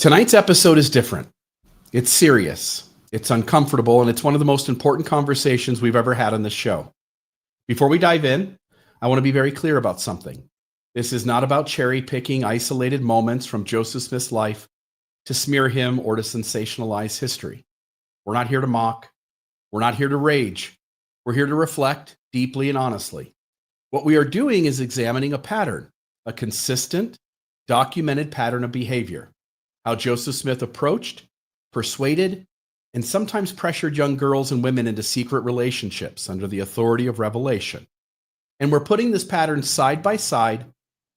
Tonight's episode is different. It's serious, it's uncomfortable, and it's one of the most important conversations we've ever had on this show. Before we dive in, I want to be very clear about something. This is not about cherry picking isolated moments from Joseph Smith's life to smear him or to sensationalize history. We're not here to mock. We're not here to rage. We're here to reflect deeply and honestly. What we are doing is examining a pattern, a consistent, documented pattern of behavior. How Joseph Smith approached, persuaded, and sometimes pressured young girls and women into secret relationships under the authority of revelation. And we're putting this pattern side by side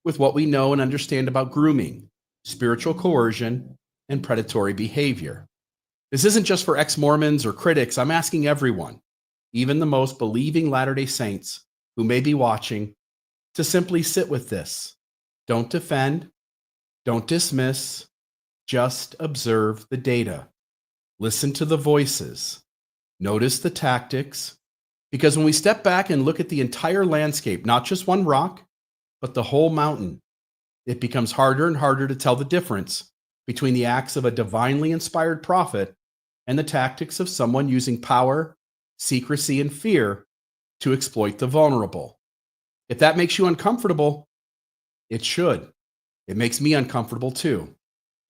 with what we know and understand about grooming, spiritual coercion, and predatory behavior. This isn't just for ex-Mormons or critics. I'm asking everyone, even the most believing Latter-day Saints who may be watching, to simply sit with this. Don't defend, don't dismiss, just observe the data. Listen to the voices. Notice the tactics. Because when we step back and look at the entire landscape, not just one rock, but the whole mountain, it becomes harder and harder to tell the difference between the acts of a divinely inspired prophet and the tactics of someone using power, secrecy, and fear to exploit the vulnerable. If that makes you uncomfortable, it should. It makes me uncomfortable too.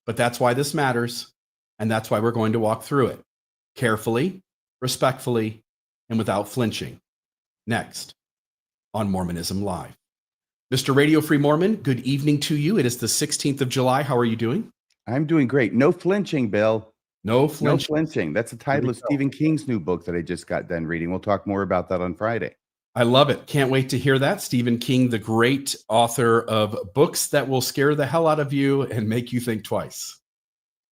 But that's why this matters, and that's why we're going to walk through it carefully, respectfully, and without flinching. Next on Mormonism Live. Mr. Radio Free Mormon, good evening to you. It is the 16th of July. How are you doing? I'm doing great. No flinching, Bill. No flinching. No flinching. That's the title of Stephen King's new book that I just got done reading. We'll talk more about that on Friday. I love it. Can't wait to hear that. Stephen King, the great author of books that will scare the hell out of you and make you think twice.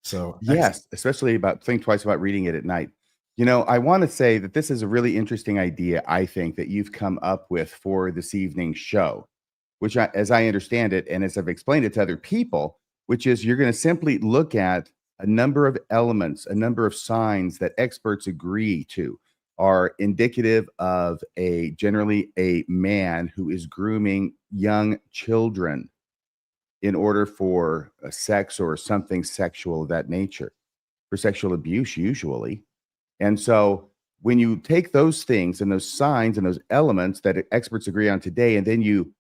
So yes, especially think twice about reading it at night. You know, I want to say that this is a really interesting idea, I think, that you've come up with for this evening's show, which, as I understand it, and as I've explained it to other people, which is you're going to simply look at a number of elements, a number of signs that experts agree to are indicative of generally a man who is grooming young children in order for a sex or something sexual of that nature, for sexual abuse usually. And so when you take those things and those signs and those elements that experts agree on today, and then you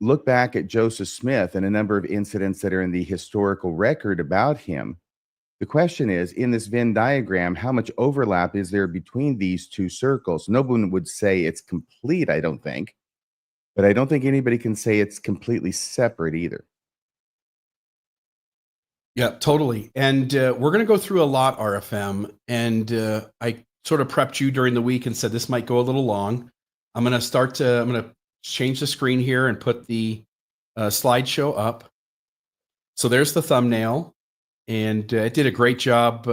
look back at Joseph Smith and a number of incidents that are in the historical record about him, the question is, in this Venn diagram, how much overlap is there between these two circles? No one would say it's complete, I don't think. But I don't think anybody can say it's completely separate either. Yeah, totally. And we're going to go through a lot, RFM. And I sort of prepped you during the week and said this might go a little long. I'm going to change the screen here and put the slideshow up. So there's the thumbnail. And it did a great job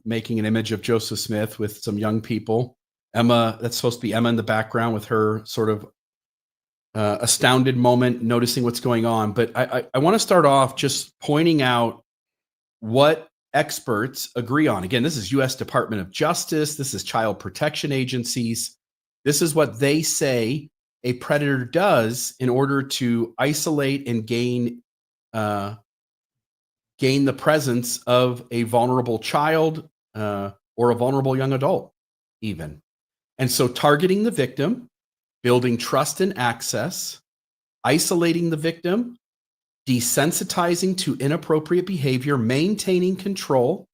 making an image of Joseph Smith with some young people. Emma, that's supposed to be Emma in the background with her sort of astounded moment, noticing what's going on. But I want to start off just pointing out what experts agree on. Again, this is U.S. Department of Justice. This is child protection agencies. This is what they say a predator does in order to isolate and gain the presence of a vulnerable child or a vulnerable young adult even. And so targeting the victim, building trust and access, isolating the victim, desensitizing to inappropriate behavior, maintaining control,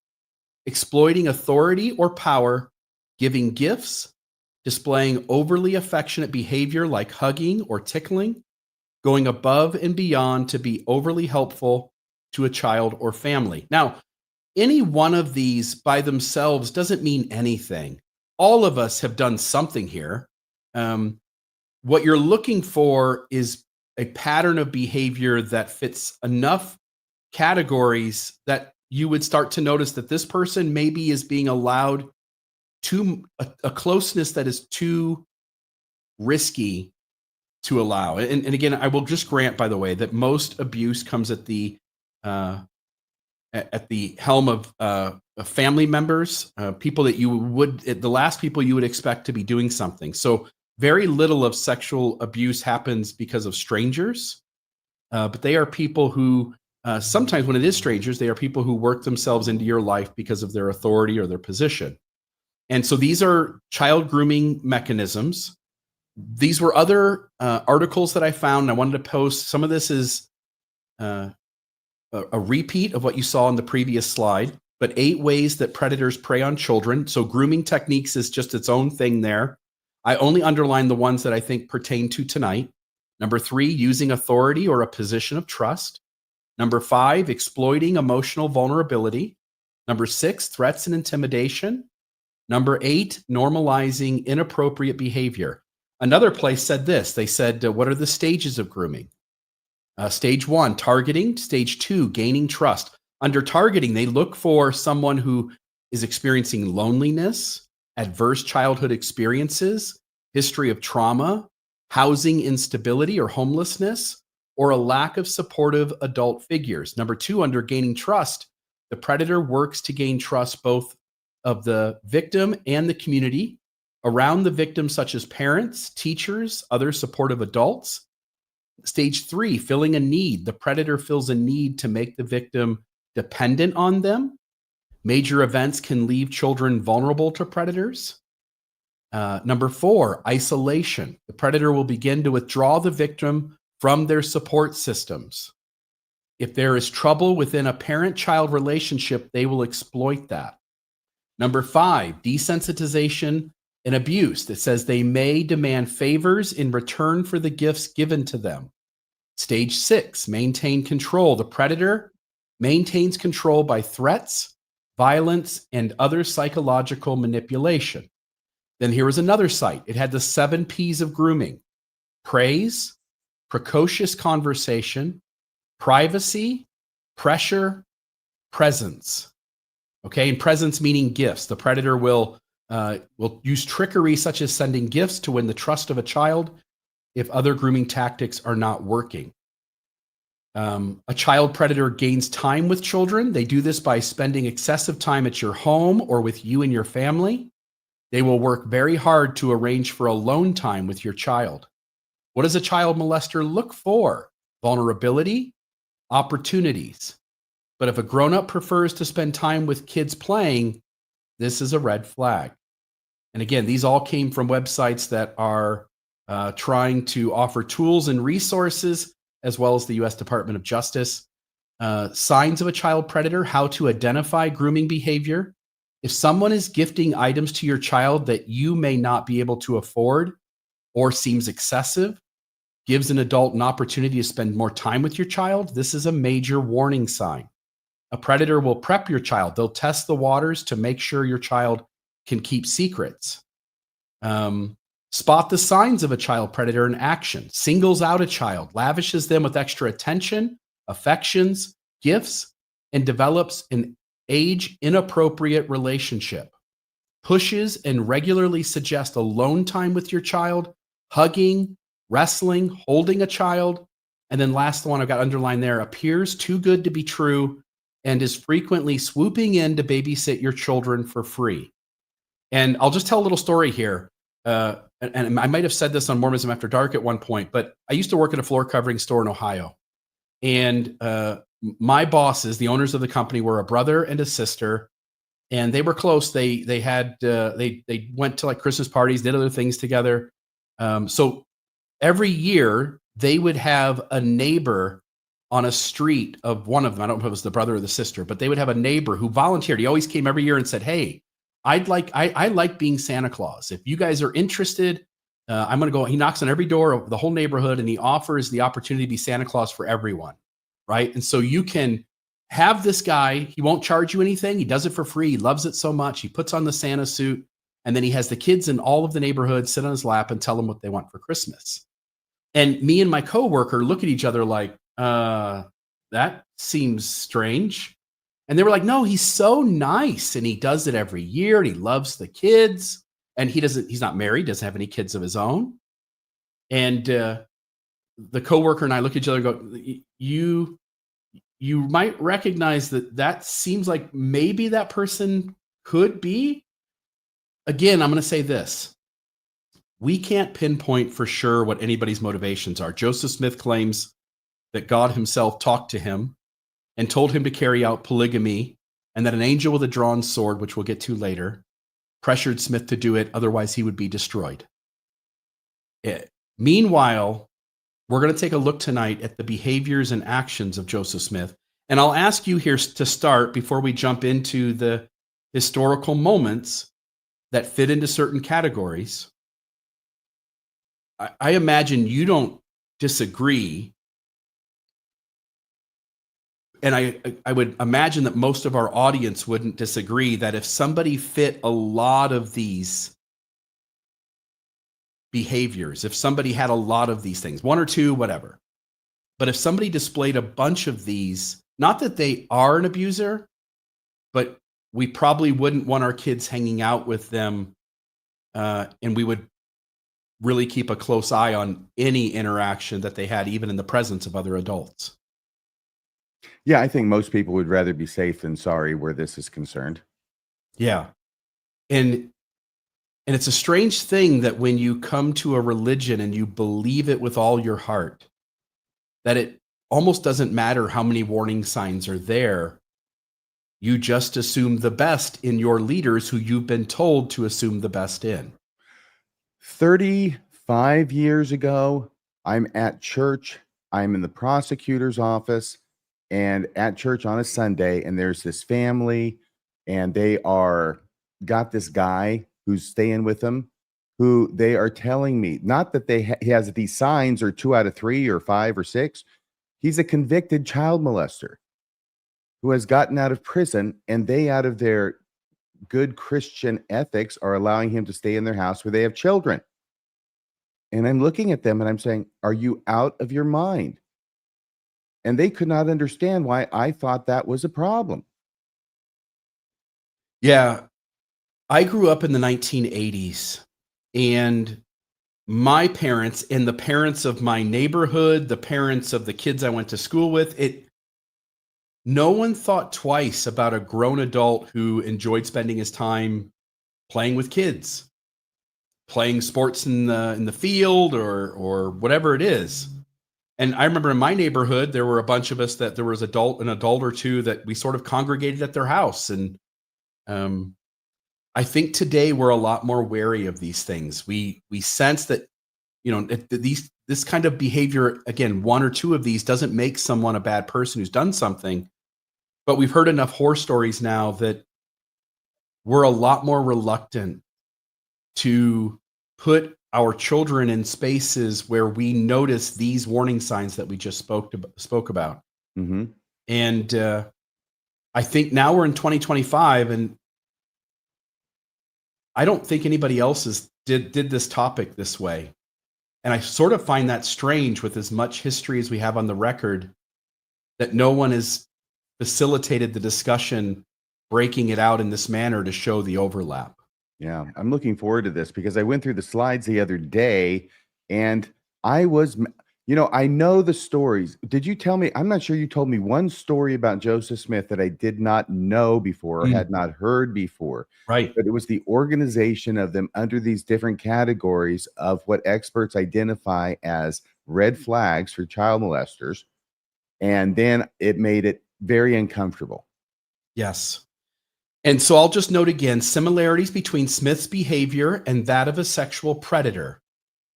exploiting authority or power, giving gifts, displaying overly affectionate behavior like hugging or tickling, going above and beyond to be overly helpful to a child or family. Now, any one of these by themselves doesn't mean anything. All of us have done something here. What you're looking for is a pattern of behavior that fits enough categories that you would start to notice that this person maybe is being allowed a closeness that is too risky to allow. And again, I will just grant, by the way, that most abuse comes at the helm of family members, people that the last people you would expect to be doing something. So very little of sexual abuse happens because of strangers, but they are people who Sometimes when it is strangers, they are people who work themselves into your life because of their authority or their position. And so these are child grooming mechanisms. These were other articles that I found. I wanted to post. Some of this is a repeat of what you saw in the previous slide, but 8 ways that predators prey on children. So grooming techniques is just its own thing there. I only underline the ones that I think pertain to tonight. Number 3, using authority or a position of trust. Number 5, exploiting emotional vulnerability. Number 6, threats and intimidation. Number 8, normalizing inappropriate behavior. Another place said this. They said, what are the stages of grooming? Stage 1, targeting. Stage 2, gaining trust. Under targeting, they look for someone who is experiencing loneliness, adverse childhood experiences, history of trauma, housing instability or homelessness, or a lack of supportive adult figures. Number 2, under gaining trust, the predator works to gain trust both of the victim and the community around the victim, such as parents, teachers, other supportive adults. Stage 3, filling a need. The predator fills a need to make the victim dependent on them. Major events can leave children vulnerable to predators. Number 4, isolation. The predator will begin to withdraw the victim from their support systems. If there is trouble within a parent-child relationship, they will exploit that. Number 5, desensitization and abuse. That says they may demand favors in return for the gifts given to them. Stage 6, maintain control. The predator maintains control by threats, violence, and other psychological manipulation. Then here was another site. It had the 7 P's of grooming: praise, precocious conversation, privacy, pressure, presence. Okay, and presence meaning gifts. The predator will use trickery such as sending gifts to win the trust of a child if other grooming tactics are not working. A child predator gains time with children. They do this by spending excessive time at your home or with you and your family. They will work very hard to arrange for alone time with your child. What does a child molester look for? Vulnerability, opportunities. But if a grown-up prefers to spend time with kids playing, this is a red flag. And again, these all came from websites that are trying to offer tools and resources, as well as the U.S. Department of Justice. Signs of a child predator, how to identify grooming behavior. If someone is gifting items to your child that you may not be able to afford or seems excessive, gives an adult an opportunity to spend more time with your child, this is a major warning sign. A predator will prep your child. They'll test the waters to make sure your child can keep secrets. Spot the signs of a child predator in action. Singles out a child, lavishes them with extra attention, affections, gifts, and develops an age-inappropriate relationship. Pushes and regularly suggests alone time with your child, hugging, wrestling, holding a child. And then last one I've got underlined there, appears too good to be true and is frequently swooping in to babysit your children for free. And I'll just tell a little story here. And I might have said this on Mormonism After Dark at one point, but I used to work at a floor covering store in Ohio. And my bosses, the owners of the company, were a brother and a sister, and they were close. They went to like Christmas parties, did other things together. So every year they would have a neighbor on a street of one of them. I don't know if it was the brother or the sister, but they would have a neighbor who volunteered. He always came every year and said, "Hey, I like being Santa Claus. If you guys are interested, I'm going to go." He knocks on every door of the whole neighborhood and he offers the opportunity to be Santa Claus for everyone. Right. And so you can have this guy. He won't charge you anything. He does it for free. He loves it so much. He puts on the Santa suit, and then he has the kids in all of the neighborhood sit on his lap and tell them what they want for Christmas. And me and my coworker look at each other like, that seems strange. And they were like, "No, he's so nice. And he does it every year. And he loves the kids. And he's not married, doesn't have any kids of his own." And the coworker and I look at each other and go, you might recognize that seems like maybe that person could be. Again, I'm going to say this. We can't pinpoint for sure what anybody's motivations are. Joseph Smith claims that God himself talked to him and told him to carry out polygamy, and that an angel with a drawn sword, which we'll get to later, pressured Smith to do it, otherwise he would be destroyed. Meanwhile, we're going to take a look tonight at the behaviors and actions of Joseph Smith. And I'll ask you here to start, before we jump into the historical moments that fit into certain categories. I imagine you don't disagree. And I would imagine that most of our audience wouldn't disagree that if somebody fit a lot of these behaviors, if somebody had a lot of these things, one or two, whatever, but if somebody displayed a bunch of these, not that they are an abuser, but we probably wouldn't want our kids hanging out with them, and we would really keep a close eye on any interaction that they had, even in the presence of other adults. Yeah, I think most people would rather be safe than sorry where this is concerned. Yeah. And it's a strange thing that when you come to a religion and you believe it with all your heart, that it almost doesn't matter how many warning signs are there. You just assume the best in your leaders who you've been told to assume the best in. 35 years ago, I'm at church. I'm in the prosecutor's office and at church on a Sunday, and there's this family, and they got this guy who's staying with them, who they are telling me, not that he has these signs or 2 out of 3 or 5 or 6. He's a convicted child molester who has gotten out of prison, and they, out of their good Christian ethics, are allowing him to stay in their house where they have children. And I'm looking at them and I'm saying, are you out of your mind? And they could not understand why I thought that was a problem. Yeah. I grew up in the 1980s, and my parents and the parents of my neighborhood, the parents of the kids I went to school with, no one thought twice about a grown adult who enjoyed spending his time playing with kids, playing sports in the field or whatever it is. And I remember in my neighborhood, there were a bunch of us that there was an adult or two that we sort of congregated at their house. And I think today we're a lot more wary of these things. We sense that, this kind of behavior, again, 1 or 2 of these doesn't make someone a bad person who's done something. But we've heard enough horror stories now that we're a lot more reluctant to put our children in spaces where we notice these warning signs that we just spoke about. Mm-hmm. And I think now we're in 2025, and I don't think anybody else did this topic this way. And I sort of find that strange, with as much history as we have on the record, that no one has facilitated the discussion, breaking it out in this manner to show the overlap. Yeah, I'm looking forward to this because I went through the slides the other day and I was, I know the stories. Did you tell me? I'm not sure you told me one story about Joseph Smith that I did not know before or had not heard before. Right. But it was the organization of them under these different categories of what experts identify as red flags for child molesters. And then it made it very uncomfortable. Yes. And so I'll just note again, similarities between Smith's behavior and that of a sexual predator.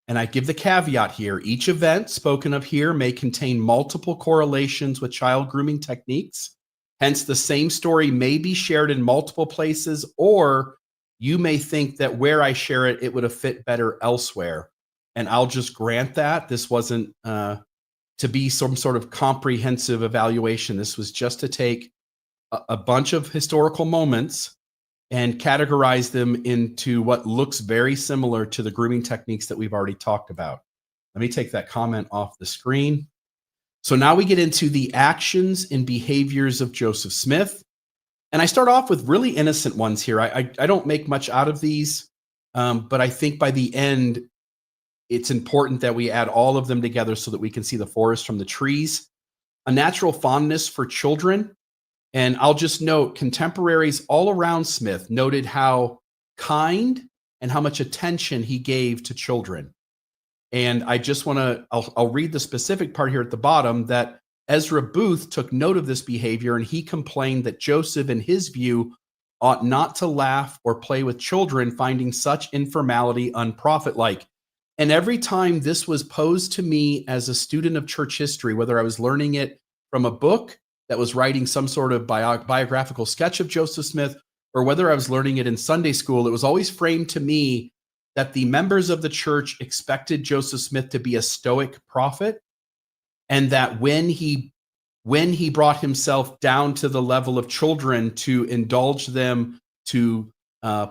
And I give the caveat here, each event spoken of here may contain multiple correlations with child grooming techniques. Hence, the same story may be shared in multiple places, or you may think that where I share it, it would have fit better elsewhere. And I'll just grant that. This wasn't to be some sort of comprehensive evaluation. This was just to take a bunch of historical moments and categorize them into what looks very similar to the grooming techniques that we've already talked about. Let me take that comment off the screen. So now we get into the actions and behaviors of Joseph Smith. And I start off with really innocent ones here. I don't make much out of these, but I think by the end, it's important that we add all of them together so that we can see the forest from the trees. A natural fondness for children. And I'll just note, contemporaries all around Smith noted how kind and how much attention he gave to children. And I just want to, I'll read the specific part here at the bottom, that Ezra Booth took note of this behavior, and he complained that Joseph, in his view, ought not to laugh or play with children, finding such informality unprofit-like. And every time this was posed to me as a student of church history, whether I was learning it from a book that was writing some sort of biographical sketch of Joseph Smith, or whether I was learning it in Sunday school, it was always framed to me that the members of the church expected Joseph Smith to be a stoic prophet, and that when he brought himself down to the level of children to indulge them, to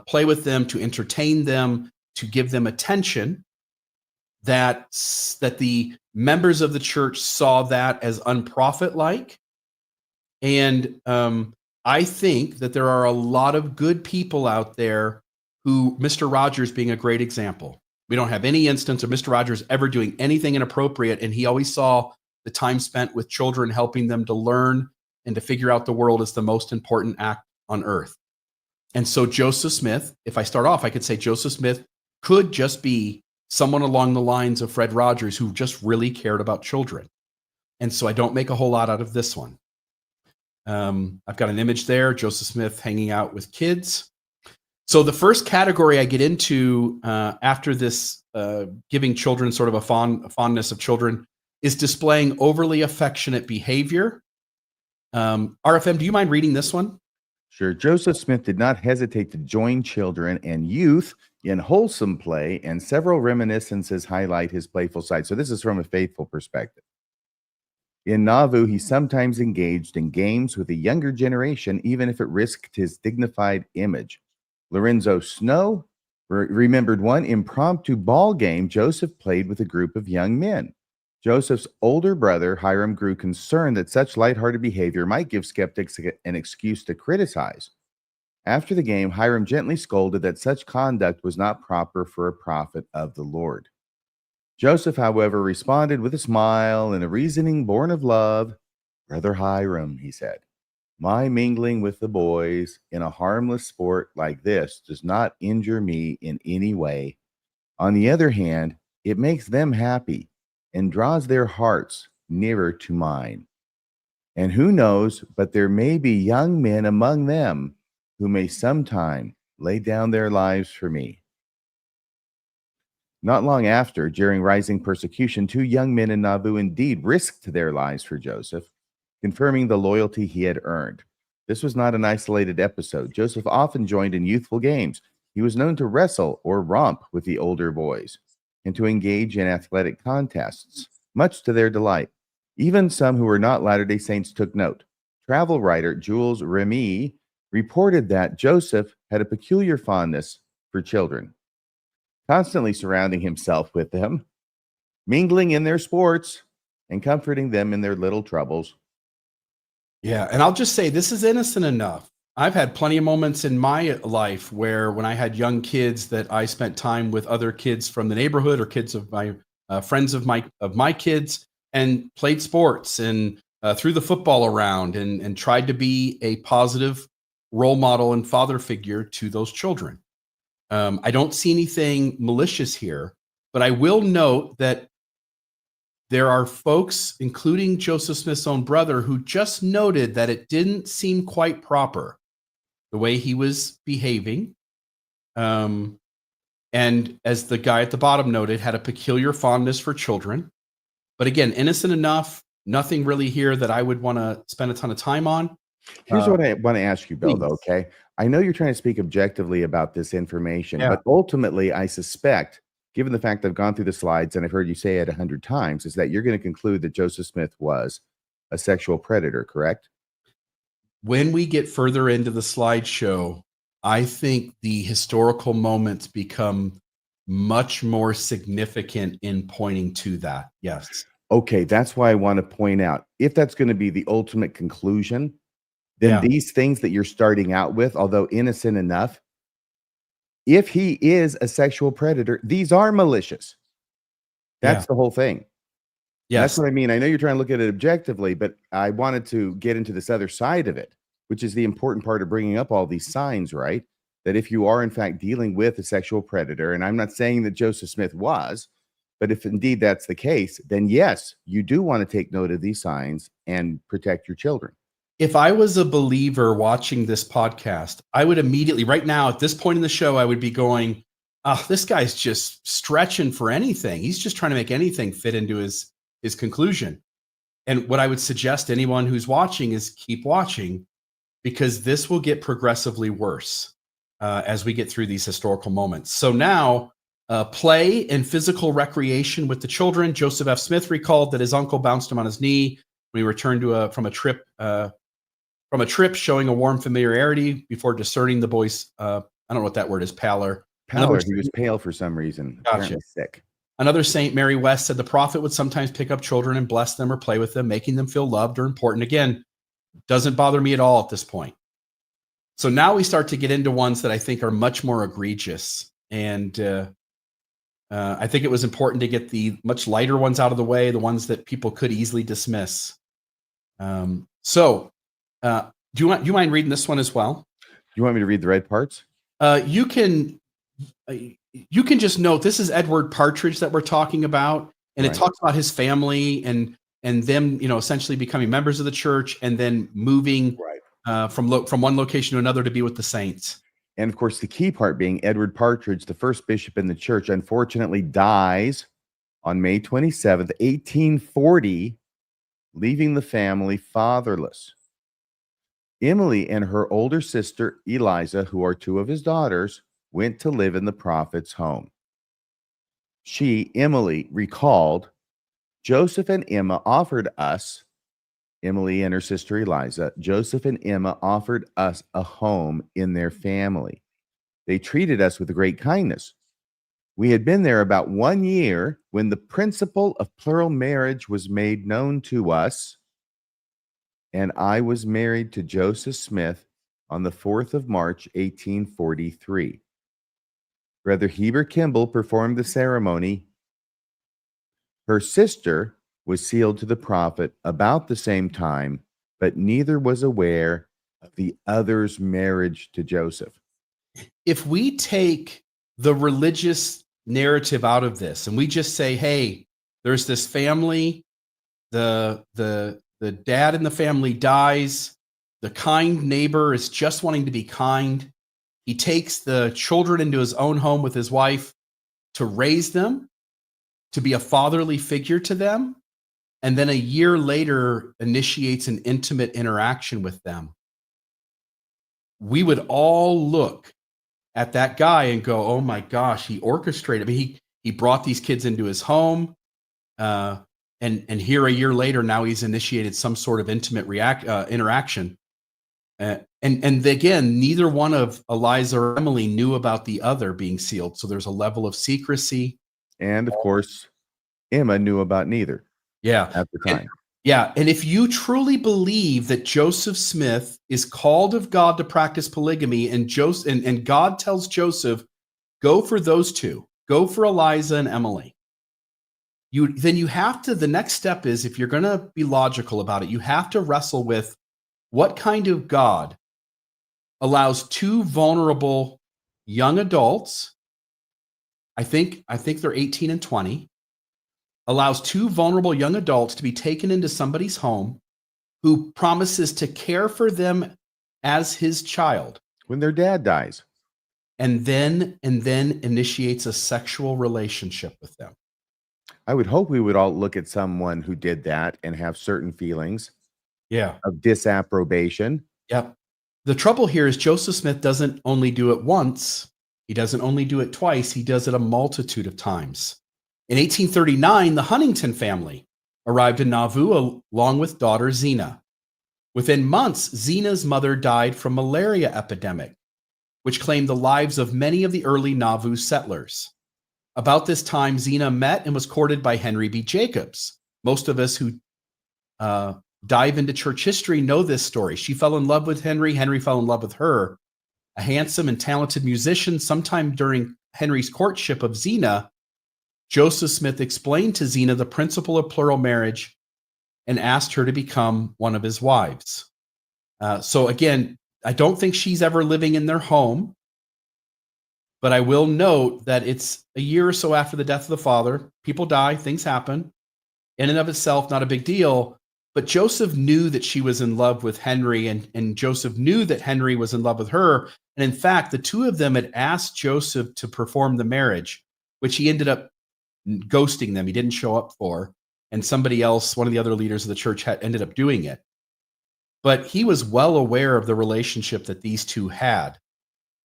play with them, to entertain them, to give them attention, that the members of the church saw that as unprophet-like. And I think that there are a lot of good people out there who, Mr. Rogers being a great example. We don't have any instance of Mr. Rogers ever doing anything inappropriate, and he always saw the time spent with children, helping them to learn and to figure out the world as the most important act on earth. And so Joseph Smith, if I start off, I could say Joseph Smith could just be someone along the lines of Fred Rogers who just really cared about children. And so I don't make a whole lot out of this one. I've got an image there, Joseph Smith hanging out with kids. So the first category I get into after this giving children sort of a fondness of children is displaying overly affectionate behavior. RFM, do you mind reading this one? Sure. Joseph Smith did not hesitate to join children and youth in wholesome play, and several reminiscences highlight his playful side. So this is from a faithful perspective. In Nauvoo, he sometimes engaged in games with the younger generation, even if it risked his dignified image. Lorenzo Snow remembered one impromptu ball game Joseph played with a group of young men. Joseph's older brother, Hiram, grew concerned that such lighthearted behavior might give skeptics an excuse to criticize. After the game, Hiram gently scolded that such conduct was not proper for a prophet of the Lord. Joseph, however, responded with a smile and a reasoning born of love. "Brother Hiram," he said, "my mingling with the boys in a harmless sport like this does not injure me in any way. On the other hand, it makes them happy and draws their hearts nearer to mine. And who knows, but there may be young men among them who may sometime lay down their lives for me." Not long after, during rising persecution, 2 young men in Nauvoo indeed risked their lives for Joseph, confirming the loyalty he had earned. This was not an isolated episode. Joseph often joined in youthful games. He was known to wrestle or romp with the older boys and to engage in athletic contests, much to their delight. Even some who were not Latter-day Saints took note. Travel writer Jules Remy reported that Joseph had a peculiar fondness for children, constantly surrounding himself with them, mingling in their sports, and comforting them in their little troubles. Yeah, and I'll just say this is innocent enough. I've had plenty of moments in my life where when I had young kids that I spent time with other kids from the neighborhood or kids of my friends of my kids, and played sports and threw the football around and tried to be a positive role model and father figure to those children. I don't see anything malicious here, but I will note that there are folks, including Joseph Smith's own brother, who just noted that it didn't seem quite proper the way he was behaving. And as the guy at the bottom noted, had a peculiar fondness for children. But again, innocent enough, nothing really here that I would want to spend a ton of time on. Here's what I want to ask you, Bill, Please. though, okay? I know you're trying to speak objectively about this information, Yeah. but ultimately, I suspect, given the fact I've gone through the slides and I've heard you say it 100 times, is that you're going to conclude that Joseph Smith was a sexual predator, correct? When we get further into the slideshow, I think the historical moments become much more significant in pointing to that. Yes. Okay, that's why I want to point out, if that's going to be the ultimate conclusion, then Yeah. these things that you're starting out with, although innocent enough, if he is a sexual predator, these are malicious. That's the whole thing. That's Yes. what I mean. I know you're trying to look at it objectively, but I wanted to get into this other side of it, which is the important part of bringing up all these signs, right? That if you are in fact dealing with a sexual predator, and I'm not saying that Joseph Smith was, But if indeed that's the case, then yes, you do want to take note of these signs and protect your children. If I was a believer watching this podcast, I would immediately, right now, at this point in the show, I would be going, oh, this guy's just stretching for anything. He's just trying to make anything fit into his conclusion. And what I would suggest to anyone who's watching is keep watching, because this will get progressively worse as we get through these historical moments. So now, play and physical recreation with the children. Joseph F. Smith recalled that his uncle bounced him on his knee when he returned from a trip, showing a warm familiarity before discerning the boy's, I don't know what that word is, pallor. Pallor, he was pale for some reason. Gotcha. Apparently sick. Another saint, Mary West, said the prophet would sometimes pick up children and bless them or play with them, making them feel loved or important. Again, doesn't bother me at all at this point. So now we start to get into ones that I think are much more egregious. And I think it was important to get the much lighter ones out of the way, the ones that people could easily dismiss. Do you mind reading this one as well? You want me to read the red parts? You can just note this is Edward Partridge that we're talking about, and Right. it talks about his family and them, essentially becoming members of the church and then moving from one location to another to be with the saints. And of course, the key part being Edward Partridge, the first bishop in the church, unfortunately dies on May 27th, 1840, leaving the family fatherless. Emily and her older sister, Eliza, who are two of his daughters, went to live in the prophet's home. Emily, recalled, Joseph and Emma offered us, Emily and her sister Eliza, Joseph and Emma offered us a home in their family. They treated us with great kindness. We had been there about 1 year when the principle of plural marriage was made known to us, and I was married to Joseph Smith on the 4th of March, 1843. Brother Heber Kimball performed the ceremony. Her sister was sealed to the prophet about the same time, but neither was aware of the other's marriage to Joseph. If we take the religious narrative out of this and we just say, hey, there's this family, the dad in the family dies, the kind neighbor is just wanting to be kind. He takes the children into his own home with his wife to raise them, to be a fatherly figure to them, and then a year later initiates an intimate interaction with them. We would all look at that guy and go, oh my gosh, he orchestrated. I mean, he brought these kids into his home, and here a year later, now he's initiated some sort of intimate interaction. And again, neither one of Eliza or Emily knew about the other being sealed. So there's a level of secrecy. And of course, Emma knew about neither. Yeah. At the time. And if you truly believe that Joseph Smith is called of God to practice polygamy, and God tells Joseph, go for those two, go for Eliza and Emily, then you have to, the next step is, if you're going to be logical about it, you have to wrestle with what kind of God allows two vulnerable young adults, I think they're 18 and 20, allows two vulnerable young adults to be taken into somebody's home who promises to care for them as his child when their dad dies, and then initiates a sexual relationship with them. I would hope we would all look at someone who did that and have certain feelings of disapprobation. Yep. The trouble here is Joseph Smith doesn't only do it once, he doesn't only do it twice, he does it a multitude of times. In 1839, the Huntington family arrived in Nauvoo along with daughter Zena. Within months, Zena's mother died from malaria epidemic, which claimed the lives of many of the early Nauvoo settlers. About this time, Zena met and was courted by Henry B. Jacobs. Most of us who dive into church history know this story. She fell in love with Henry. Henry fell in love with her. A handsome and talented musician, sometime during Henry's courtship of Zena, Joseph Smith explained to Zena the principle of plural marriage and asked her to become one of his wives. So again, I don't think she's ever living in their home. But I will note that it's a year or so after the death of the father. People die, things happen. In and of itself, not a big deal. But Joseph knew that she was in love with Henry, and Joseph knew that Henry was in love with her. And in fact, the two of them had asked Joseph to perform the marriage, which he ended up ghosting them. He didn't show up for. And somebody else, one of the other leaders of the church, ended up doing it. But he was well aware of the relationship that these two had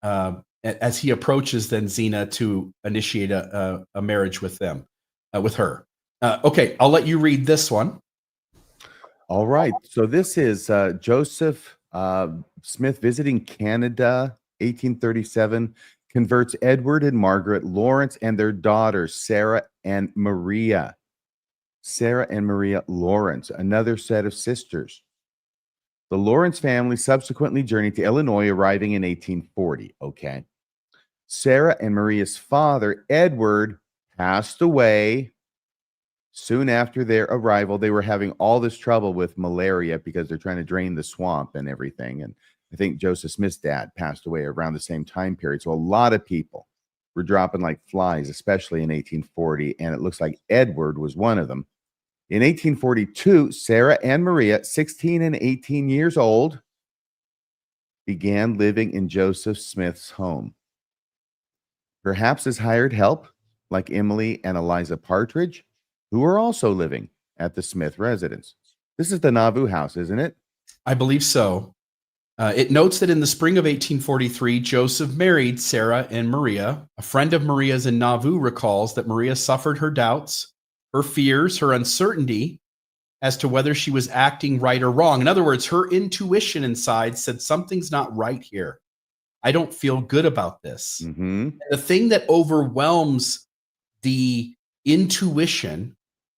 as he approaches then Zena to initiate a marriage with them, with her. Okay, I'll let you read this one. All right. So this is Joseph Smith visiting Canada, 1837, converts Edward and Margaret Lawrence and their daughters, Sarah and Maria. Sarah and Maria Lawrence, another set of sisters. The Lawrence family subsequently journeyed to Illinois, arriving in 1840. Okay. Sarah and Maria's father, Edward, passed away. Soon after their arrival, they were having all this trouble with malaria because they're trying to drain the swamp and everything. And I think Joseph Smith's dad passed away around the same time period. So a lot of people were dropping like flies, especially in 1840. And it looks like Edward was one of them. In 1842, Sarah and Maria, 16 and 18 years old, began living in Joseph Smith's home. Perhaps as hired help, like Emily and Eliza Partridge, who are also living at the Smith residence. This is the Nauvoo house, isn't it? I believe so. It notes that in the spring of 1843, Joseph married Sarah and Maria. A friend of Maria's in Nauvoo recalls that Maria suffered her doubts, her fears, her uncertainty as to whether she was acting right or wrong. In other words, her intuition inside said something's not right here. I don't feel good about this. Mm-hmm. The thing that overwhelms the intuition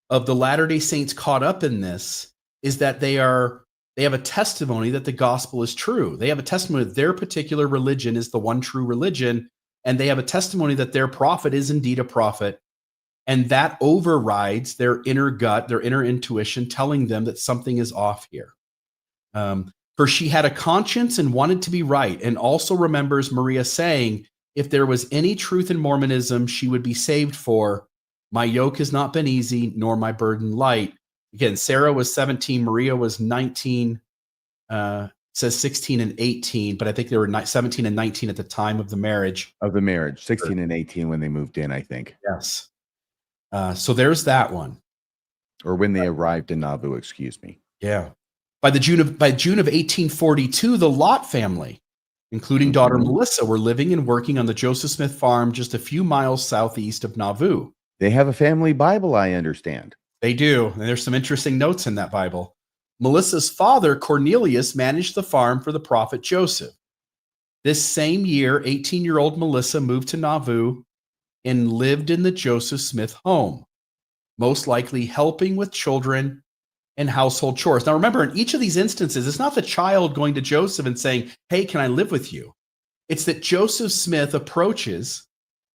of the Latter-day Saints caught up in this is that they have a testimony that the gospel is true. They have a testimony that their particular religion is the one true religion, and they have a testimony that their prophet is indeed a prophet, and that overrides their inner gut, their inner intuition, telling them that something is off here. For she had a conscience and wanted to be right, and also remembers Maria saying, if there was any truth in Mormonism, she would be saved for. My yoke has not been easy, nor my burden light. Again, Sarah was 17, Maria was 19, says 16 and 18, but I think they were 17 and 19 at the time of the marriage. 16 and 18 when they moved in, I think. Yes. So there's that one. Or when they arrived in Nauvoo, excuse me. Yeah. By June of 1842, the Lott family, including daughter Melissa, were living and working on the Joseph Smith farm just a few miles southeast of Nauvoo. They have a family Bible, I understand. They do. And there's some interesting notes in that Bible. Melissa's father, Cornelius, managed the farm for the prophet Joseph. This same year, 18-year-old Melissa moved to Nauvoo and lived in the Joseph Smith home, most likely helping with children and household chores. Now, remember, in each of these instances, it's not the child going to Joseph and saying, hey, can I live with you? It's that Joseph Smith approaches,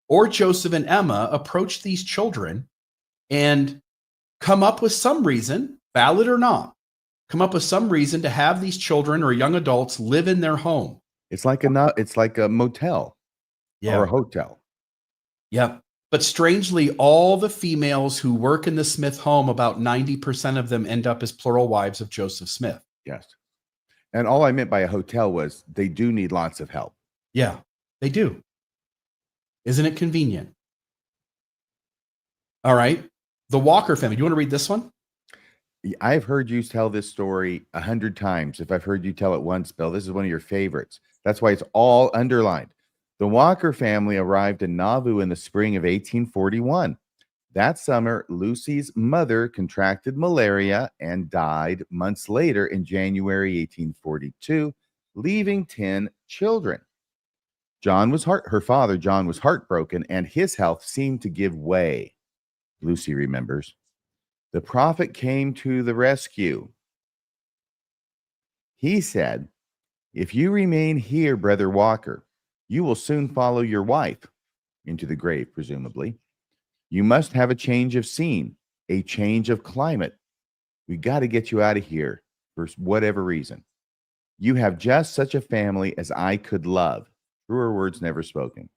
or Joseph and Emma approach these children and come up with some reason, valid or not, come up with some reason to have these children or young adults live in their home. It's like a motel or a hotel. Yep. But strangely, all the females who work in the Smith home, about 90% of them end up as plural wives of Joseph Smith. Yes. And all I meant by a hotel was they do need lots of help. Yeah, they do. Isn't it convenient? All right. The Walker family. Do you want to read this one? I've heard you tell this story 100 times. If I've heard you tell it once, Bill, this is one of your favorites. That's why it's all underlined. The Walker family arrived in Nauvoo in the spring of 1841. That summer, Lucy's mother contracted malaria and died months later in January 1842, leaving 10 children. Her father, John, was heartbroken, and his health seemed to give way. Lucy remembers. The prophet came to the rescue. He said, if you remain here, Brother Walker, you will soon follow your wife into the grave, presumably. You must have a change of scene, a change of climate. We got to get you out of here for whatever reason. You have just such a family as I could love. Truer words never spoken.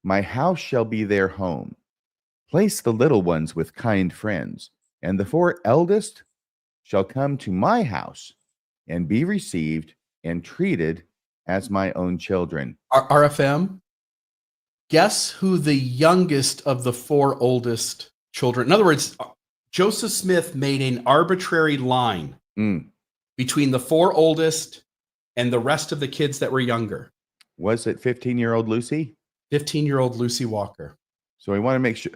My house shall be their home. Place the little ones with kind friends, and the 4 eldest shall come to my house and be received and treated as my own children. RFM, guess who the youngest of the 4 oldest children? In other words, Joseph Smith made an arbitrary line between the 4 oldest and the rest of the kids that were younger. Was it 15-year-old Lucy? 15-year-old Lucy Walker. So we want to make sure.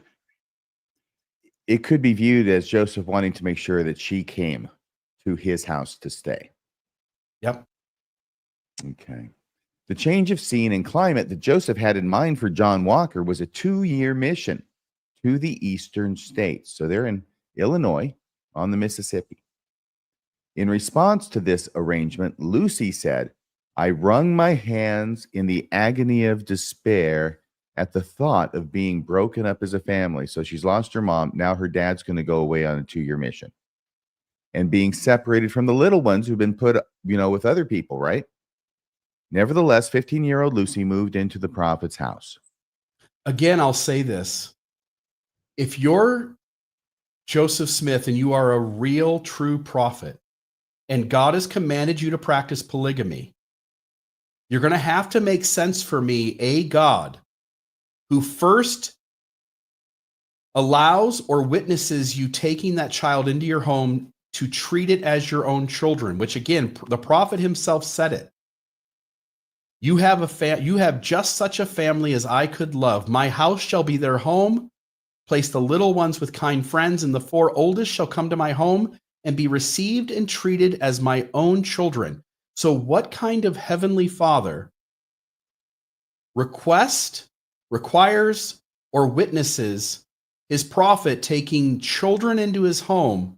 It could be viewed as Joseph wanting to make sure that she came to his house to stay. Yep. Okay. The change of scene and climate that Joseph had in mind for John Walker was a 2-year mission to the eastern states. So they're in Illinois on the Mississippi. In response to this arrangement, Lucy said, I wrung my hands in the agony of despair at the thought of being broken up as a family. So she's lost her mom. Now her dad's going to go away on a 2-year mission and being separated from the little ones who've been put, with other people, right? Nevertheless, 15-year-old Lucy moved into the prophet's house. Again, I'll say this. If you're Joseph Smith and you are a real, true prophet, and God has commanded you to practice polygamy, you're going to have to make sense for me, a God who first allows or witnesses you taking that child into your home to treat it as your own children, which again, the prophet himself said it. You have just such a family as I could love. My house shall be their home. Place the little ones with kind friends, and the 4 oldest shall come to my home and be received and treated as my own children. So what kind of heavenly father requires, or witnesses his prophet taking children into his home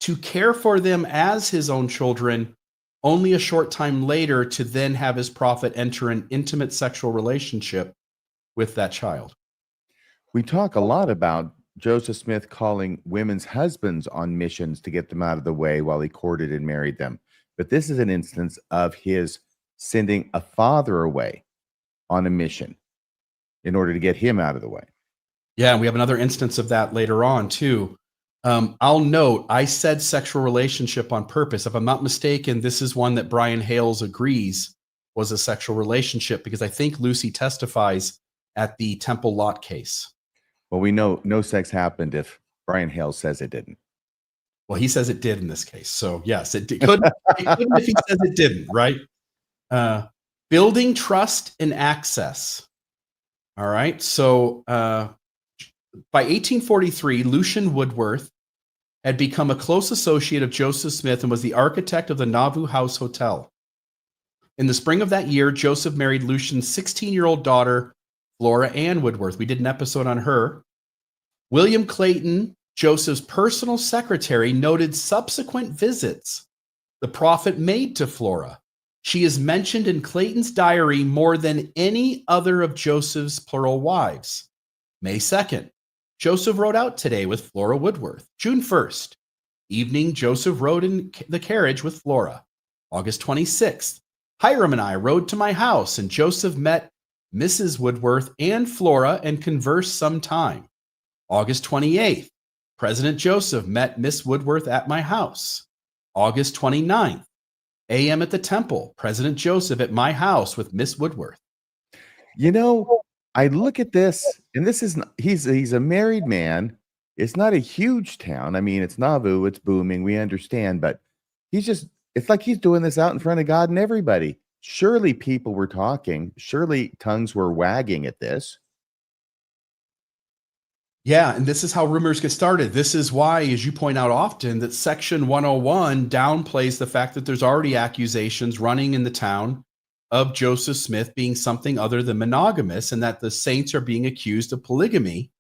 to care for them as his own children, only a short time later to then have his prophet enter an intimate sexual relationship with that child? We talk a lot about Joseph Smith calling women's husbands on missions to get them out of the way while he courted and married them. But this is an instance of his sending a father away on a mission in order to get him out of the way. Yeah, and we have another instance of that later on, too. I'll note, I said sexual relationship on purpose. If I'm not mistaken, this is one that Brian Hales agrees was a sexual relationship, because I think Lucy testifies at the Temple Lot case. Well, we know no sex happened if Brian Hales says it didn't. Well, he says it did in this case. So, yes, it couldn't if he says it didn't, right? Building trust and access. All right. So, by 1843, Lucian Woodworth had become a close associate of Joseph Smith and was the architect of the Nauvoo House Hotel. In the spring of that year, Joseph married Lucian's 16-year-old daughter, Flora Ann Woodworth. We did an episode on her. William Clayton, Joseph's personal secretary, noted subsequent visits the prophet made to Flora. She is mentioned in Clayton's diary more than any other of Joseph's plural wives. May 2nd, Joseph rode out today with Flora Woodworth. June 1st, evening, Joseph rode in the carriage with Flora. August 26th, Hiram and I rode to my house, and Joseph met Mrs. Woodworth and Flora and conversed some time. August 28th, President Joseph met Miss Woodworth at my house. August 29th, a.m. at the temple, President Joseph at my house with Miss Woodworth. I look at this, and this is he's a married man. It's not a huge town. I mean, it's Nauvoo, it's booming, we understand, but it's like he's doing this out in front of God and everybody. Surely people were talking, surely tongues were wagging at this. Yeah, and this is how rumors get started. This is why, as you point out often, that Section 101 downplays the fact that there's already accusations running in the town of Joseph Smith being something other than monogamous, and that the saints are being accused of polygamy,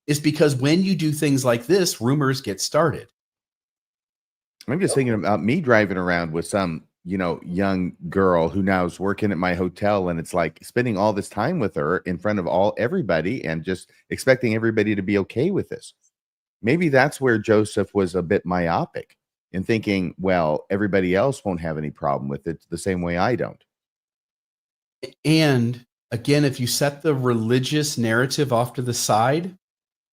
is because when you do things like this, rumors get started. I'm just thinking about me driving around with some, young girl who now is working at my hotel, and it's like spending all this time with her in front of everybody and just expecting everybody to be okay with this. Maybe that's where Joseph was a bit myopic in thinking, well, everybody else won't have any problem with it the same way I don't. And again, if you set the religious narrative off to the side,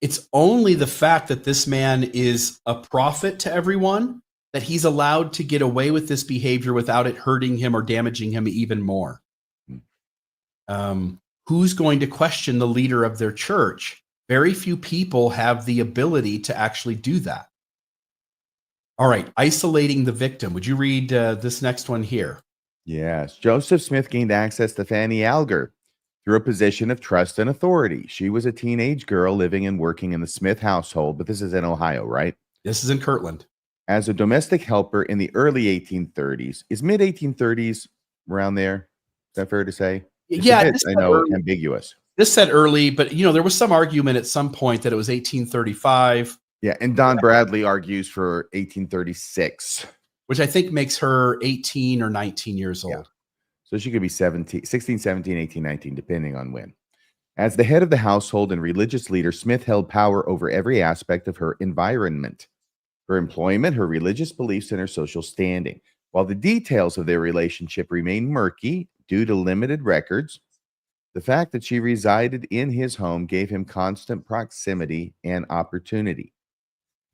it's only the fact that this man is a prophet to everyone that he's allowed to get away with this behavior without it hurting him or damaging him even more. Who's going to question the leader of their church? Very few people have the ability to actually do that. All right, isolating the victim. Would you read this next one here? Yes. Joseph Smith gained access to Fanny Alger through a position of trust and authority. She was a teenage girl living and working in the Smith household, but this is in Ohio, right? This is in Kirtland. As a domestic helper in the early 1830s. Is mid 1830s around there? Is that fair to say? It's Yeah, a bit, I know, ambiguous. This said early, but there was some argument at some point that it was 1835. Yeah, and Don Bradley argues for 1836. Which I think makes her 18 or 19 years old. Yeah. So she could be 16, 17, 18, 19, depending on when. As the head of the household and religious leader, Smith held power over every aspect of her environment, her employment, her religious beliefs, and her social standing. While the details of their relationship remain murky due to limited records, the fact that she resided in his home gave him constant proximity and opportunity.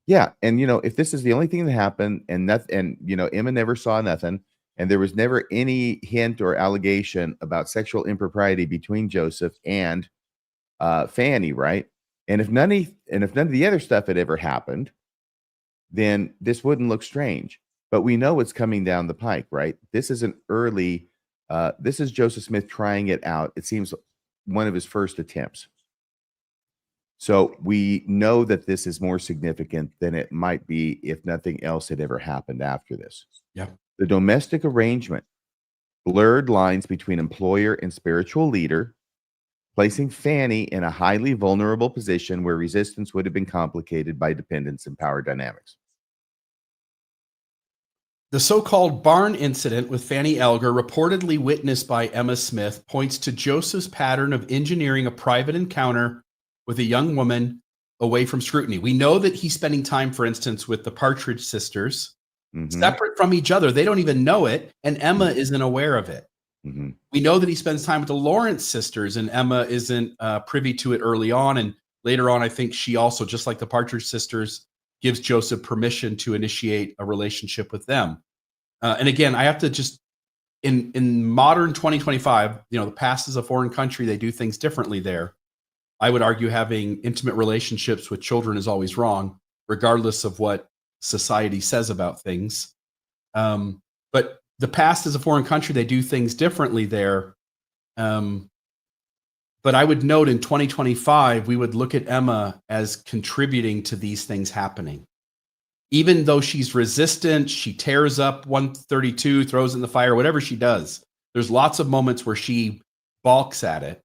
Yeah, and if this is the only thing that happened, and Emma never saw nothing, and there was never any hint or allegation about sexual impropriety between Joseph and Fanny, right? And if none of the other stuff had ever happened, then this wouldn't look strange. But we know it's coming down the pike, right? This is this is Joseph Smith trying it out. It seems one of his first attempts. So we know that this is more significant than it might be if nothing else had ever happened after this. Yeah. The domestic arrangement blurred lines between employer and spiritual leader, placing Fanny in a highly vulnerable position where resistance would have been complicated by dependence and power dynamics. The so-called barn incident with Fanny Alger, reportedly witnessed by Emma Smith, points to Joseph's pattern of engineering a private encounter with a young woman away from scrutiny. We know that he's spending time, for instance, with the Partridge sisters, separate from each other. They don't even know it, and Emma isn't aware of it. We know that he spends time with the Lawrence sisters, and Emma isn't privy to it early on. And later on, I think she also, just like the Partridge sisters, gives Joseph permission to initiate a relationship with them. And again, I have to just, in modern 2025, the past is a foreign country. They do things differently there. I would argue having intimate relationships with children is always wrong, regardless of what society says about things. But the past is a foreign country. They do things differently there. But I would note in 2025, we would look at Emma as contributing to these things happening. Even though she's resistant, she tears up 132, throws it in the fire, whatever she does. There's lots of moments where she balks at it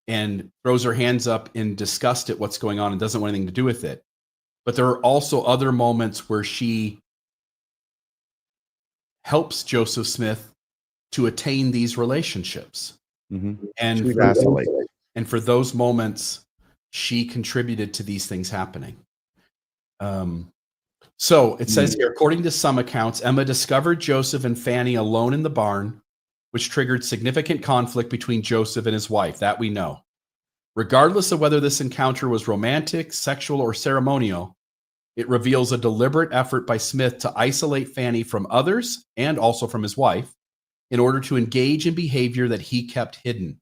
and throws her hands up in disgust at what's going on and doesn't want anything to do with it. But there are also other moments where she helps Joseph Smith to attain these relationships. And for those moments, she contributed to these things happening. So it says here, according to some accounts, Emma discovered Joseph and Fanny alone in the barn, which triggered significant conflict between Joseph and his wife. That we know. Regardless of whether this encounter was romantic, sexual, or ceremonial, it reveals a deliberate effort by Smith to isolate Fanny from others and also from his wife in order to engage in behavior that he kept hidden.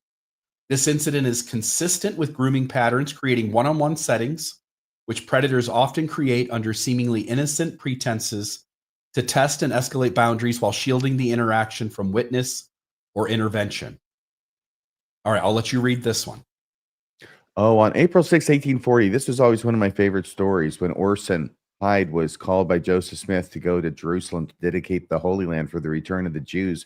This incident is consistent with grooming patterns, creating one-on-one settings, which predators often create under seemingly innocent pretenses to test and escalate boundaries while shielding the interaction from witness or intervention. All right, I'll let you read this one. Oh, on April 6, 1840, this was always one of my favorite stories when Orson Hyde was called by Joseph Smith to go to Jerusalem to dedicate the Holy Land for the return of the Jews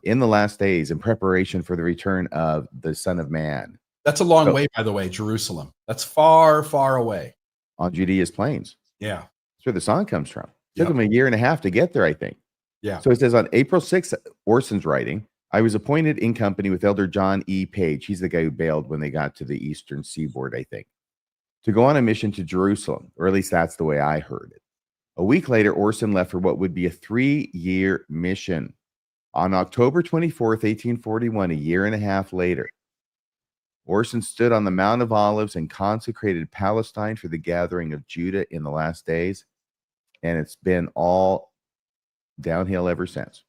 in the last days in preparation for the return of the Son of Man. That's a long way, by the way, Jerusalem. That's far, far away. On Judea's plains. Yeah. That's where the song comes from. It took him a year and a half to get there, I think. Yeah. So it says on April 6th, Orson's writing, I was appointed in company with Elder John E. Page. He's the guy who bailed when they got to the eastern seaboard, I think, to go on a mission to Jerusalem, or at least that's the way I heard it. A week later, Orson left for what would be a 3-year mission. On October 24th, 1841, a year and a half later, Orson stood on the Mount of Olives and consecrated Palestine for the gathering of Judah in the last days, and it's been all downhill ever since.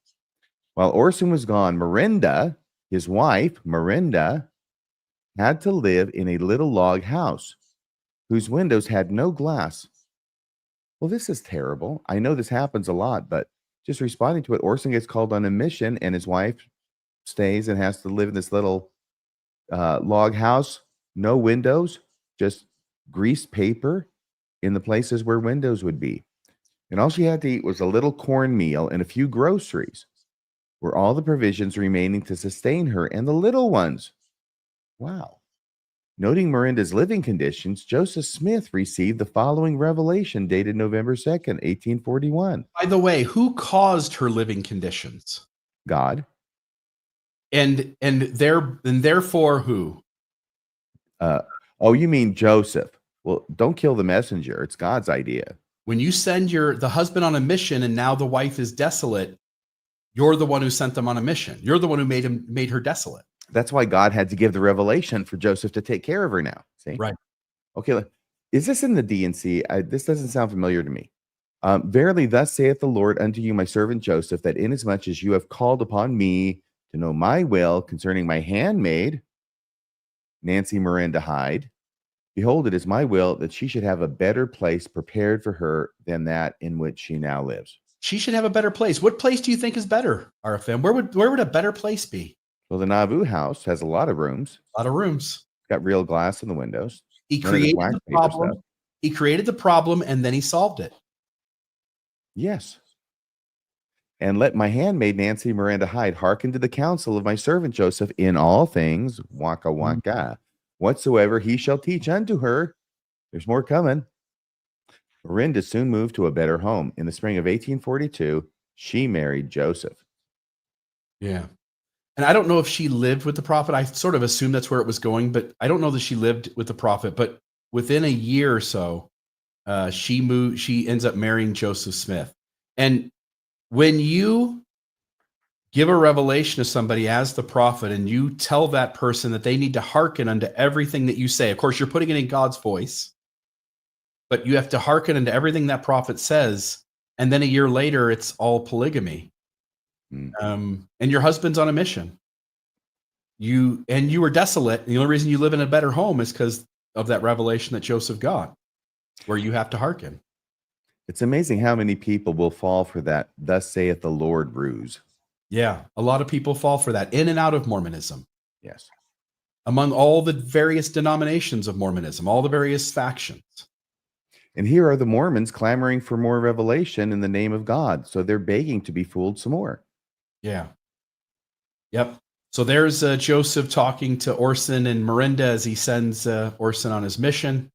While Orson was gone, Miranda, his wife, Miranda, had to live in a little log house whose windows had no glass. Well, this is terrible. I know this happens a lot, but just responding to it, Orson gets called on a mission, and his wife stays and has to live in this little log house, no windows, just greased paper in the places where windows would be. And all she had to eat was a little cornmeal and a few groceries, were all the provisions remaining to sustain her and the little ones. Wow. Noting Miranda's living conditions, Joseph Smith received the following revelation dated November 2nd, 1841. By the way, who caused her living conditions? God. And therefore who? Oh, you mean Joseph. Well, don't kill the messenger. It's God's idea. When you send the husband on a mission and now the wife is desolate, you're the one who sent them on a mission. You're the one who made her desolate. That's why God had to give the revelation for Joseph to take care of her now. See? Right. Okay. Is this in the D&C? This doesn't sound familiar to me. Verily, thus saith the Lord unto you, my servant Joseph, that inasmuch as you have called upon me to know my will concerning my handmaid, Nancy Miranda Hyde, behold, it is my will that she should have a better place prepared for her than that in which she now lives. She should have a better place. What place do you think is better, RFM? Where would a better place be? Well, the Nauvoo house has a lot of rooms. A lot of rooms. Got real glass in the windows. He created the problem. He created the problem and then he solved it. Yes. And let my handmaid Nancy Miranda Hyde hearken to the counsel of my servant Joseph in all things, waka waka, whatsoever he shall teach unto her. There's more coming. Miranda soon moved to a better home. In the spring of 1842, she married Joseph. Yeah. And I don't know if she lived with the prophet. I sort of assumed that's where it was going, but I don't know that she lived with the prophet. But within a year or so, she ends up marrying Joseph Smith. And when you give a revelation to somebody as the prophet and you tell that person that they need to hearken unto everything that you say, of course, you're putting it in God's voice, but you have to hearken unto everything that prophet says. And then a year later, it's all polygamy. And your husband's on a mission. You were desolate. And the only reason you live in a better home is because of that revelation that Joseph got, where you have to hearken. It's amazing how many people will fall for that thus saith the Lord ruse. Yeah, a lot of people fall for that in and out of Mormonism. Yes. Among all the various denominations of Mormonism, all the various factions. And here are the Mormons clamoring for more revelation in the name of God. So they're begging to be fooled some more. Yeah. Yep. So there's Joseph talking to Orson and Miranda as he sends Orson on his mission.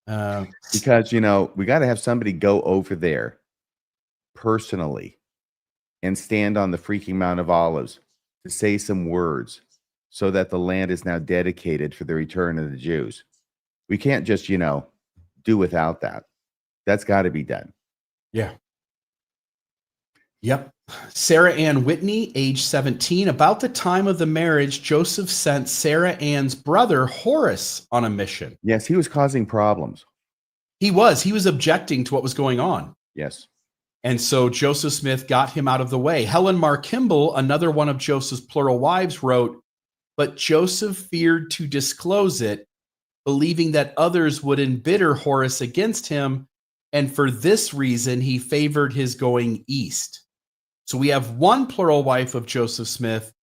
Because, we got to have somebody go over there personally and stand on the freaking Mount of Olives to say some words so that the land is now dedicated for the return of the Jews. We can't just, do without that. That's got to be done. Yeah. Yep. Sarah Ann Whitney, age 17. About the time of the marriage, Joseph sent Sarah Ann's brother, Horace, on a mission. Yes, he was causing problems. He was objecting to what was going on. Yes. And so Joseph Smith got him out of the way. Helen Mar Kimball, another one of Joseph's plural wives, wrote, but Joseph feared to disclose it, believing that others would embitter Horace against him. And for this reason, he favored his going east. So we have one plural wife of Joseph Smith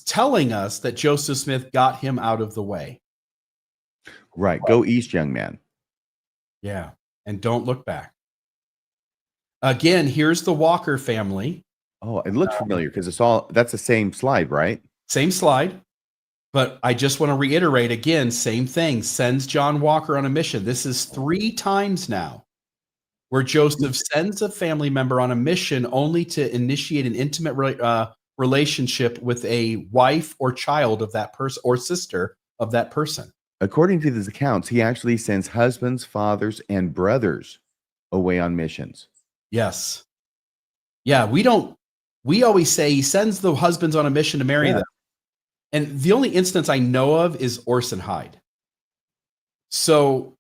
telling us that Joseph Smith got him out of the way. Right. Go east, young man. Yeah. And don't look back. Again, here's the Walker family. Oh, it looked familiar because that's the same slide, right? Same slide. But I just want to reiterate again, same thing. Sends John Walker on a mission. This is 3 times now where Joseph sends a family member on a mission only to initiate an intimate relationship with a wife or child of that person or sister of that person. According to these accounts, he actually sends husbands, fathers, and brothers away on missions. Yes. Yeah, we always say he sends the husbands on a mission to marry them. And the only instance I know of is Orson Hyde. So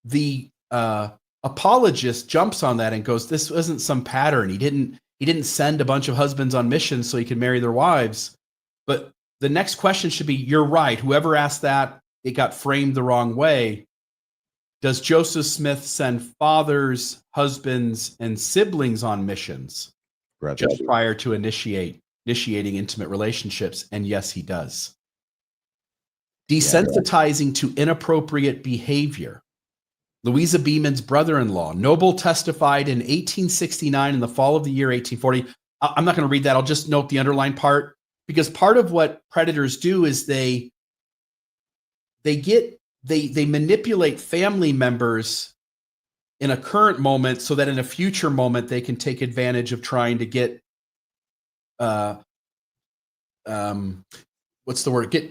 the apologist jumps on that and goes, this wasn't some pattern. He didn't send a bunch of husbands on missions so he could marry their wives. But the next question should be, you're right. Whoever asked that, it got framed the wrong way. Does Joseph Smith send fathers, husbands, and siblings on missions just prior to initiating intimate relationships? And yes, he does. Desensitizing to inappropriate behavior. Louisa Beeman's brother-in-law, Noble, testified in 1869 in the fall of the year 1840. I'm not going to read that. I'll just note the underlined part, because part of what predators do is they manipulate family members in a current moment so that in a future moment they can take advantage of trying to get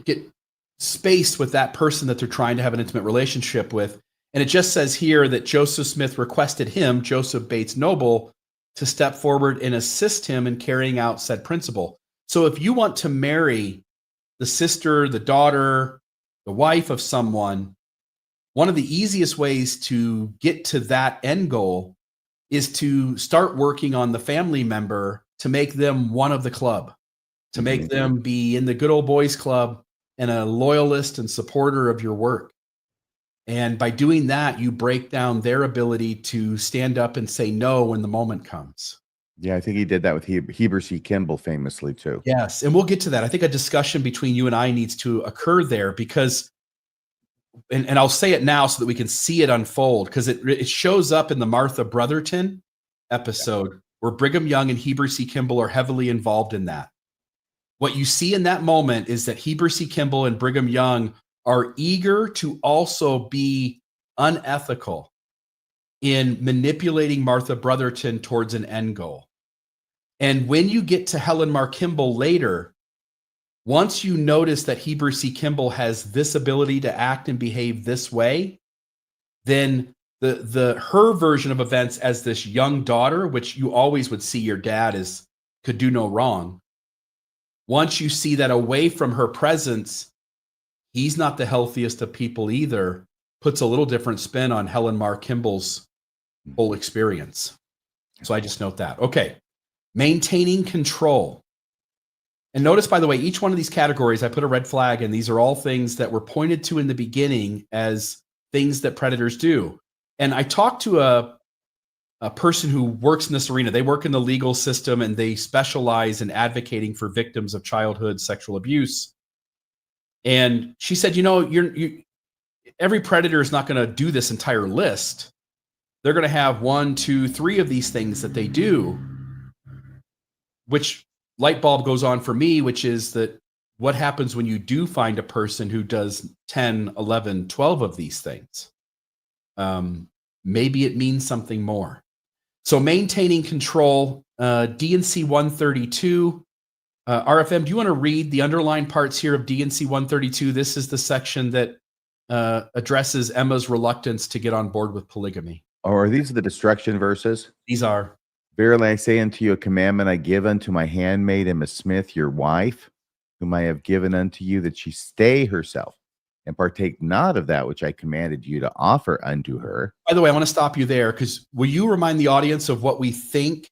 get space with that person that they're trying to have an intimate relationship with. And it just says here that Joseph Smith requested him, Joseph Bates Noble, to step forward and assist him in carrying out said principle. So if you want to marry the sister, the daughter, the wife of someone, one of the easiest ways to get to that end goal is to start working on the family member to make them one of the club, to make them be in the good old boys club and a loyalist and supporter of your work. And by doing that, you break down their ability to stand up and say no when the moment comes. Yeah, I think he did that with Heber C. Kimball famously too. Yes, and we'll get to that. I think a discussion between you and I needs to occur there, because, and I'll say it now so that we can see it unfold, because it shows up in the Martha Brotherton episode where Brigham Young and Heber C. Kimball are heavily involved in that. What you see in that moment is that Heber C. Kimball and Brigham Young are eager to also be unethical in manipulating Martha Brotherton towards an end goal. And when you get to Helen Mar Kimball later, once you notice that Heber C. Kimball has this ability to act and behave this way, then her version of events as this young daughter, which you always would see your dad as could do no wrong. Once you see that away from her presence, he's not the healthiest of people either, puts a little different spin on Helen Mar Kimball's whole experience. So I just note that. Okay. Maintaining control. And notice, by the way, each one of these categories, I put a red flag, and these are all things that were pointed to in the beginning as things that predators do. And I talked to a person who works in this arena. They work in the legal system, and they specialize in advocating for victims of childhood sexual abuse. And she said, every predator is not going to do this entire list. They're going to have 1, 2, 3 of these things that they do, which light bulb goes on for me, which is that what happens when you do find a person who does 10, 11, 12 of these things? Maybe it means something more. So maintaining control, D&C 132. RFM, do you want to read the underlying parts here of D&C 132? This is the section that addresses Emma's reluctance to get on board with polygamy. Oh, are these the destruction verses? These are. Verily I say unto you, a commandment I give unto my handmaid Emma Smith, your wife, whom I have given unto you, that she stay herself and partake not of that which I commanded you to offer unto her. By the way, I want to stop you there, because will you remind the audience of what we think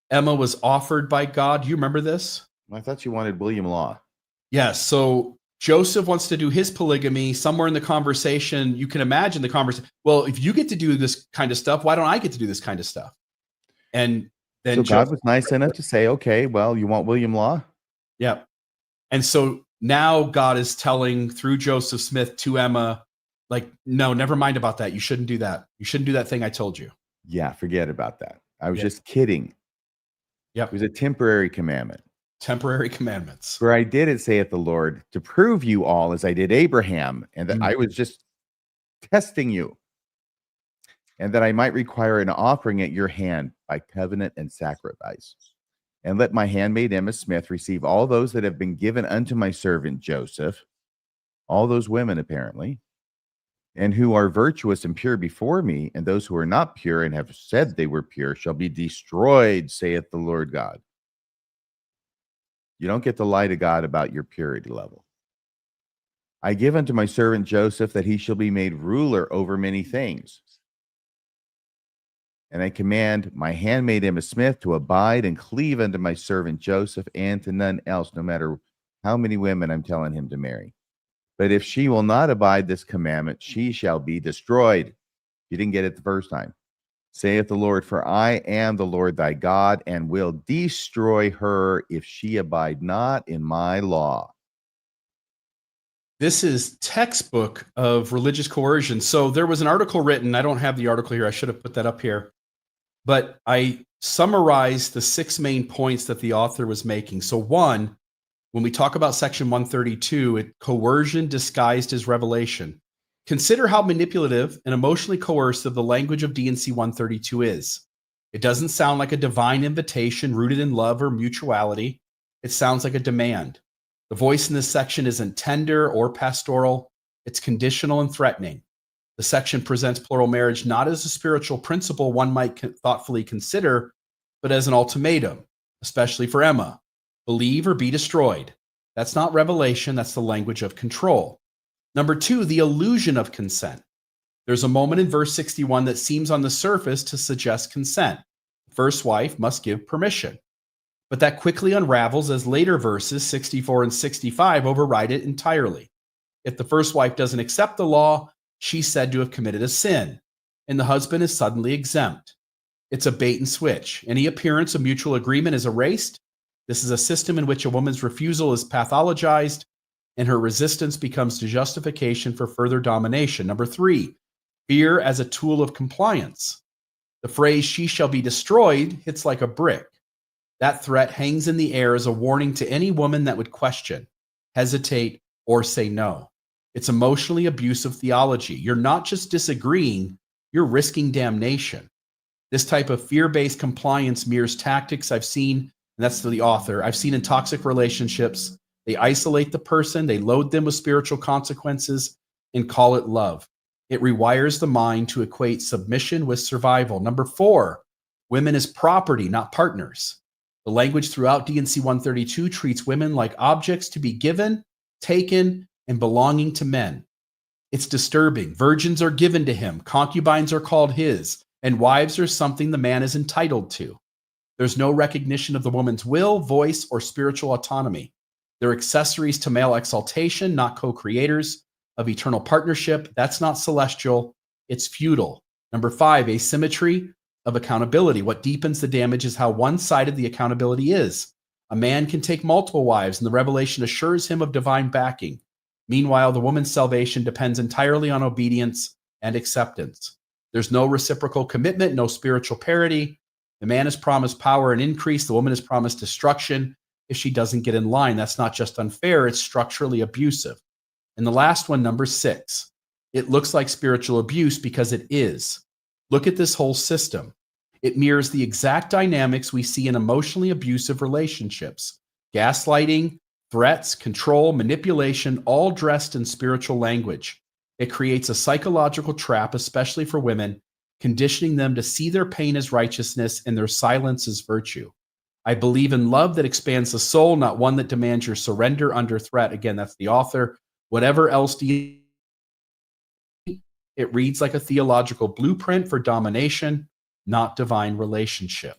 Emma was offered by God? Do you remember this? I thought you wanted William Law. Yes. So Joseph wants to do his polygamy. Somewhere in the conversation, you can imagine the conversation. Well, if you get to do this kind of stuff, why don't I get to do this kind of stuff? And then so God was nice enough to say, okay, well, you want William Law? Yeah. And so now God is telling through Joseph Smith to Emma, like, no, never mind about that. You shouldn't do that. You shouldn't do that thing I told you. Yeah, forget about that. I was just kidding. Yep. It was a temporary commandment. Temporary commandments. For I did it, saith the Lord, to prove you all as I did Abraham, and that I was just testing you, and that I might require an offering at your hand by covenant and sacrifice. And let my handmaid Emma Smith receive all those that have been given unto my servant Joseph, all those women apparently, and who are virtuous and pure before me, and those who are not pure and have said they were pure shall be destroyed, saith the Lord God. You don't get to lie to God about your purity level. I give unto my servant Joseph that he shall be made ruler over many things. And I command my handmaid Emma Smith to abide and cleave unto my servant Joseph and to none else, no matter how many women I'm telling him to marry. But if she will not abide this commandment, she shall be destroyed. You didn't get it the first time. Saith the Lord, for I am the Lord thy God, and will destroy her if she abide not in my law. This is textbook of religious coercion. So there was an article written. I don't have the article here. I should have put that up here. But I summarized the 6 main points that the author was making. So one, when we talk about section 132, coercion disguised as revelation. Consider how manipulative and emotionally coercive the language of D&C 132 is. It doesn't sound like a divine invitation rooted in love or mutuality. It sounds like a demand. The voice in this section isn't tender or pastoral. It's conditional and threatening. The section presents plural marriage not as a spiritual principle one might thoughtfully consider, but as an ultimatum, especially for Emma. Believe or be destroyed. That's not revelation. That's the language of control. Number 2, the illusion of consent. There's a moment in verse 61 that seems on the surface to suggest consent. First wife must give permission. But that quickly unravels as later verses 64 and 65 override it entirely. If the first wife doesn't accept the law, she's said to have committed a sin, and the husband is suddenly exempt. It's a bait and switch. Any appearance of mutual agreement is erased. This is a system in which a woman's refusal is pathologized, and her resistance becomes the justification for further domination. Number 3, fear as a tool of compliance. The phrase, she shall be destroyed, hits like a brick. That threat hangs in the air as a warning to any woman that would question, hesitate, or say no. It's emotionally abusive theology. You're not just disagreeing, you're risking damnation. This type of fear-based compliance mirrors tactics I've seen, and that's the author, I've seen in toxic relationships. They isolate the person, they load them with spiritual consequences, and call it love. It rewires the mind to equate submission with survival. Number 4, women as property, not partners. The language throughout D&C 132 treats women like objects to be given, taken, and belonging to men. It's disturbing. Virgins are given to him, concubines are called his, and wives are something the man is entitled to. There's no recognition of the woman's will, voice, or spiritual autonomy. They're accessories to male exaltation, not co-creators of eternal partnership. That's not celestial. It's feudal. Number 5, asymmetry of accountability. What deepens the damage is how one-sided the accountability is. A man can take multiple wives, and the revelation assures him of divine backing. Meanwhile, the woman's salvation depends entirely on obedience and acceptance. There's no reciprocal commitment, no spiritual parity. The man is promised power and increase. The woman is promised destruction if she doesn't get in line. That's not just unfair, it's structurally abusive. And the last one, number 6, it looks like spiritual abuse because it is. Look at this whole system. It mirrors the exact dynamics we see in emotionally abusive relationships. Gaslighting, threats, control, manipulation, all dressed in spiritual language. It creates a psychological trap, especially for women, conditioning them to see their pain as righteousness and their silence as virtue. I believe in love that expands the soul, not one that demands your surrender under threat. Again, that's the author. Whatever else do you... It reads like a theological blueprint for domination, not divine relationship.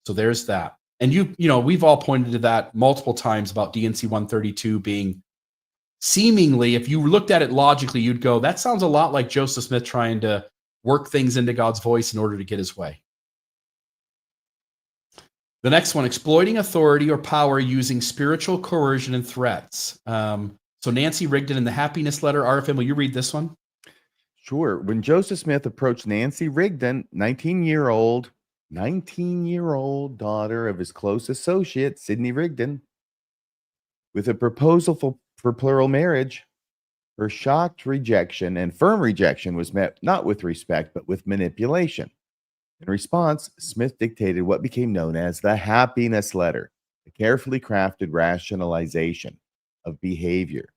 So there's that. And you know, we've all pointed to that multiple times about D&C 132 being seemingly, if you looked at it logically, you'd go, that sounds a lot like Joseph Smith trying to work things into God's voice in order to get his way. The next one, exploiting authority or power using spiritual coercion and threats. So Nancy Rigdon in the Happiness Letter. RFM, will you read this one? Sure. When Joseph Smith approached Nancy Rigdon, 19-year-old daughter of his close associate, Sidney Rigdon, with a proposal for plural marriage, her shocked rejection and firm rejection was met not with respect, but with manipulation. In response, Smith dictated what became known as the Happiness Letter, a carefully crafted rationalization of behavior.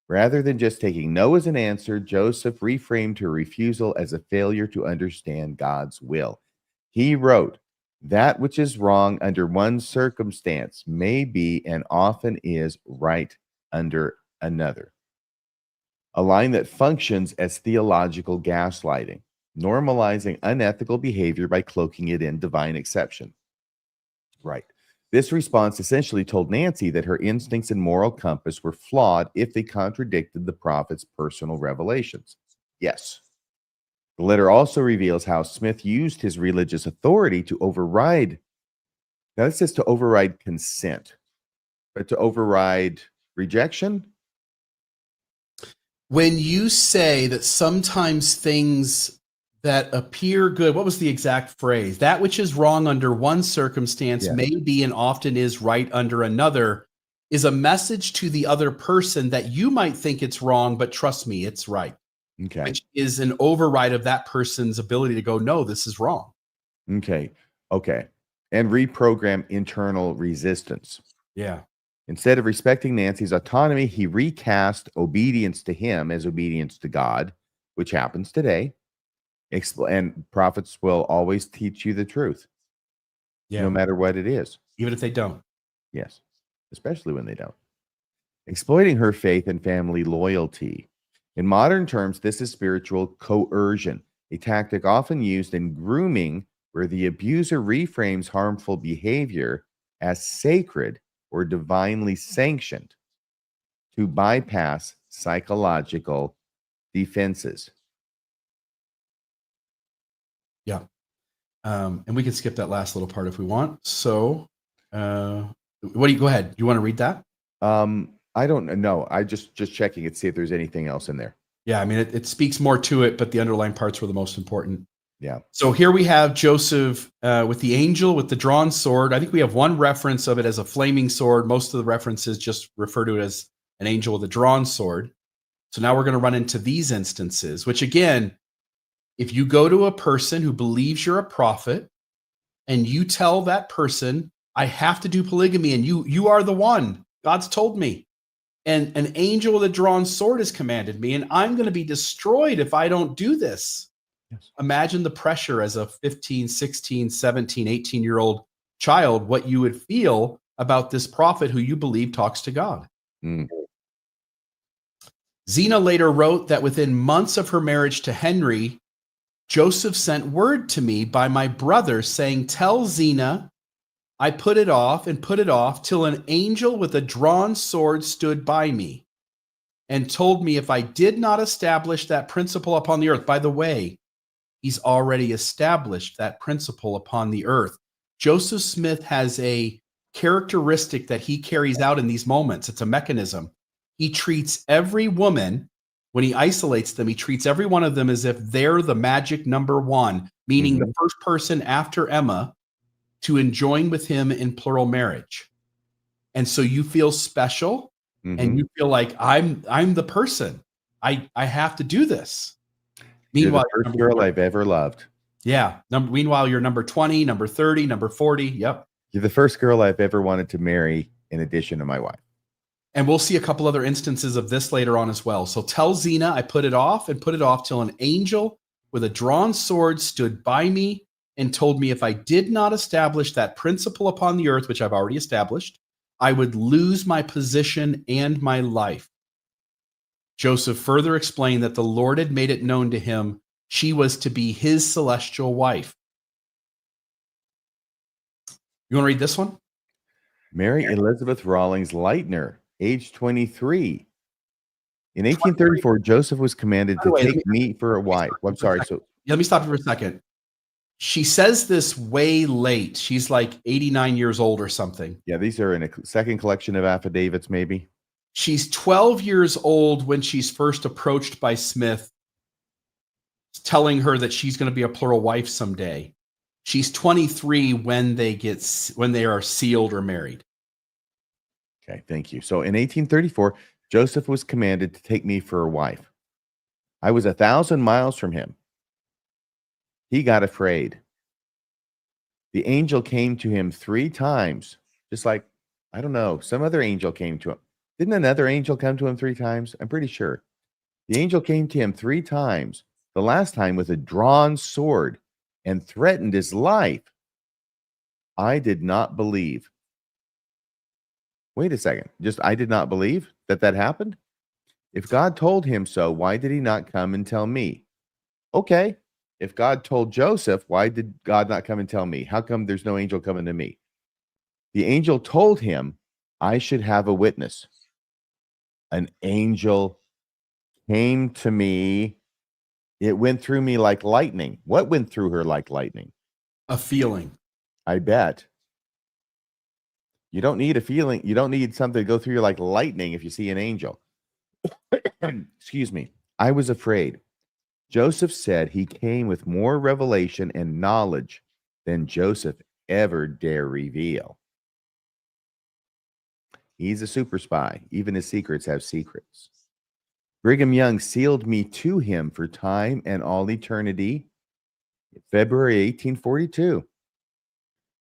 Rather than just taking no as an answer, Joseph reframed her refusal as a failure to understand God's will. He wrote, That which is wrong under one circumstance may be and often is right under another. A line that functions as theological gaslighting, normalizing unethical behavior by cloaking it in divine exception. Right. This response essentially told Nancy that her instincts and moral compass were flawed if they contradicted the prophet's personal revelations. Yes. The letter also reveals how Smith used his religious authority to override. Now, this says to override consent, but to override rejection. When you say that sometimes things that appear good, what was the exact phrase? That which is wrong under one circumstance Yeah. may be and often is right under another, is a message to the other person that you might think it's wrong, but trust me, it's right. Okay. Which is an override of that person's ability to go, no, this is wrong. Okay. Okay. And reprogram internal resistance. Yeah. Instead of respecting Nancy's autonomy, he recast obedience to him as obedience to God, which happens today. And prophets will always teach you the truth, Yeah. no matter what it is. Even if they don't. Yes. Especially when they don't. Exploiting her faith and family loyalty. In modern terms, this is spiritual coercion, a tactic often used in grooming where the abuser reframes harmful behavior as sacred or divinely sanctioned to bypass psychological defenses. Yeah. And we can skip that last little part if we want. So, what do you go ahead? You want to read that? I don't know. I just checking it, see if there's anything else in there. Yeah, I mean, it speaks more to it, but the underlying parts were the most important. Yeah. So here we have Joseph with the angel with the drawn sword. I think we have one reference of it as a flaming sword. Most of the references just refer to it as an angel with a drawn sword. So now we're going to run into these instances, which again, if you go to a person who believes you're a prophet and you tell that person, I have to do polygamy and you are the one, God's told me. And an angel with a drawn sword has commanded me, and I'm going to be destroyed if I don't do this. Yes. Imagine the pressure as a 15, 16, 17, 18-year-old child, what you would feel about this prophet who you believe talks to God. Mm. Zena later wrote that within months of her marriage to Henry, Joseph sent word to me by my brother saying, tell Zena I put it off and put it off till an angel with a drawn sword stood by me and told me if I did not establish that principle upon the earth. By the way, he's already established that principle upon the earth. Joseph Smith has a characteristic that he carries out in these moments. It's a mechanism. He treats every woman, when he isolates them, he treats every one of them as if they're the magic number one, meaning the first person after Emma to enjoin with him in plural marriage. And so you feel special and you feel like I'm the person. I have to do this. Meanwhile, you're the first girl I've ever loved. Yeah. Meanwhile, you're number 20, number 30, number 40. Yep. You're the first girl I've ever wanted to marry in addition to my wife. And we'll see a couple other instances of this later on as well. So tell Zena I put it off and put it off till an angel with a drawn sword stood by me and told me if I did not establish that principle upon the earth, which I've already established, I would lose my position and my life. Joseph further explained that the Lord had made it known to him she was to be his celestial wife. You want to read this one? Mary Elizabeth Rawlings Lightner, age 23. In 1834, Joseph was commanded to take me for a wife. I'm sorry. So let me stop you for a second. She says this way late. She's like 89 years old or something. Yeah, these are in a second collection of affidavits, maybe. She's 12 years old when she's first approached by Smith, telling her that she's going to be a plural wife someday. She's 23 when they are sealed or married. Okay, thank you. So in 1834, Joseph was commanded to take me for a wife. I was 1,000 miles from him. He got afraid. The angel came to him 3 times, just like, I don't know, some other angel came to him. Didn't another angel come to him 3 times? I'm pretty sure. The angel came to him 3 times, the last time with a drawn sword, and threatened his life. I did not believe. Wait a second. Just I did not believe that that happened? If God told him so, why did he not come and tell me? Okay. If God told Joseph, why did God not come and tell me? How come there's no angel coming to me? The angel told him, I should have a witness. An angel came to me. It went through me like lightning. What went through her like lightning? A feeling. I bet. You don't need a feeling. You don't need something to go through you like lightning if you see an angel. Excuse me. I was afraid. Joseph said he came with more revelation and knowledge than Joseph ever dare reveal. He's a super spy. Even his secrets have secrets. Brigham Young sealed me to him for time and all eternity. February 1842.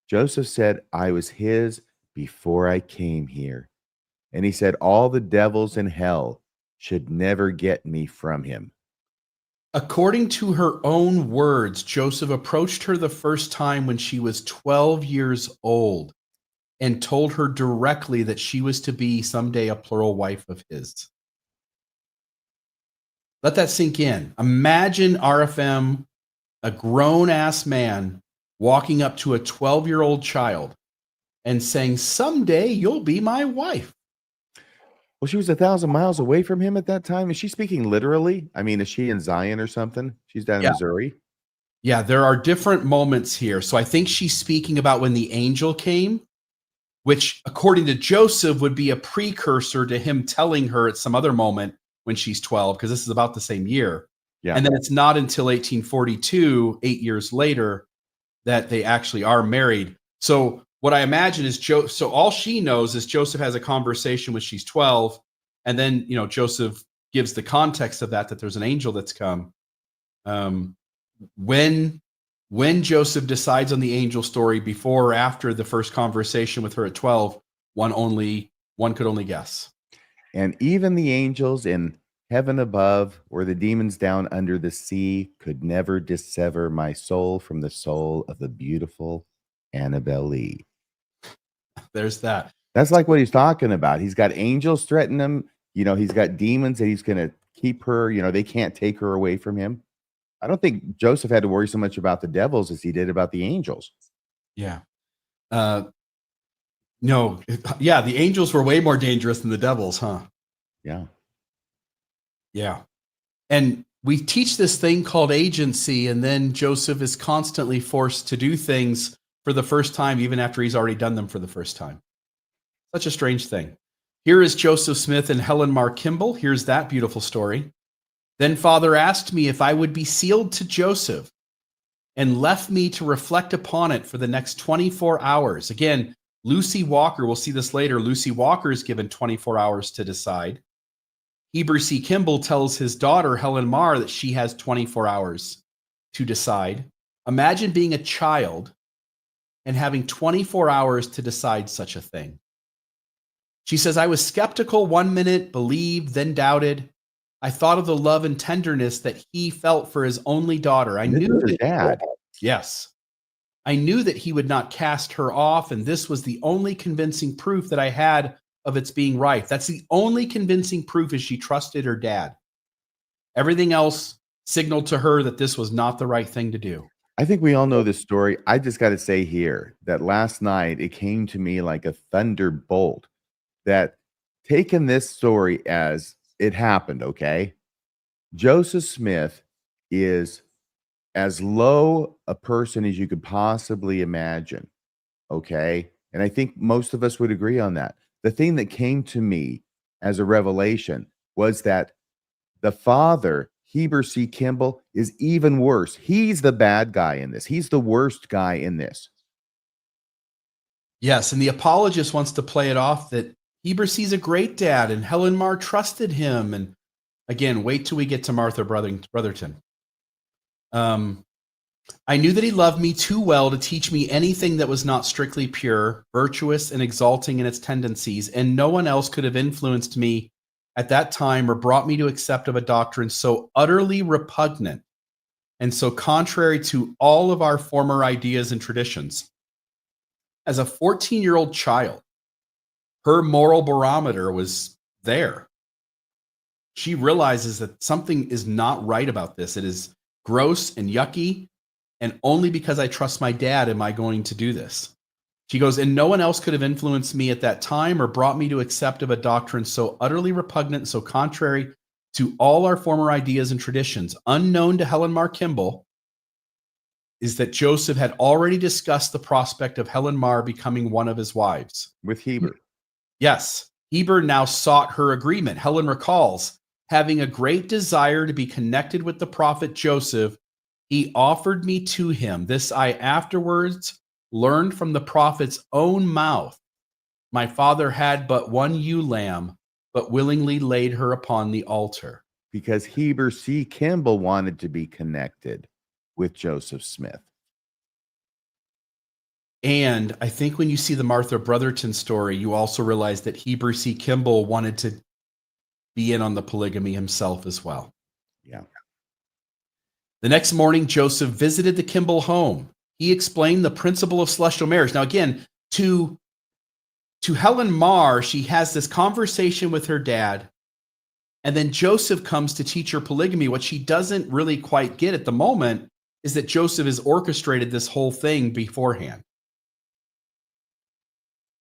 Joseph said, I was his before I came here. And he said, all the devils in hell should never get me from him. According to her own words, Joseph approached her the first time when she was 12 years old and told her directly that she was to be someday a plural wife of his. Let that sink in. Imagine RFM, a grown-ass man, walking up to a 12-year-old child and saying, someday you'll be my wife. Well, she was 1,000 miles away from him at that time. Is she speaking literally? I mean, is she in Zion or something? She's down in Missouri. Yeah, there are different moments here. So I think she's speaking about when the angel came, which according to Joseph would be a precursor to him telling her at some other moment when she's 12, because this is about the same year. Yeah. And then it's not until 1842, 8 years later, that they actually are married. So what I imagine is so all she knows is Joseph has a conversation when she's 12, and then Joseph gives the context of that there's an angel that's come. When Joseph decides on the angel story, before or after the first conversation with her at 12, one could only guess. And even the angels in heaven above or the demons down under the sea could never dissever my soul from the soul of the beautiful Annabelle Lee. There's that. That's like what he's talking about. He's got angels threatening him. He's got demons that he's going to keep her. They can't take her away from him. I don't think Joseph had to worry so much about the devils as he did about the angels. Yeah. No. Yeah, the angels were way more dangerous than the devils, huh? Yeah. Yeah. And we teach this thing called agency, and then Joseph is constantly forced to do things for the first time, even after he's already done them for the first time. Such a strange thing. Here is Joseph Smith and Helen Mar Kimball. Here's that beautiful story. Then Father asked me if I would be sealed to Joseph and left me to reflect upon it for the next 24 hours. Again, Lucy Walker, we'll see this later. Lucy Walker is given 24 hours to decide. Heber C. Kimball tells his daughter, Helen Mar, that she has 24 hours to decide. Imagine being a child and having 24 hours to decide such a thing. She says, I was skeptical 1 minute, believed, then doubted. I thought of the love and tenderness that he felt for his only daughter. I knew that dad. Yes. I knew that he would not cast her off, and this was the only convincing proof that I had of its being right. That's the only convincing proof, is she trusted her dad. Everything else signaled to her that this was not the right thing to do. I think we all know this story. I just got to say here that last night it came to me like a thunderbolt that taking this story as it happened, okay? Joseph Smith is as low a person as you could possibly imagine, okay? And I think most of us would agree on that. The thing that came to me as a revelation was that the father, Heber C. Kimball, is even worse. He's the bad guy in this. He's the worst guy in this. Yes, and the apologist wants to play it off that Heber C's a great dad and Helen Mar trusted him. And again, wait till we get to Martha Brotherton. I knew that he loved me too well to teach me anything that was not strictly pure, virtuous, and exalting in its tendencies, and no one else could have influenced me at that time or brought me to accept of a doctrine so utterly repugnant and so contrary to all of our former ideas and traditions. as a 14-year-old child, her moral barometer was there. She realizes that something is not right about this. It is gross and yucky, and only because I trust my dad am I going to do this. She goes, and no one else could have influenced me at that time or brought me to accept of a doctrine so utterly repugnant, so contrary to all our former ideas and traditions. Unknown to Helen Mar Kimball is that Joseph had already discussed the prospect of Helen Mar becoming one of his wives. With Heber. Yes, Heber now sought her agreement. Helen recalls, having a great desire to be connected with the prophet Joseph, he offered me to him. This I afterwards learned from the prophet's own mouth. My father had but one ewe lamb, but willingly laid her upon the altar. Because Heber C. Kimball wanted to be connected with Joseph Smith. And I think when you see the Martha Brotherton story, you also realize that Heber C. Kimball wanted to be in on the polygamy himself as well. Yeah. The next morning, Joseph visited the Kimball home. He explained the principle of celestial marriage. Now, again, to Helen Mar, she has this conversation with her dad, and then Joseph comes to teach her polygamy. What she doesn't really quite get at the moment is that Joseph has orchestrated this whole thing beforehand.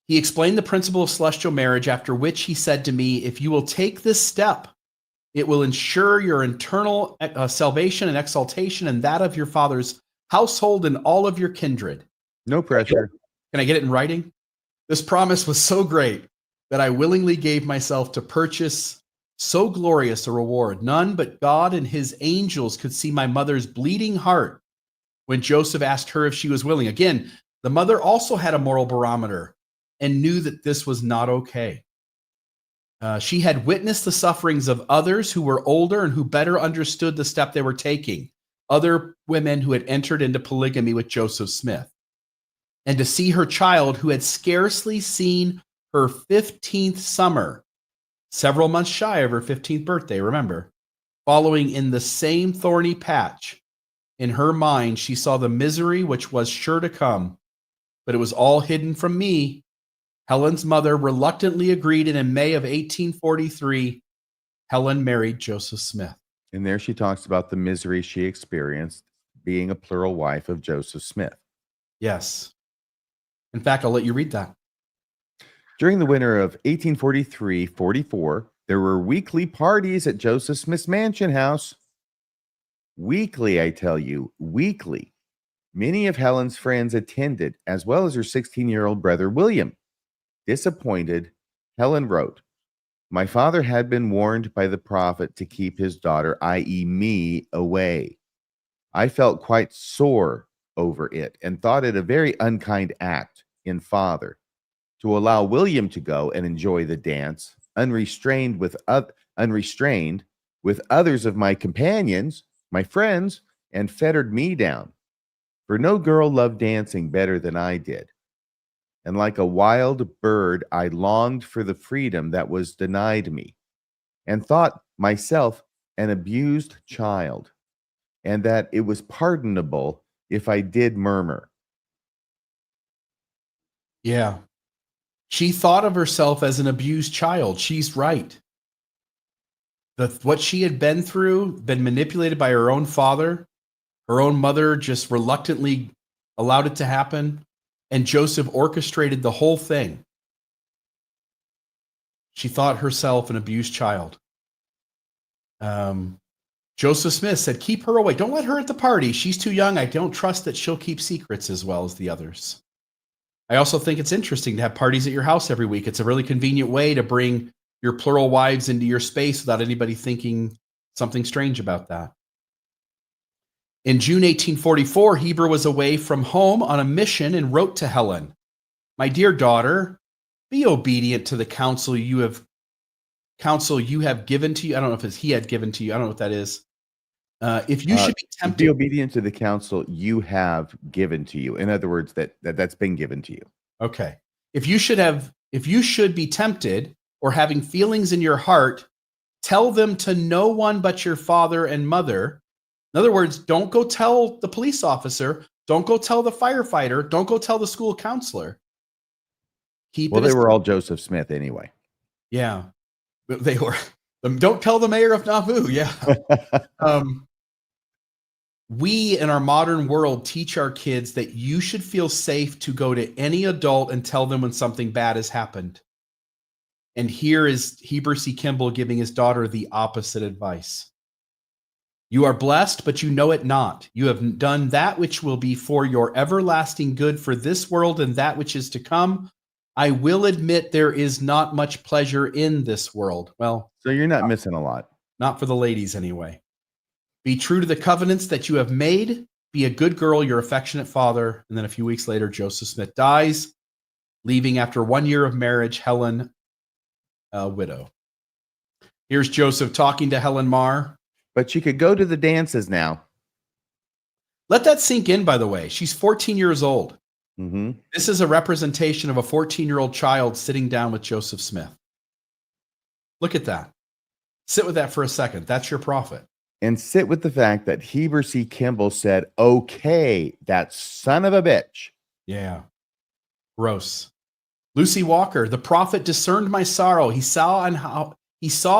He explained the principle of celestial marriage, after which he said to me, if you will take this step, it will ensure your internal salvation and exaltation and that of your father's household and all of your kindred. No pressure. Can I get it in writing? This promise was so great that I willingly gave myself to purchase so glorious a reward. None but God and his angels could see my mother's bleeding heart when Joseph asked her if she was willing. Again, the mother also had a moral barometer and knew that this was not okay. She had witnessed the sufferings of others who were older and who better understood the step they were taking, other women who had entered into polygamy with Joseph Smith. And to see her child, who had scarcely seen her 15th summer, several months shy of her 15th birthday, remember, following in the same thorny patch. In her mind, she saw the misery which was sure to come, but it was all hidden from me. Helen's mother reluctantly agreed, and in May of 1843, Helen married Joseph Smith. And there she talks about the misery she experienced being a plural wife of Joseph Smith. Yes. In fact, I'll let you read that. During the winter of 1843-44, there were weekly parties at Joseph Smith's mansion house. Weekly, I tell you, weekly. Many of Helen's friends attended, as well as her 16-year-old brother, William. Disappointed, Helen wrote, my father had been warned by the prophet to keep his daughter, i.e. me, away. I felt quite sore over it and thought it a very unkind act in father to allow William to go and enjoy the dance unrestrained with others of my companions, my friends, and fettered me down. For no girl loved dancing better than I did. And like a wild bird, I longed for the freedom that was denied me, and thought myself an abused child, and that it was pardonable if I did murmur. Yeah. She thought of herself as an abused child. She's right. What she had been through, been manipulated by her own father, her own mother just reluctantly allowed it to happen. And Joseph orchestrated the whole thing. She thought herself an abused child. Joseph Smith said, keep her away. Don't let her at the party. She's too young. I don't trust that she'll keep secrets as well as the others. I also think it's interesting to have parties at your house every week. It's a really convenient way to bring your plural wives into your space without anybody thinking something strange about that. In June 1844, Heber was away from home on a mission and wrote to Helen, my dear daughter, be obedient to the counsel you have given to you. I don't know if it's he had given to you. I don't know what that is. If you should be tempted, be obedient to the counsel you have given to you. In other words, that's been given to you. Okay. If you should be tempted or having feelings in your heart, tell them to no one but your father and mother. In other words, don't go tell the police officer. Don't go tell the firefighter. Don't go tell the school counselor. Keep Well, it they were a all Joseph Smith anyway. yeah. They were. Don't tell the mayor of Nauvoo. Yeah. We in our modern world teach our kids that you should feel safe to go to any adult and tell them when something bad has happened. And here is Heber C. Kimball giving his daughter the opposite advice. You are blessed, but you know it not. You have done that which will be for your everlasting good for this world and that which is to come. I will admit there is not much pleasure in this world. Well, So you're not missing a lot. not for the ladies anyway. Be true to the covenants that you have made. Be a good girl, your affectionate father. And then a few weeks later, Joseph Smith dies, leaving after 1 year of marriage, Helen, a widow. Here's Joseph talking to Helen Mar. But she could go to the dances now. Let that sink in, by the way. She's 14 years old. Mm-hmm. This is a representation of a 14-year-old child sitting down with Joseph Smith. Look at that. Sit with that for a second. That's your prophet. And sit with the fact that Heber C. Kimball said, okay, that son of a bitch. Yeah. Gross. Lucy Walker, the prophet discerned my sorrow. He saw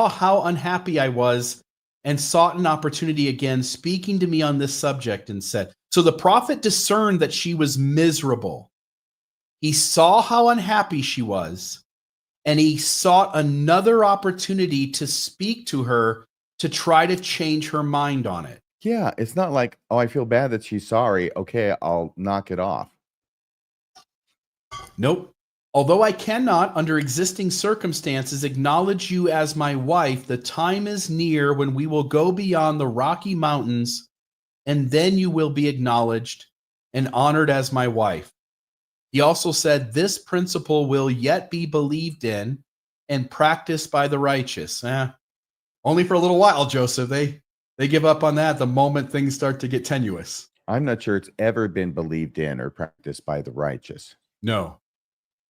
how unhappy I was and sought an opportunity again, speaking to me on this subject and said, so the prophet discerned that she was miserable. He saw how unhappy she was, and he sought another opportunity to speak to her to try to change her mind on it. Yeah, it's not like, oh, I feel bad that she's sorry. Okay, I'll knock it off. Nope. Although I cannot, under existing circumstances, acknowledge you as my wife, the time is near when we will go beyond the Rocky Mountains, and then you will be acknowledged and honored as my wife. He also said, this principle will yet be believed in and practiced by the righteous. Only for a little while, Joseph. They give up on that the moment things start to get tenuous. I'm not sure it's ever been believed in or practiced by the righteous. No.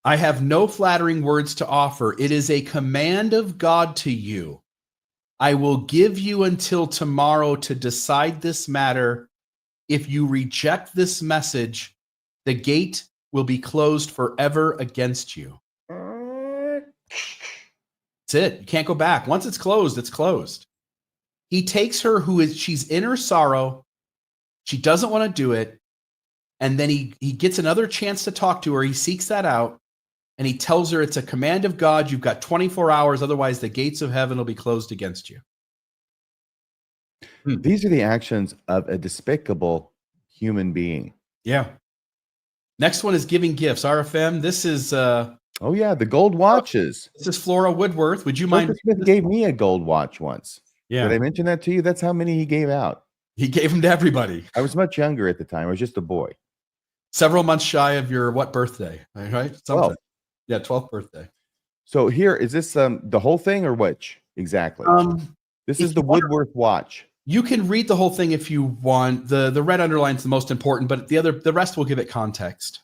I have no flattering words to offer. It is a command of God to you. I will give you until tomorrow to decide this matter. If you reject this message, the gate will be closed forever against you. That's it. You can't go back. Once it's closed, it's closed. He takes her she's in her sorrow. She doesn't want to do it. And then he gets another chance to talk to her. He seeks that out. And he tells her it's a command of God. You've got 24 hours. Otherwise, the gates of heaven will be closed against you. These are the actions of a despicable human being. Yeah. Next one is giving gifts. RFM, this is... oh, yeah, the gold watches. This is Flora Woodworth. Would you mind... Smith gave me a gold watch once. Yeah. Did I mention that to you? That's how many he gave out. He gave them to everybody. I was much younger at the time. I was just a boy. Several months shy of your what birthday? Right? Something. 12th. Yeah, 12th birthday. So here, is this the whole thing or which exactly? This is the Woodworth watch. You can read the whole thing if you want. The red underline is the most important, but the rest will give it context.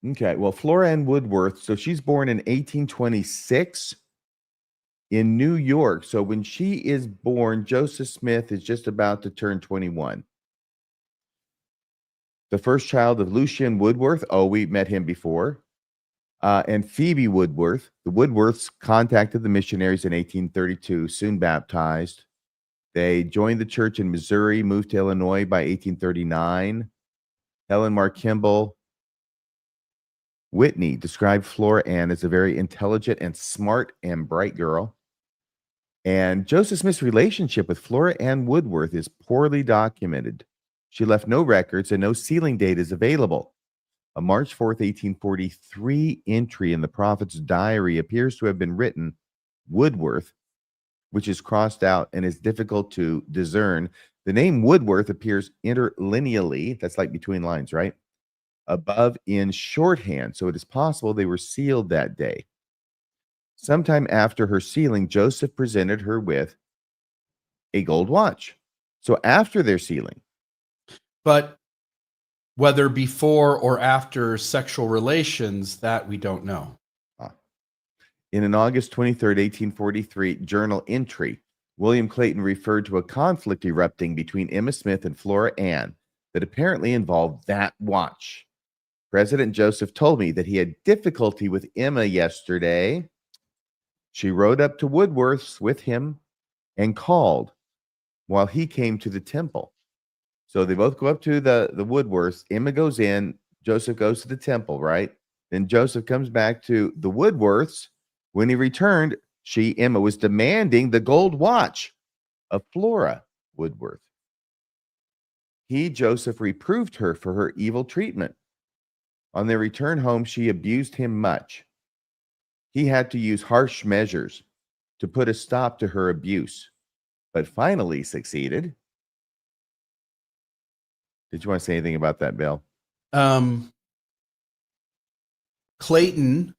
Okay. Well, Flora Ann Woodworth. So she's born in 1826 in New York. So when she is born, Joseph Smith is just about to turn 21. The first child of Lucian Woodworth. Oh, we met him before. And Phoebe Woodworth. The Woodworths contacted the missionaries in 1832, soon baptized. They joined the church in Missouri, moved to Illinois by 1839. Helen Mar Kimball Whitney described Flora Ann as a very intelligent and smart and bright girl. And Joseph Smith's relationship with Flora Ann Woodworth is poorly documented. She left no records and no sealing date is available. A March 4th, 1843 entry in the prophet's diary appears to have been written Woodworth, which is crossed out and is difficult to discern. The name Woodworth appears interlineally, that's like between lines, right? Above in shorthand, so it is possible they were sealed that day. Sometime after her sealing, Joseph presented her with a gold watch. So after their sealing. But whether before or after sexual relations, that we don't know. In an August 23rd, 1843 journal entry, William Clayton referred to a conflict erupting between Emma Smith and Flora Ann that apparently involved that watch. President Joseph told me that he had difficulty with Emma yesterday. She rode up to Woodworth's with him and called while he came to the temple. So they both go up to the Woodworths. Emma goes in. Joseph goes to the temple, right? Then Joseph comes back to the Woodworths. When he returned, Emma, was demanding the gold watch of Flora Woodworth. Joseph, reproved her for her evil treatment. On their return home, she abused him much. He had to use harsh measures to put a stop to her abuse, but finally succeeded. Did you want to say anything about that, Bill? Clayton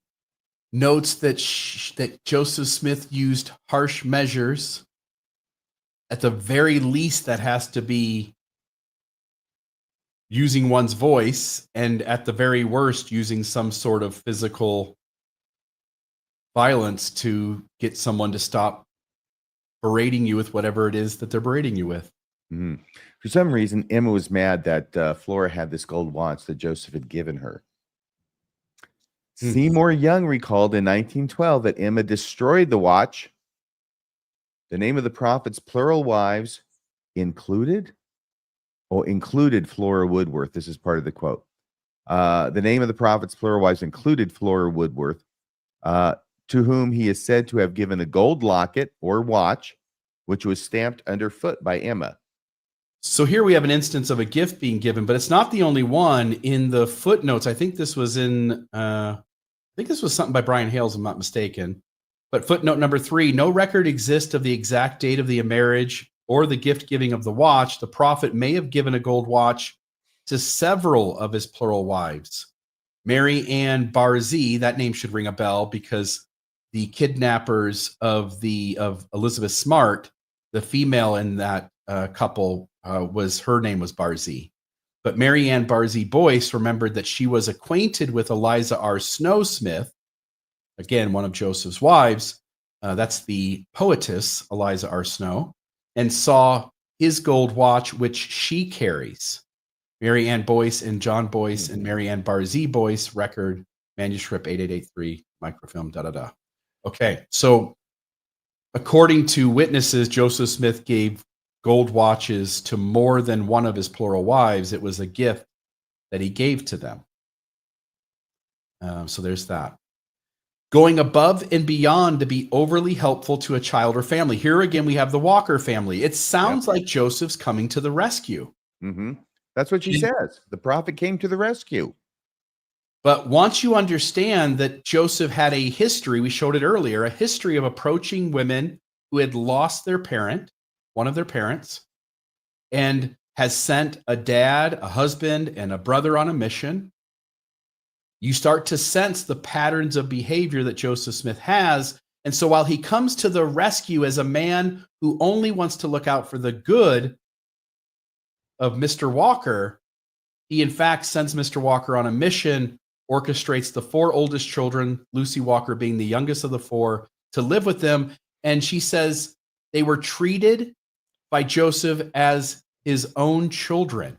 notes that Joseph Smith used harsh measures. At the very least, that has to be using one's voice, and at the very worst, using some sort of physical violence to get someone to stop berating you with whatever it is that they're berating you with. Mm-hmm. For some reason, Emma was mad that Flora had this gold watch that Joseph had given her. Seymour Young recalled in 1912 that Emma destroyed the watch. The name of the prophet's plural wives included Flora Woodworth. This is part of the quote. The name of the prophet's plural wives included Flora Woodworth, to whom he is said to have given a gold locket or watch, which was stamped underfoot by Emma. So here we have an instance of a gift being given, but it's not the only one. In the footnotes, I think this was something by Brian Hales, if I'm not mistaken. But footnote number 3, no record exists of the exact date of the marriage or the gift giving of the watch. The prophet may have given a gold watch to several of his plural wives. Mary Ann Barzee, that name should ring a bell because the kidnappers of Elizabeth Smart, the female in that couple, her name was Barzee. But Mary Ann Barzee Boyce remembered that she was acquainted with Eliza R. Snow Smith, again, one of Joseph's wives. That's the poetess, Eliza R. Snow, and saw his gold watch, which she carries. Mary Ann Boyce and John Boyce and Mary Ann Barzee Boyce, record, manuscript 8883, microfilm, da-da-da. Okay, so according to witnesses, Joseph Smith gave gold watches to more than one of his plural wives. It was a gift that he gave to them. So there's that. Going above and beyond to be overly helpful to a child or family. Here again, we have the Walker family. It sounds like Joseph's coming to the rescue. Mm-hmm. That's what she says. The prophet came to the rescue. But once you understand that Joseph had a history, we showed it earlier, a history of approaching women who had lost their parent, one of their parents, and has sent a dad, a husband, and a brother on a mission, you start to sense the patterns of behavior that Joseph Smith has. And so while he comes to the rescue as a man who only wants to look out for the good of Mr. Walker, he in fact sends Mr. Walker on a mission, orchestrates the 4 oldest children, Lucy Walker being the youngest of the 4, to live with them. And she says they were treated by Joseph as his own children.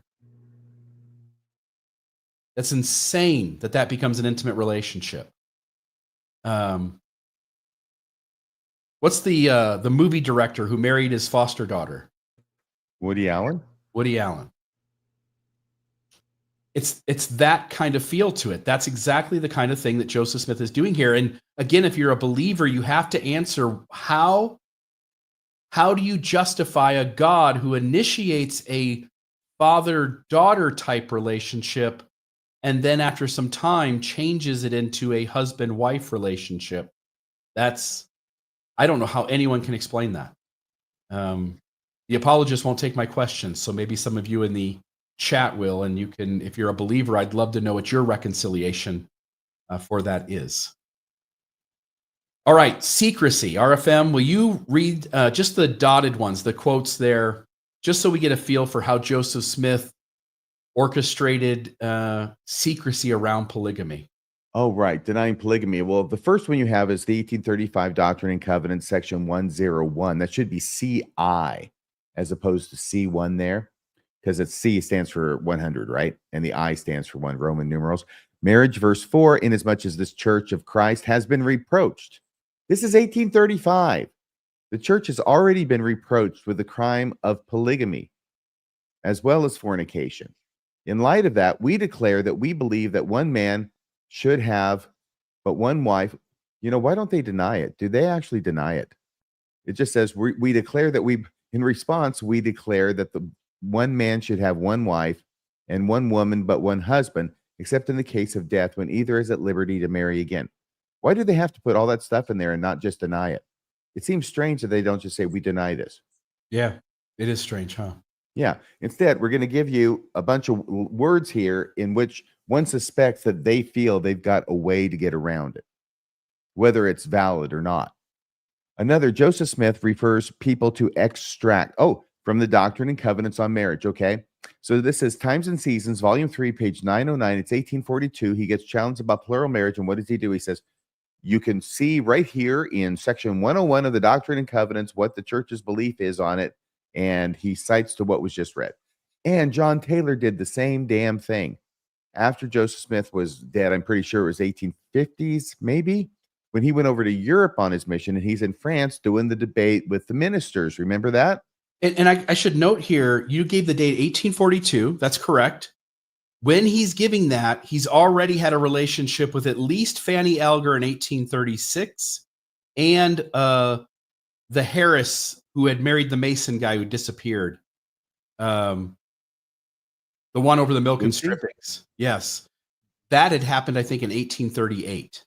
That's insane that becomes an intimate relationship. What's the movie director who married his foster daughter? Woody Allen. Woody Allen. It's that kind of feel to it. That's exactly the kind of thing that Joseph Smith is doing here. And again, if you're a believer, you have to answer how do you justify a God who initiates a father-daughter type relationship and then after some time changes it into a husband-wife relationship? I don't know how anyone can explain that. The apologist won't take my questions, so maybe some of you in the chat will, and you can, if you're a believer, I'd love to know what your reconciliation for that is. All right, secrecy. RFM, will you read just the dotted ones, the quotes there, just so we get a feel for how Joseph Smith orchestrated secrecy around polygamy? Oh, right. Denying polygamy. Well, the first one you have is the 1835 Doctrine and Covenants, section 101. That should be CI as opposed to C1 there. because it's C stands for 100, right? And the I stands for 1, Roman numerals. Marriage, verse 4, inasmuch as this church of Christ has been reproached. This is 1835. The church has already been reproached with the crime of polygamy as well as fornication. In light of that, we declare that we believe that one man should have but one wife. Why don't they deny it? Do they actually deny it? It just says we declare that in response, we declare that the one man should have one wife and one woman but one husband, except in the case of death when either is at liberty to marry again. Why do they have to put all that stuff in there and not just deny it? It seems strange that they don't just say, we deny this. Yeah, it is strange, huh? Yeah. Instead, we're going to give you a bunch of words here in which one suspects that they feel they've got a way to get around it, whether it's valid or not. Another, Joseph Smith refers people to extract, from the Doctrine and Covenants on Marriage, okay? So this is Times and Seasons, Volume 3, page 909. It's 1842. He gets challenged about plural marriage, and what does he do? He says, you can see right here in section 101 of the Doctrine and Covenants what the church's belief is on it, and he cites to what was just read. And John Taylor did the same damn thing. After Joseph Smith was dead, I'm pretty sure it was 1850s, maybe, when he went over to Europe on his mission, and he's in France doing the debate with the ministers. Remember that? And I should note here, you gave the date 1842. That's correct. When he's giving that, he's already had a relationship with at least Fanny Alger in 1836 and the Harris, who had married the Mason guy who disappeared. The one over the milk and strippings. Yes. That had happened, I think, in 1838.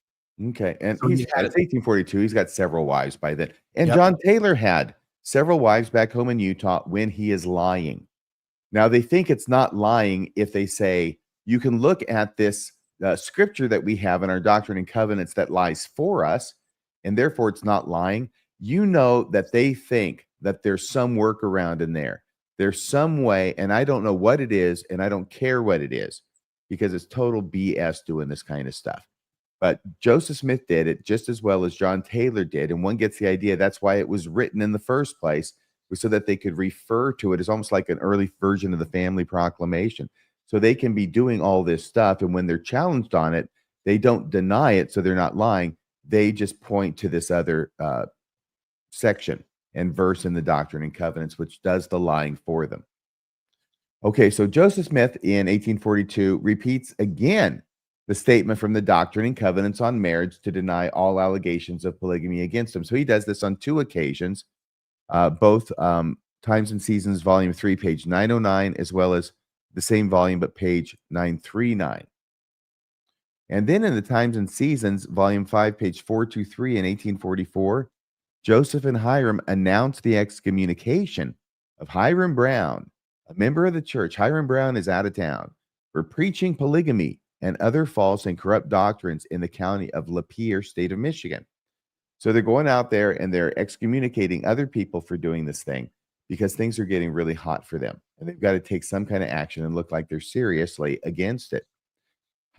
Okay. And So it's he had 1842. He's got several wives by then. And Yep. John Taylor had several wives back home in Utah when he is lying. Now, they think it's not lying if they say, you can look at this scripture that we have in our Doctrine and Covenants that lies for us, and therefore it's not lying. You know that they think that there's some workaround in there. There's some way, and I don't know what it is, and I don't care what it is, because it's total BS doing this kind of stuff. But Joseph Smith did it just as well as John Taylor did, and one gets the idea that's why it was written in the first place, was so that they could refer to it as almost like an early version of the Family Proclamation. So they can be doing all this stuff, and when they're challenged on it, they don't deny it, so they're not lying. They just point to this other section and verse in the Doctrine and Covenants, which does the lying for them. Okay, so Joseph Smith in 1842 repeats again the statement from the Doctrine and Covenants on Marriage to deny all allegations of polygamy against him. So he does this on two occasions, both Times and Seasons, Volume 3, page 909, as well as the same volume, but page 939. And then in the Times and Seasons, Volume 5, page 423 in 1844, Joseph and Hiram announced the excommunication of Hiram Brown, a member of the church. Hiram Brown is out of town for preaching polygamy and other false and corrupt doctrines in the county of Lapeer, state of Michigan. So they're going out there and they're excommunicating other people for doing this thing because things are getting really hot for them. And they've got to take some kind of action and look like they're seriously against it.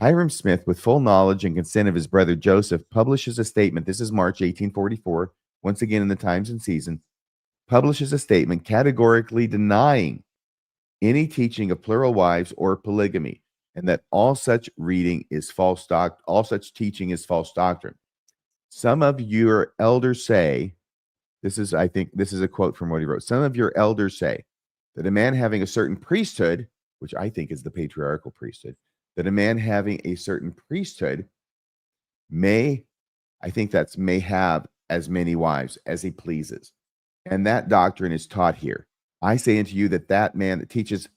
Hiram Smith, with full knowledge and consent of his brother Joseph, publishes a statement. This is March 1844, once again in the Times and Season, publishes a statement categorically denying any teaching of plural wives or polygamy, and that all such reading is false doctrine. All such teaching is false doctrine. Some of your elders say, I think this is a quote from what he wrote. Some of your elders say that a man having a certain priesthood, which I think is the patriarchal priesthood, that a man having a certain priesthood may have as many wives as he pleases. And that doctrine is taught here. I say unto you that man teaches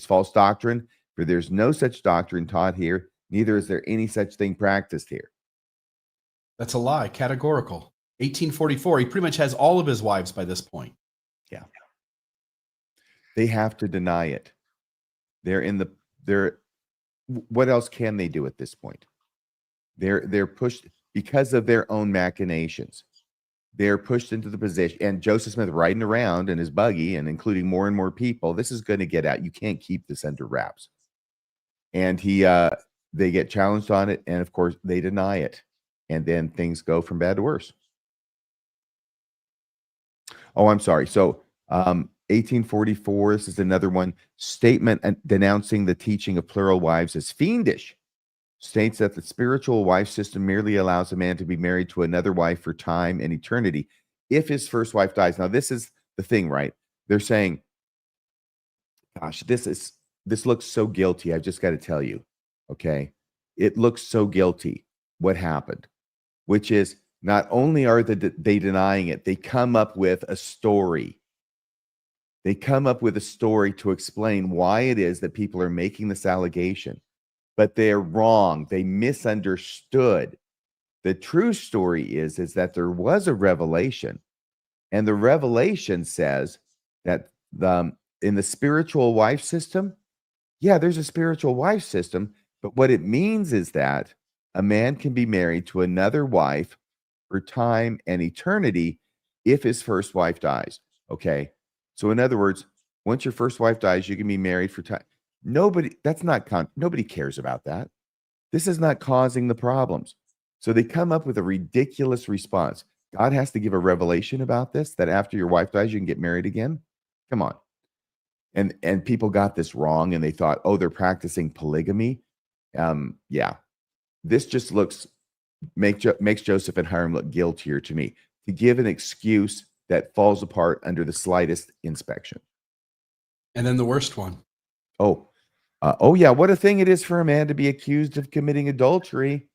false doctrine, for there's no such doctrine taught here, neither is there any such thing practiced here. That's a lie, categorical. 1844, he pretty much has all of his wives by this point. Yeah. They have to deny it. What else can they do at this point? They're pushed because of their own machinations. They're pushed into the position, and Joseph Smith riding around in his buggy and including more and more people. This is going to get out. You can't keep this under wraps. And they get challenged on it, and of course they deny it, and then things go from bad to worse. Oh, I'm sorry. So 1844, this is another one. Statement denouncing the teaching of plural wives as fiendish. States that the spiritual wife system merely allows a man to be married to another wife for time and eternity if his first wife dies. Now, this is the thing, right? They're saying, gosh, this looks so guilty. I've just got to tell you, okay? It looks so guilty what happened, which is not only are they denying it, they come up with a story. They come up with a story to explain why it is that people are making this allegation, but they're wrong. They misunderstood. The true story is that there was a revelation, and the revelation says that in the spiritual wife system, yeah, there's a spiritual wife system, but what it means is that a man can be married to another wife for time and eternity if his first wife dies. Okay. So in other words, once your first wife dies, you can be married for time. Nobody cares about that. This is not causing the problems. So they come up with a ridiculous response. God has to give a revelation about this, that after your wife dies, you can get married again. Come on. And people got this wrong, and they thought, oh, they're practicing polygamy. Yeah, this just makes Joseph and Hiram look guiltier to me, to give an excuse that falls apart under the slightest inspection. And then the worst one. Oh yeah, what a thing it is for a man to be accused of committing adultery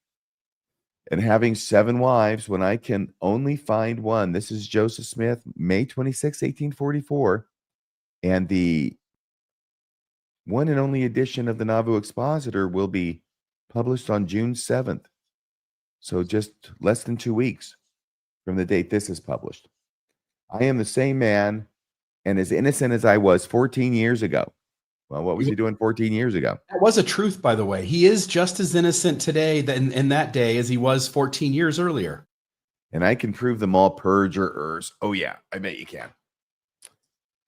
and having 7 wives when I can only find one. This is Joseph Smith, May 26, 1844. And the one and only edition of the Nauvoo Expositor will be published on June 7th. So just less than 2 weeks from the date this is published. I am the same man and as innocent as I was 14 years ago. Well, what was he doing 14 years ago? That was a truth, by the way. He is just as innocent today in that day as he was 14 years earlier. And I can prove them all perjurers. Oh, yeah, I bet you can.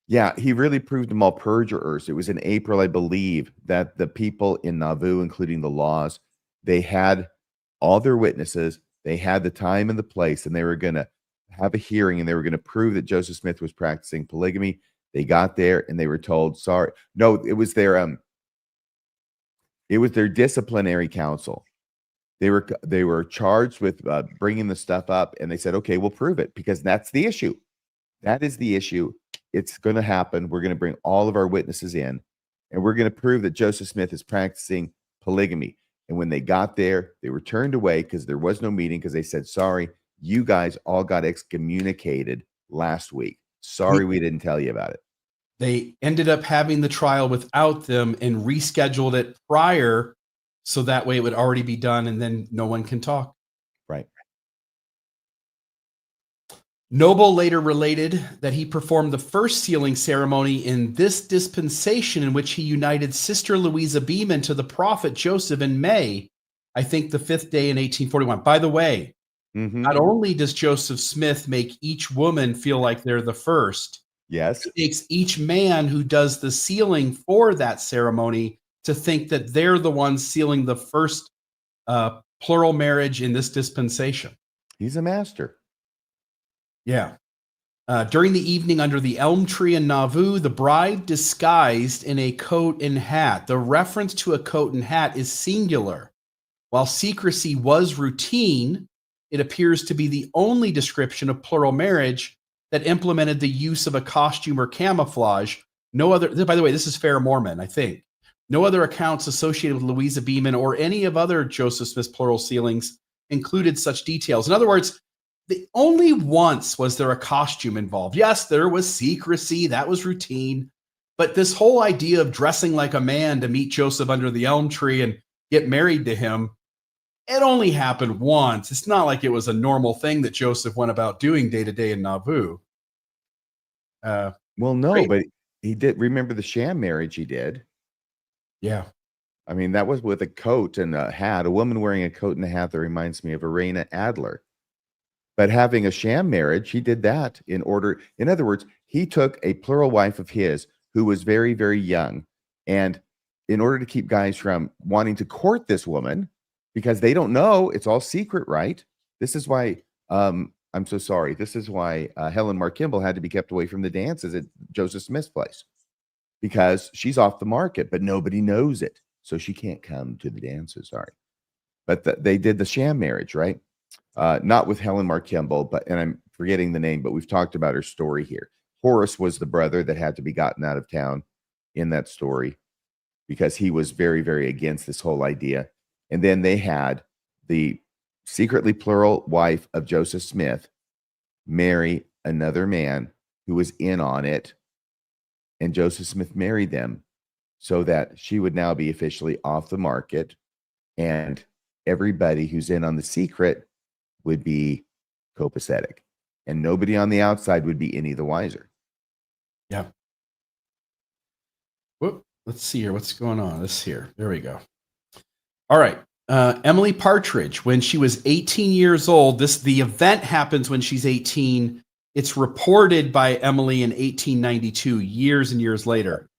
Yeah, he really proved them all perjurers. It was in April, I believe, that the people in Nauvoo, including the laws, they had all their witnesses. They had the time and the place, and they were going to have a hearing, and they were going to prove that Joseph Smith was practicing polygamy. They got there, and they were told, sorry. No, it was their disciplinary council. They were charged with bringing the stuff up, and they said, okay, we'll prove it, because that's the issue. That is the issue. It's going to happen. We're going to bring all of our witnesses in, and we're going to prove that Joseph Smith is practicing polygamy. And when they got there, they were turned away because there was no meeting, because they said, sorry, you guys all got excommunicated last week. Sorry, we didn't tell you about it. They ended up having the trial without them and rescheduled it prior, so that way it would already be done, and then no one can talk. Right. Noble later related that he performed the first sealing ceremony in this dispensation, in which he united Sister Louisa Beeman to the prophet Joseph in May, I think the 5th day in 1841. By the way, not only does Joseph Smith make each woman feel like they're the first, yes, it makes each man who does the sealing for that ceremony to think that they're the ones sealing the first plural marriage in this dispensation. He's a master. Yeah. During the evening under the elm tree in Nauvoo, the bride disguised in a coat and hat. The reference to a coat and hat is singular. While secrecy was routine, it appears to be the only description of plural marriage that implemented the use of a costume or camouflage. No other, by the way, this is Fair Mormon, I think. No other accounts associated with Louisa Beeman or any of other Joseph Smith's plural sealings included such details. In other words, only once was there a costume involved. Yes, there was secrecy. That was routine. But this whole idea of dressing like a man to meet Joseph under the elm tree and get married to him, it only happened once. It's not like it was a normal thing that Joseph went about doing day to day in Nauvoo. Well, no, but he did. Remember the sham marriage he did? Yeah. I mean, that was with a coat and a hat. A woman wearing a coat and a hat that reminds me of Irena Adler. But having a sham marriage, he did that in other words, he took a plural wife of his who was very, very young. And in order to keep guys from wanting to court this woman, because they don't know, it's all secret, right? This is why I'm so sorry. This is why Helen Mar Kimball had to be kept away from the dances at Joseph Smith's place, because she's off the market, but nobody knows it. So she can't come to the dances. Sorry. But they did the sham marriage, right? Not with Helen Mar Kimball, and I'm forgetting the name, but we've talked about her story here. Horace was the brother that had to be gotten out of town in that story because he was very, very against this whole idea. And then they had the secretly plural wife of Joseph Smith marry another man who was in on it. And Joseph Smith married them so that she would now be officially off the market. And everybody who's in on the secret would be copacetic. And nobody on the outside would be any the wiser. Yeah. Whoop. Let's see here. What's going on? This here. There we go. All right. Emily Partridge, when she was 18 years old, the event happens when she's 18. It's reported by Emily in 1892, years and years later.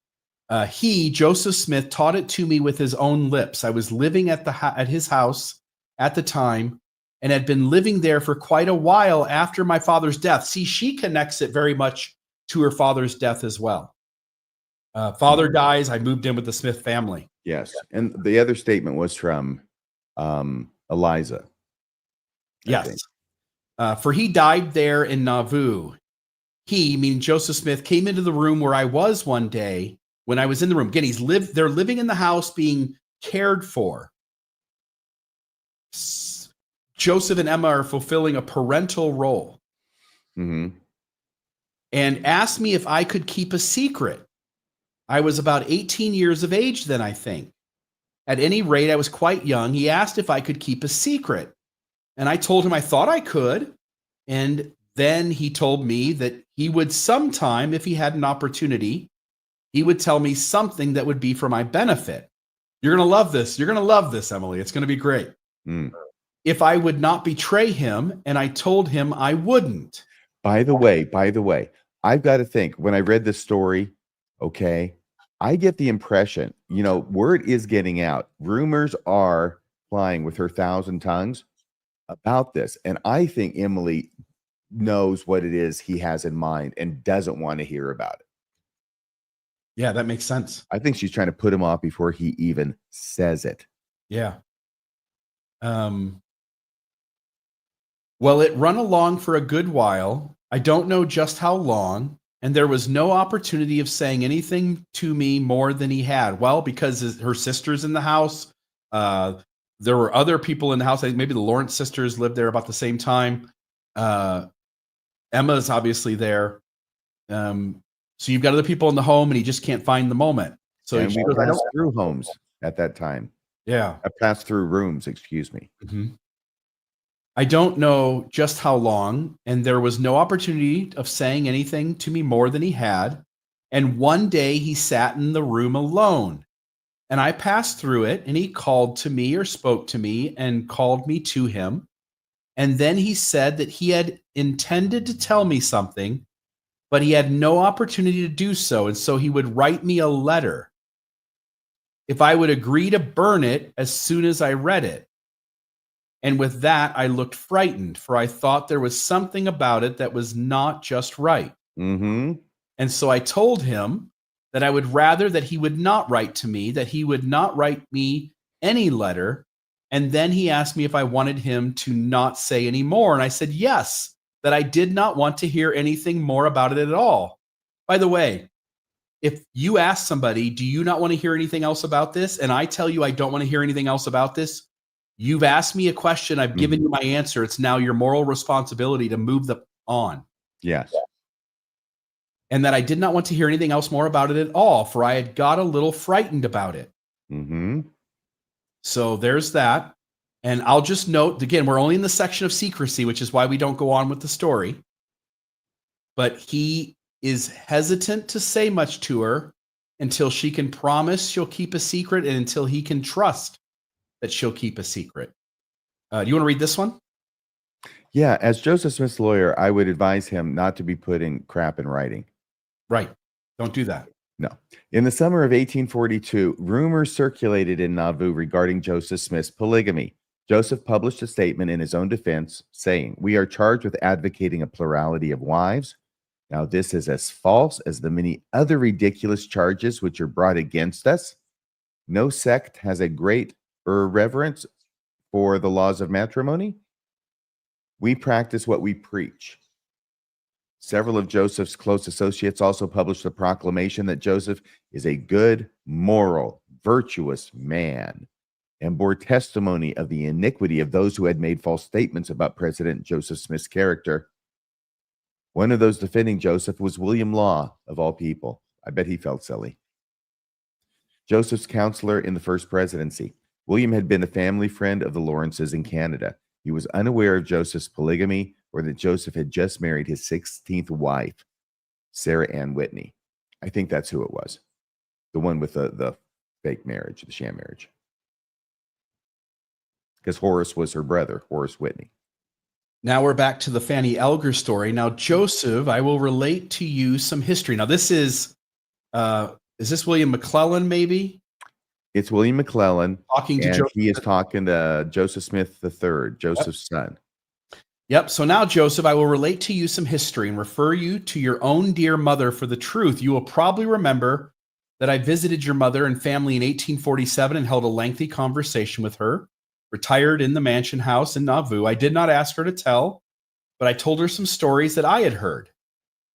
Joseph Smith, taught it to me with his own lips. I was living at his house at the time and had been living there for quite a while after my father's death. See, she connects it very much to her father's death as well. Father dies. I moved in with the Smith family. Yes. And the other statement was from Eliza. Yes. For he died there in Nauvoo. He, meaning Joseph Smith, came into the room where I was one day when I was in the room. Again, they're living in the house being cared for. Joseph and Emma are fulfilling a parental role. Mm-hmm. And asked me if I could keep a secret. I was about 18 years of age then, I think. At any rate, I was quite young. He asked if I could keep a secret. And I told him I thought I could. And then he told me that he would sometime, if he had an opportunity, he would tell me something that would be for my benefit. You're going to love this. You're going to love this, Emily. It's going to be great. Mm. If I would not betray him, and I told him I wouldn't. By the way, I've got to think, when I read this story, okay, I get the impression, word is getting out. Rumors are flying with her 1,000 tongues about this. And I think Emily knows what it is he has in mind and doesn't want to hear about it. Yeah, that makes sense. I think she's trying to put him off before he even says it. Yeah. Well, it run along for a good while. I don't know just how long. And there was no opportunity of saying anything to me more than he had. Well, because her sister's in the house. There were other people in the house. Maybe the Lawrence sisters lived there about the same time. Emma's obviously there. So you've got other people in the home, and he just can't find the moment. So and we passed through homes at that time. Yeah. I passed through rooms, excuse me. Mm-hmm. I don't know just how long, and there was no opportunity of saying anything to me more than he had. And one day he sat in the room alone, and I passed through it, and he called to me or spoke to me and called me to him. And then he said that he had intended to tell me something, but he had no opportunity to do so. And so he would write me a letter if I would agree to burn it as soon as I read it. And with that, I looked frightened, for I thought there was something about it that was not just right. Mm-hmm. And so I told him that I would rather that he would not write to me, that he would not write me any letter. And then he asked me if I wanted him to not say any more. And I said yes, that I did not want to hear anything more about it at all. By the way, if you ask somebody, do you not want to hear anything else about this? And I tell you I don't want to hear anything else about this. You've asked me a question. I've given you my answer. It's now your moral responsibility to move on. Yes. And that I did not want to hear anything else more about it at all, for I had got a little frightened about it. Mm-hmm. So there's that. And I'll just note, again, we're only in the section of secrecy, which is why we don't go on with the story. But he is hesitant to say much to her until she can promise she'll keep a secret and until he can trust that she'll keep a secret. Do you want to read this one? Yeah, as Joseph Smith's lawyer, I would advise him not to be putting crap in writing. Right. Don't do that. No. In the summer of 1842, rumors circulated in Nauvoo regarding Joseph Smith's polygamy. Joseph published a statement in his own defense saying, "We are charged with advocating a plurality of wives. Now, this is as false as the many other ridiculous charges which are brought against us. No sect has a great reverence for the laws of matrimony. We practice what we preach." Several of Joseph's close associates also published a proclamation that Joseph is a good, moral, virtuous man, and bore testimony of the iniquity of those who had made false statements about President Joseph Smith's character. One of those defending Joseph was William Law, of all people. I bet he felt silly. Joseph's counselor in the first presidency. William had been a family friend of the Lawrences in Canada. He was unaware of Joseph's polygamy or that Joseph had just married his 16th wife, Sarah Ann Whitney. I think that's who it was. The one with the fake marriage, the sham marriage. Because Horace was her brother, Horace Whitney. Now we're back to the Fanny Elger story. Now, Joseph, I will relate to you some history. Now, this is this William McClellan, maybe? It's William McClellan. Talking to Joseph. He is talking to Joseph Smith III, Joseph's son. Yep. So now, Joseph, I will relate to you some history and refer you to your own dear mother for the truth. You will probably remember that I visited your mother and family in 1847 and held a lengthy conversation with her, retired in the mansion house in Nauvoo. I did not ask her to tell, but I told her some stories that I had heard.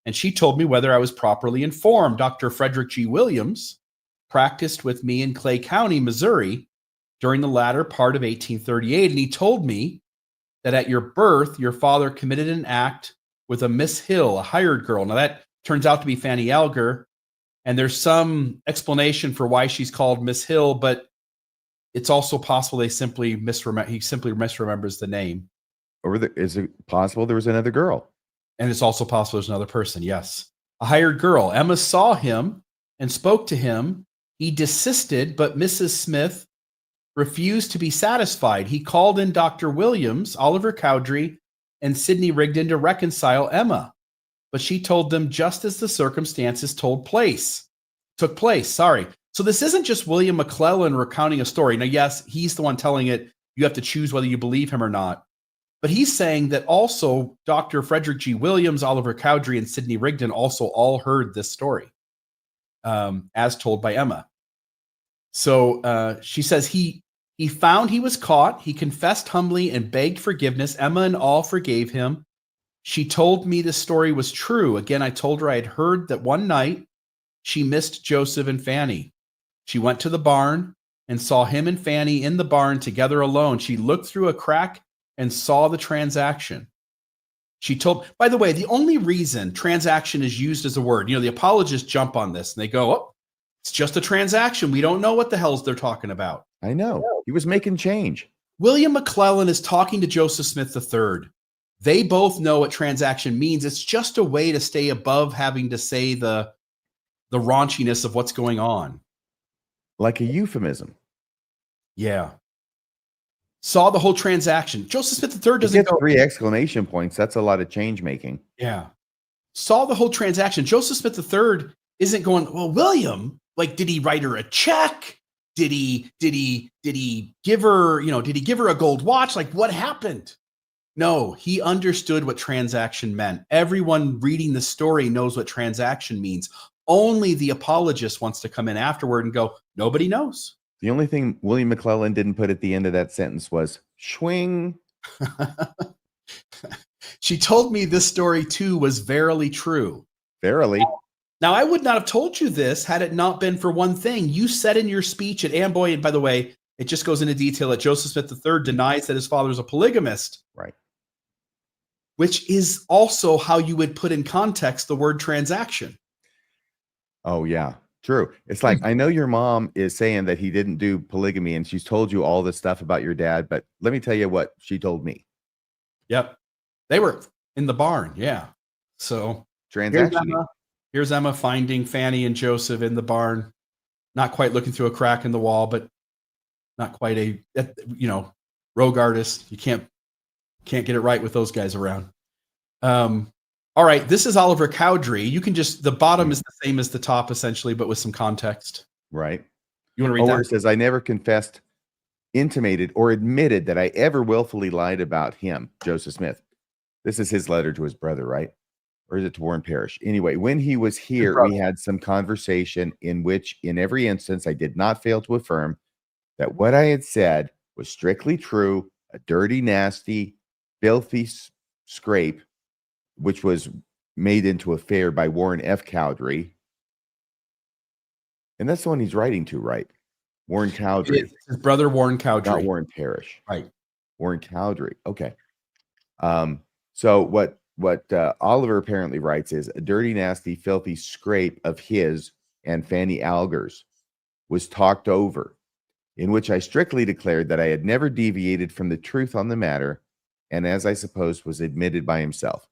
And she told me whether I was properly informed. Dr. Frederick G. Williams practiced with me in Clay County, Missouri, during the latter part of 1838. And he told me that at your birth, your father committed an act with a Miss Hill, a hired girl. Now that turns out to be Fanny Elger. And there's some explanation for why she's called Miss Hill, but it's also possible he simply misremembers the name. Or is it possible there was another girl? And it's also possible there's another person, yes. A hired girl. Emma saw him and spoke to him. He desisted, but Mrs. Smith refused to be satisfied. He called in Dr. Williams, Oliver Cowdery, and Sidney Rigdon to reconcile Emma. But she told them just as the circumstances took place. So this isn't just William McClellan recounting a story. Now, yes, he's the one telling it. You have to choose whether you believe him or not. But he's saying that also Dr. Frederick G. Williams, Oliver Cowdery, and Sidney Rigdon also all heard this story as told by Emma. So she says he found he was caught. He confessed humbly and begged forgiveness. Emma and all forgave him. She told me the story was true. Again, I told her I had heard that one night she missed Joseph and Fanny. She went to the barn and saw him and Fanny in the barn together alone. She looked through a crack and saw the transaction. She told, by the way, the only reason transaction is used as a word, the apologists jump on this and they go, oh, it's just a transaction. We don't know what the hell's they're talking about. I know. He was making change. William McClellan is talking to Joseph Smith III. They both know what transaction means. It's just a way to stay above having to say the raunchiness of what's going on. Like a euphemism. Yeah. Saw the whole transaction. Joseph Smith III doesn't go 3 exclamation points. That's a lot of change making. Yeah. Saw the whole transaction. Joseph Smith III isn't going, well, William, like, did he write her a check? Did he give her, did he give her a gold watch? Like, what happened? No, he understood what transaction meant. Everyone reading the story knows what transaction means. Only the apologist wants to come in afterward and go, nobody knows. The only thing William McClellan didn't put at the end of that sentence was swing. She told me this story too was verily true. Verily. Now, I would not have told you this had it not been for one thing. You said in your speech at Amboy, and by the way, it just goes into detail that Joseph Smith III denies that his father is a polygamist. Right. Which is also how you would put in context the word transaction. Oh, yeah. True. It's like, I know your mom is saying that he didn't do polygamy and she's told you all this stuff about your dad, but let me tell you what she told me. Yep. They were in the barn. Yeah. So transaction. Here's Emma finding Fanny and Joseph in the barn, not quite looking through a crack in the wall, but not quite a, rogue artist. You can't get it right with those guys around. All right, this is Oliver Cowdery. You can the bottom is the same as the top, essentially, but with some context. Right. You want to read that? It says, I never confessed intimated or admitted that I ever willfully lied about him, Joseph Smith. This is his letter to his brother, right? Or is it to Warren Parrish? Anyway, when he was here, we had some conversation in which, in every instance, I did not fail to affirm that what I had said was strictly true, a dirty, nasty, filthy scrape, which was made into affair by Warren F. Cowdery. And that's the one he's writing to, right? Warren Cowdery. It's his brother, Warren Cowdery. Not Warren Parrish. Right. Warren Cowdery. Okay. So what Oliver apparently writes is a dirty, nasty, filthy scrape of his and Fanny Alger's was talked over, in which I strictly declared that I had never deviated from the truth on the matter, and as I suppose was admitted by himself.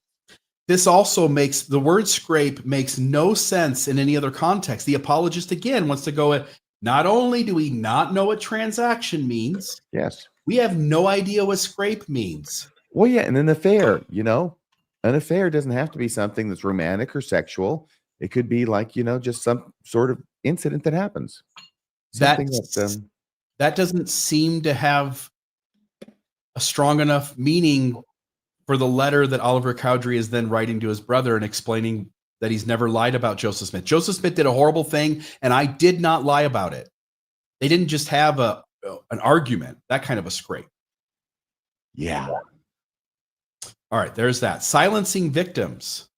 This also makes the word scrape makes no sense in any other context. The apologist again wants to go, not only do we not know what transaction means, yes, we have no idea what scrape means. Well, yeah, and an affair, an affair doesn't have to be something that's romantic or sexual. It could be like, just some sort of incident that happens. That doesn't seem to have a strong enough meaning for the letter that Oliver Cowdery is then writing to his brother and explaining that he's never lied about Joseph Smith. Joseph Smith did a horrible thing, and I did not lie about it. They didn't just have an argument, that kind of a scrape. Yeah. All right, there's that. Silencing victims.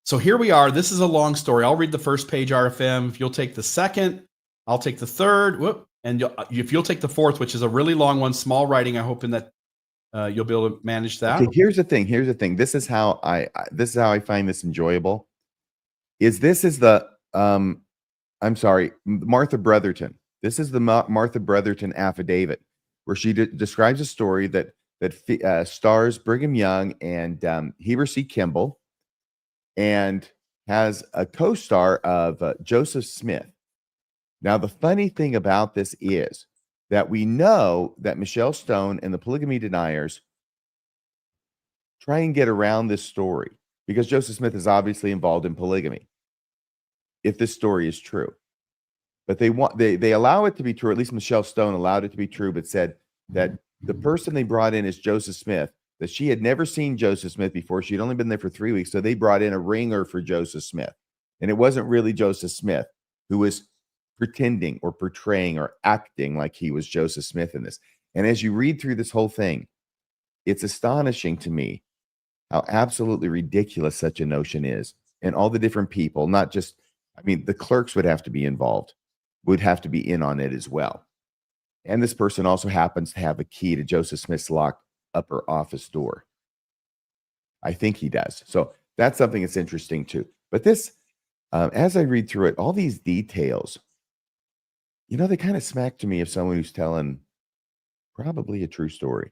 So here we are. This is a long story. I'll read the first page, RFM. If you'll take the second, I'll take the third. And if you'll take the fourth, which is a really long one, small writing, I'm hoping that you'll be able to manage that. Okay, here's the thing. This is how I find this enjoyable. Martha Brotherton. This is the Martha Brotherton affidavit, where she describes a story that stars Brigham Young and Heber C. Kimball, and has a co-star of Joseph Smith. Now, the funny thing about this is that we know that Michelle Stone and the polygamy deniers try and get around this story because Joseph Smith is obviously involved in polygamy, if this story is true. But they allow it to be true. At least Michelle Stone allowed it to be true, but said that the person they brought in is Joseph Smith, that she had never seen Joseph Smith before. She'd only been there for 3 weeks. So they brought in a ringer for Joseph Smith. And it wasn't really Joseph Smith who was pretending or portraying or acting like he was Joseph Smith in this. And as you read through this whole thing, it's astonishing to me how absolutely ridiculous such a notion is. And all the different people, not just, the clerks would have to be involved, would have to be in on it as well. And this person also happens to have a key to Joseph Smith's locked upper office door. I think he does. So that's something that's interesting too. But this, as I read through it, all these details, they kind of smack to me of someone who's telling probably a true story.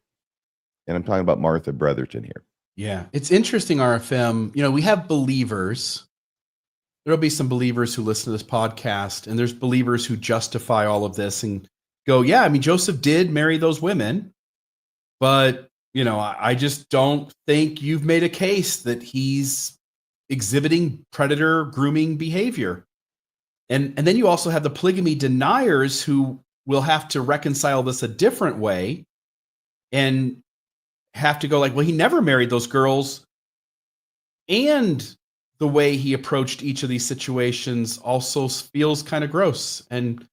And I'm talking about Martha Brotherton here. Yeah, it's interesting, RFM. We have believers. There'll be some believers who listen to this podcast, and there's believers who justify all of this and go, yeah, Joseph did marry those women, but, I just don't think you've made a case that he's exhibiting predator grooming behavior. And then you also have the polygamy deniers who will have to reconcile this a different way and have to go like, well, he never married those girls. And the way he approached each of these situations also feels kind of gross. And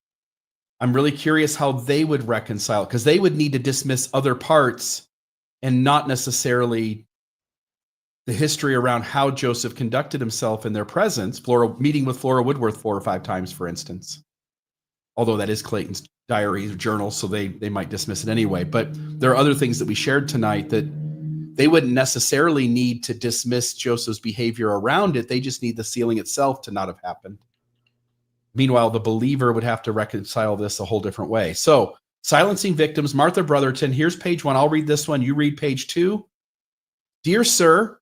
I'm really curious how they would reconcile, because they would need to dismiss other parts and not necessarily the history around how Joseph conducted himself in their presence. Meeting with Flora Woodworth 4 or 5 times, for instance. Although that is Clayton's diary or journal, so they might dismiss it anyway. But there are other things that we shared tonight that they wouldn't necessarily need to dismiss Joseph's behavior around it. They just need the sealing itself to not have happened. Meanwhile, the believer would have to reconcile this a whole different way. So, silencing victims, Martha Brotherton. Here's page 1. I'll read this one. You read page 2. Dear sir,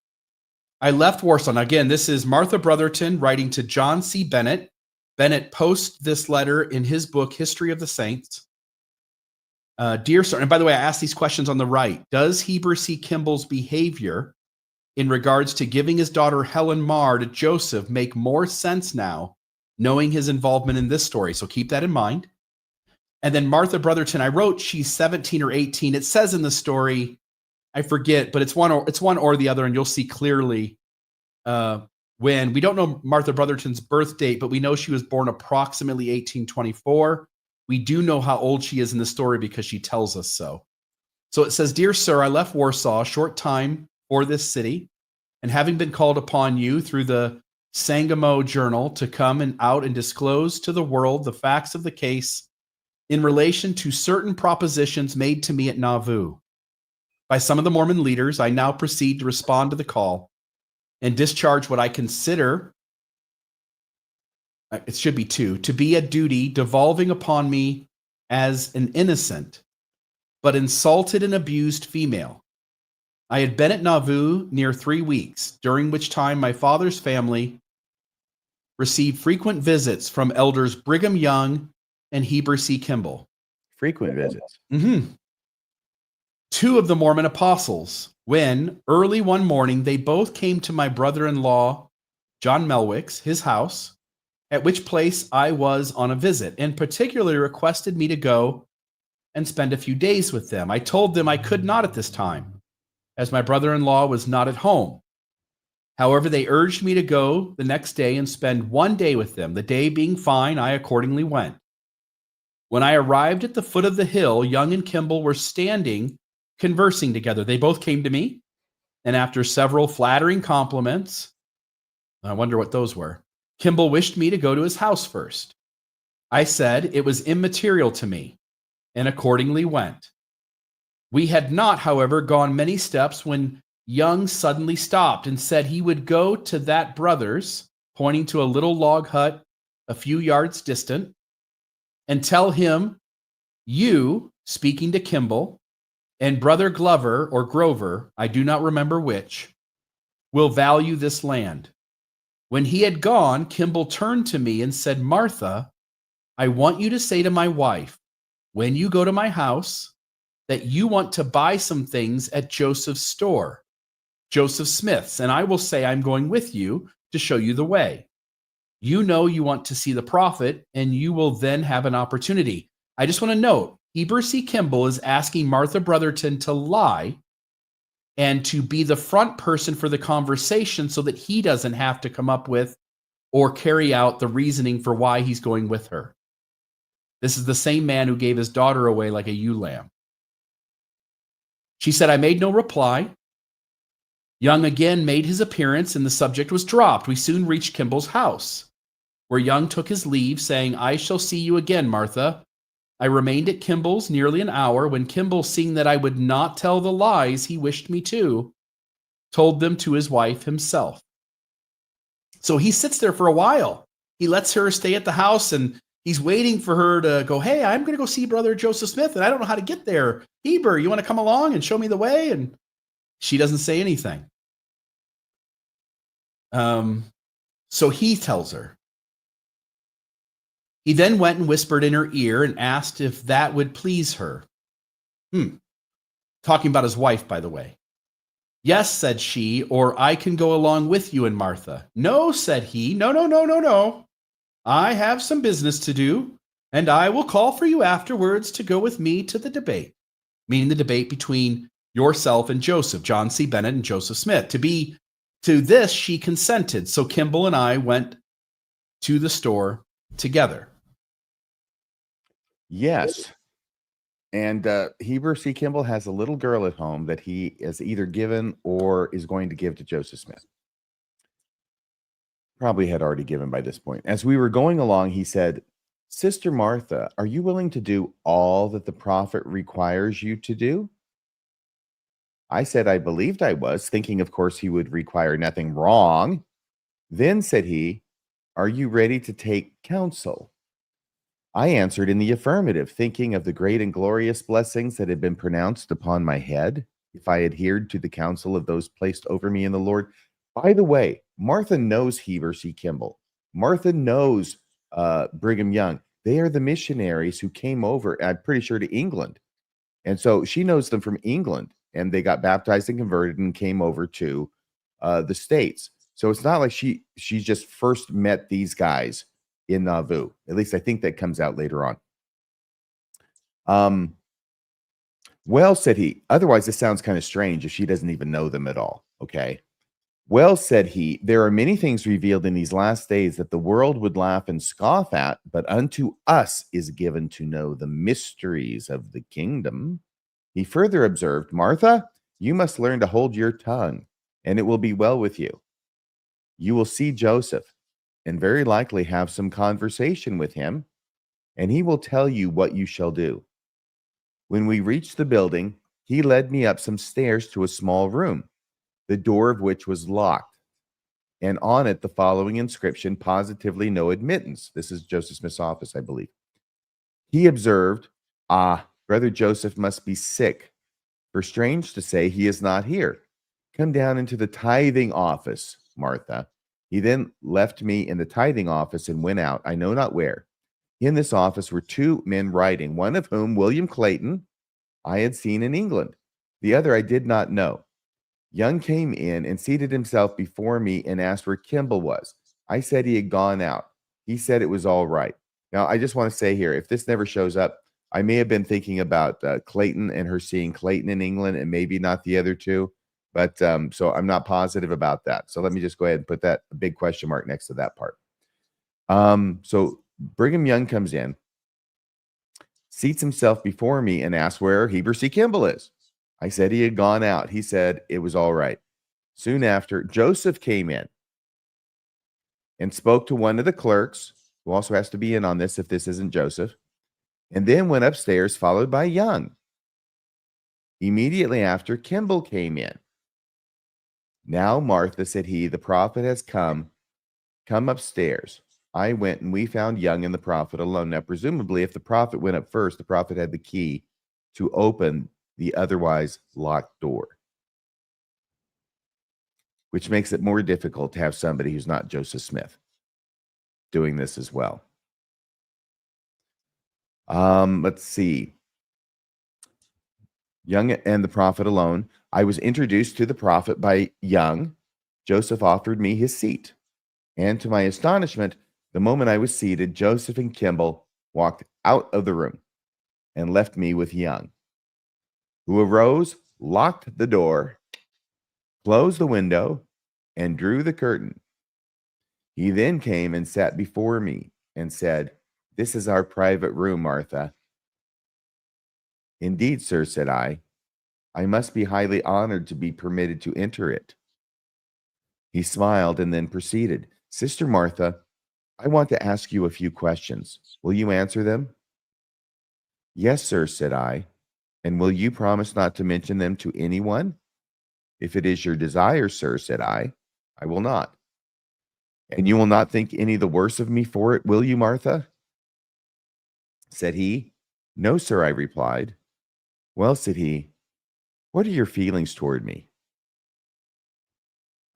I left Warsaw. Now, again, this is Martha Brotherton writing to John C. Bennett. Bennett posts this letter in his book, History of the Saints. Dear sir, and by the way, I asked these questions on the right. Does Heber C. Kimball's behavior in regards to giving his daughter Helen Mar to Joseph make more sense now, knowing his involvement in this story? So keep that in mind. And then Martha Brotherton, I wrote she's 17 or 18. It says in the story, I forget, but it's one or the other, and you'll see clearly when. We don't know Martha Brotherton's birth date, but we know she was born approximately 1824. We do know how old she is in the story because she tells us so. So it says, "Dear sir, I left Warsaw a short time for this city, and having been called upon you through the Sangamo Journal to come out and disclose to the world the facts of the case in relation to certain propositions made to me at Nauvoo by some of the Mormon leaders, I now proceed to respond to the call and discharge what I consider, it should be two, to be a duty devolving upon me as an innocent but insulted and abused female. I had been at Nauvoo near 3 weeks, during which time my father's family received frequent visits from elders Brigham Young and Heber C. Kimball." Frequent visits. Mm-hmm. "Two of the Mormon apostles, when early one morning they both came to my brother-in-law, John Melwick's, his house, at which place I was on a visit, and particularly requested me to go and spend a few days with them. I told them I could not at this time, as my brother-in-law was not at home. However, they urged me to go the next day and spend 1 day with them. The day being fine, I accordingly went. When I arrived at the foot of the hill, Young and Kimball were standing, conversing together. They both came to me, and after several flattering compliments, I wonder what those were, Kimball wished me to go to his house first. I said it was immaterial to me, and accordingly went. We had not, however, gone many steps when Young suddenly stopped and said he would go to that brother's, pointing to a little log hut a few yards distant, and tell him, you," speaking to Kimball, "and Brother Glover or Grover, I do not remember which, will value this land." When he had gone, Kimball turned to me and said, "Martha, I want you to say to my wife, when you go to my house, that you want to buy some things at Joseph's store, Joseph Smith's, and I will say I'm going with you to show you the way. You know you want to see the prophet, and you will then have an opportunity." I just want to note, Heber C. Kimball is asking Martha Brotherton to lie and to be the front person for the conversation so that he doesn't have to come up with or carry out the reasoning for why he's going with her. This is the same man who gave his daughter away like a ewe lamb. She said, "I made no reply. Young again made his appearance and the subject was dropped. We soon reached Kimball's house, where Young took his leave, saying, 'I shall see you again, Martha.' I remained at Kimball's nearly an hour, when Kimball, seeing that I would not tell the lies he wished me to, told them to his wife himself." So he sits there for a while. He lets her stay at the house, and he's waiting for her to go, "Hey, I'm going to go see Brother Joseph Smith, and I don't know how to get there. Heber, you want to come along and show me the way?" And she doesn't say anything. So he tells her. He then went and whispered in her ear and asked if that would please her. Talking about his wife, by the way. "Yes," said she, "or I can go along with you and Martha." "No," said he. No. I have some business to do, and I will call for you afterwards to go with me to the debate," meaning the debate between yourself and Joseph, John C. Bennett and Joseph Smith. To this, she consented. So Kimball and I went to the store together. Yes. And Heber C. Kimball has a little girl at home that he is either given or is going to give to Joseph Smith. Probably had already given by this point. As we were going along, he said, "Sister Martha, are you willing to do all that the prophet requires you to do?" I said I believed I was, thinking, of course, he would require nothing wrong. Then said he, "Are you ready to take counsel?" I answered in the affirmative, thinking of the great and glorious blessings that had been pronounced upon my head if I adhered to the counsel of those placed over me in the Lord. By the way, Martha knows Heber C. Kimball. Martha knows Brigham Young. They are the missionaries who came over, I'm pretty sure, to England. And so she knows them from England, and they got baptized and converted and came over to the States. So it's not like she just first met these guys in Nauvoo. At least I think that comes out later on. Well, said he, otherwise this sounds kind of strange if she doesn't even know them at all. Okay. Well, said he, there are many things revealed in these last days that the world would laugh and scoff at, but unto us is given to know the mysteries of the kingdom. He further observed, Martha, you must learn to hold your tongue, and it will be well with you. You will see Joseph, and very likely have some conversation with him, and he will tell you what you shall do. When we reached the building, he led me up some stairs to a small room, the door of which was locked, and on it the following inscription, positively no admittance. This is Joseph Smith's office, I believe. He observed, Brother Joseph must be sick, for strange to say, he is not here. Come down into the tithing office, Martha. He then left me in the tithing office and went out, I know not where. In this office were two men writing, one of whom, William Clayton, I had seen in England. The other I did not know. Young came in and seated himself before me and asked where Kimball was. I said he had gone out. He said it was all right. Now, I just want to say here, if this never shows up, I may have been thinking about Clayton and her seeing Clayton in England and maybe not the other two. But so I'm not positive about that. So let me just go ahead and put that big question mark next to that part. So Brigham Young comes in, seats himself before me and asks where Heber C. Kimball is. I said he had gone out. He said it was all right. Soon after, Joseph came in and spoke to one of the clerks, who also has to be in on this if this isn't Joseph, and then went upstairs, followed by Young. Immediately after, Kimball came in. Now, Martha, said he, the prophet has come. Come upstairs. I went and we found Young and the prophet alone. Now, presumably, if the prophet went up first, the prophet had the key to open the otherwise locked door, which makes it more difficult to have somebody who's not Joseph Smith doing this as well. Let's see. Young and the prophet alone. I was introduced to the prophet by Young. Joseph offered me his seat. And to my astonishment, the moment I was seated, Joseph and Kimball walked out of the room and left me with Young, who arose, locked the door, closed the window, and drew the curtain. He then came and sat before me and said, "This is our private room, Martha." "Indeed, sir," said I must be highly honored to be permitted to enter it. He smiled and then proceeded, "Sister Martha, I want to ask you a few questions. Will you answer them?" "Yes, sir," said I. "And will you promise not to mention them to anyone?" "If it is your desire, sir," said I will not." "And you will not think any the worse of me for it, will you, Martha?" Said he. "No, sir," I replied. "Well," said he, "what are your feelings toward me?"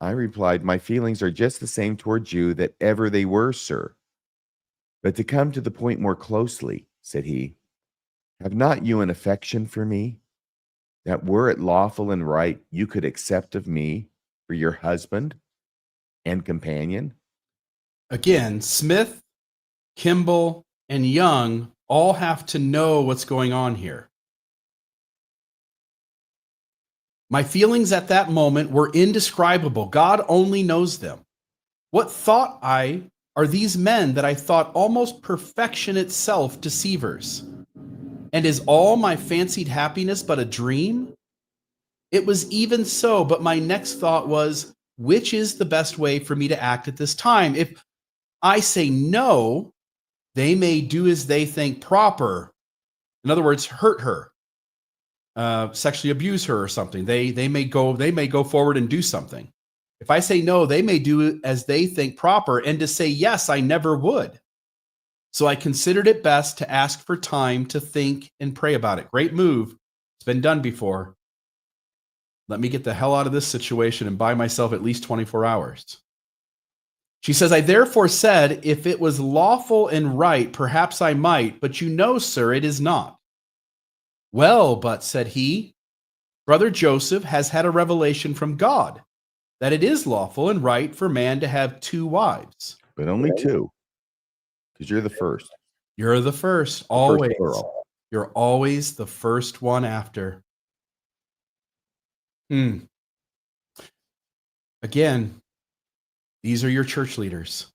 I replied, "My feelings are just the same towards you that ever they were, sir. But to come to the point more closely," said he, "have not you an affection for me, that were it lawful and right, you could accept of me for your husband and companion?" Again, Smith, Kimball, and Young all have to know what's going on here. My feelings at that moment were indescribable. God only knows them. What thought I are these men that I thought almost perfection itself deceivers? And is all my fancied happiness but a dream? It was even so, but my next thought was, which is the best way for me to act at this time? If I say no, they may do as they think proper. In other words, hurt her, sexually abuse her or something. They may go forward and do something. If I say no, they may do as they think proper, and to say yes, I never would. So I considered it best to ask for time to think and pray about it. Great move. It's been done before. Let me get the hell out of this situation and buy myself at least 24 hours. She says, I therefore said, if it was lawful and right, perhaps I might, but you know, sir, it is not. Well, but, said he, Brother Joseph has had a revelation from God that it is lawful and right for man to have two wives. But only two, because you're the first. You're the first, always. First plural. You're always the first one after. Again, these are your church leaders.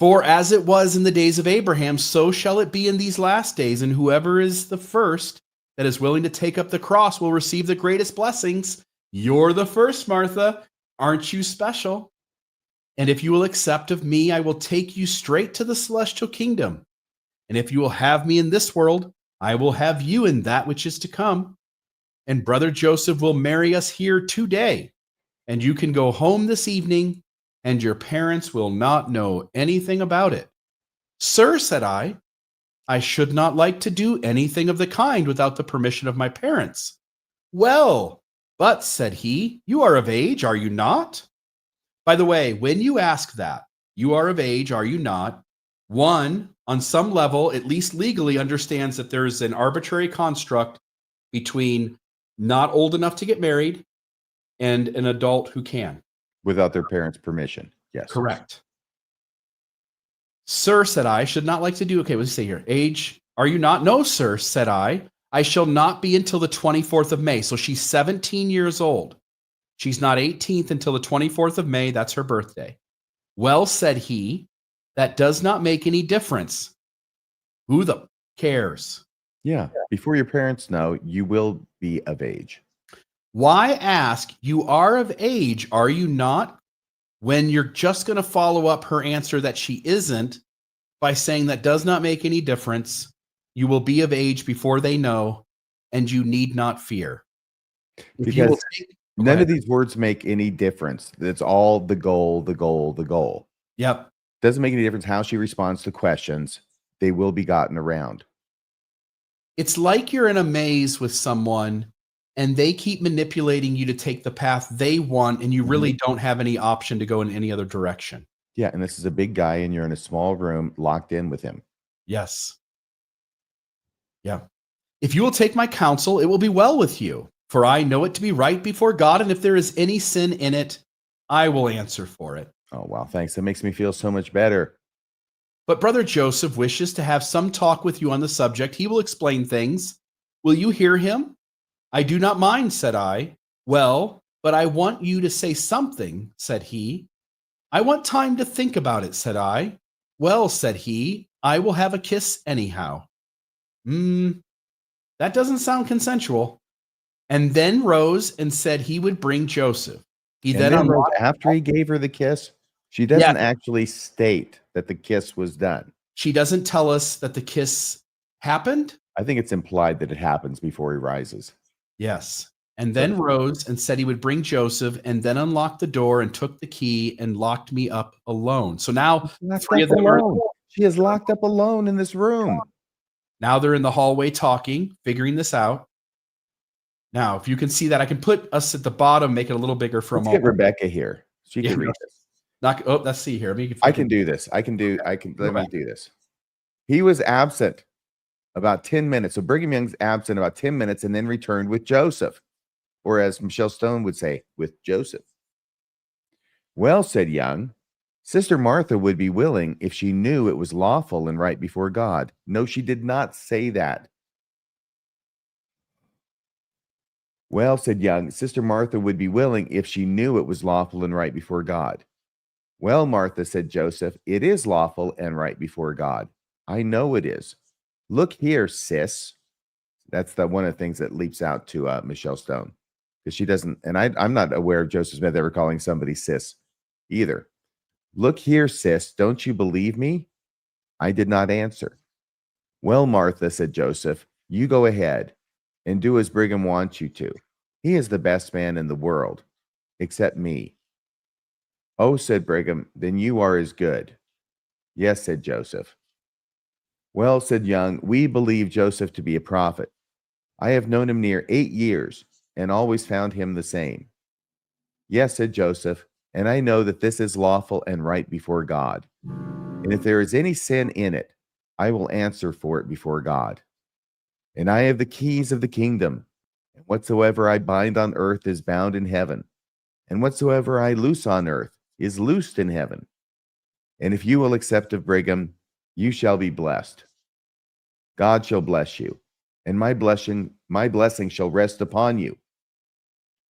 For as it was in the days of Abraham, so shall it be in these last days. And whoever is the first that is willing to take up the cross will receive the greatest blessings. You're the first, Martha. Aren't you special? And if you will accept of me, I will take you straight to the celestial kingdom. And if you will have me in this world, I will have you in that which is to come. And brother Joseph will marry us here today. And you can go home this evening, and your parents will not know anything about it. Sir, said I should not like to do anything of the kind without the permission of my parents. Well, but, said he, you are of age, are you not? By the way, when you ask that, you are of age, are you not? One, on some level, at least legally, understands that there's an arbitrary construct between not old enough to get married and an adult who can. Without their parents' permission. Yes. Correct. Sir, said I, should not like to do. Okay, let's see here. Age, are you not? No, sir, said I shall not be until the 24th of May. So she's 17 years old. She's not 18th until the 24th of May. That's her birthday. Well, said he, that does not make any difference. Who the cares? Yeah. Before your parents know, you will be of age. Why ask, you are of age, are you not? When you're just going to follow up her answer that she isn't by saying that does not make any difference. You will be of age before they know, and you need not fear. Because none of these words make any difference. It's all the goal, the goal, the goal. Yep. Doesn't make any difference how she responds to questions. They will be gotten around. It's like you're in a maze with someone and they keep manipulating you to take the path they want, and you really don't have any option to go in any other direction. Yeah, and this is a big guy, and you're in a small room locked in with him. Yes. Yeah. If you will take my counsel, it will be well with you, for I know it to be right before God, and if there is any sin in it, I will answer for it. Oh, wow, thanks. That makes me feel so much better. But brother Joseph wishes to have some talk with you on the subject. He will explain things. Will you hear him? I do not mind, said I. Well, but I want you to say something, said he. I want time to think about it, said I. Well, said he, I will have a kiss anyhow. That doesn't sound consensual. And then rose and said he would bring Joseph. He then after he gave her the kiss, she doesn't actually state that the kiss was done. She doesn't tell us that the kiss happened. I think it's implied that it happens before he rises. Yes. And then rose and said he would bring Joseph, and then unlocked the door and took the key and locked me up alone. So now three of them are. She is locked up alone in this room. Now they're in the hallway talking, figuring this out. Now, if you can see that, I can put us at the bottom, make it a little bigger for a moment. Get Rebecca here. She can read this. Let's see here. I can do this. Let me do this. He was absent about 10 minutes. So Brigham Young's absent about 10 minutes and then returned with Joseph, or as Michelle Stone would say, with Joseph. Well, said Young, Sister Martha would be willing if she knew it was lawful and right before God. No, she did not say that. Well, said Young, Sister Martha would be willing if she knew it was lawful and right before God. Well, Martha, said Joseph, it is lawful and right before God. I know it is. Look here, sis. That's one of the things that leaps out to Michelle Stone, because she doesn't, and I'm not aware of Joseph Smith ever calling somebody sis either. Look here, sis, don't you believe me? I did not answer. Well, Martha, said Joseph, you go ahead and do as Brigham wants you to. He is the best man in the world, except me. Oh, said Brigham, then you are as good. Yes, said Joseph. Well, said Young, we believe Joseph to be a prophet. I have known him near 8 years and always found him the same. Yes, said Joseph, and I know that this is lawful and right before God. And if there is any sin in it, I will answer for it before God. And I have the keys of the kingdom, and whatsoever I bind on earth is bound in heaven, and whatsoever I loose on earth is loosed in heaven. And if you will accept of Brigham, you shall be blessed. God shall bless you. and my blessing shall rest upon you.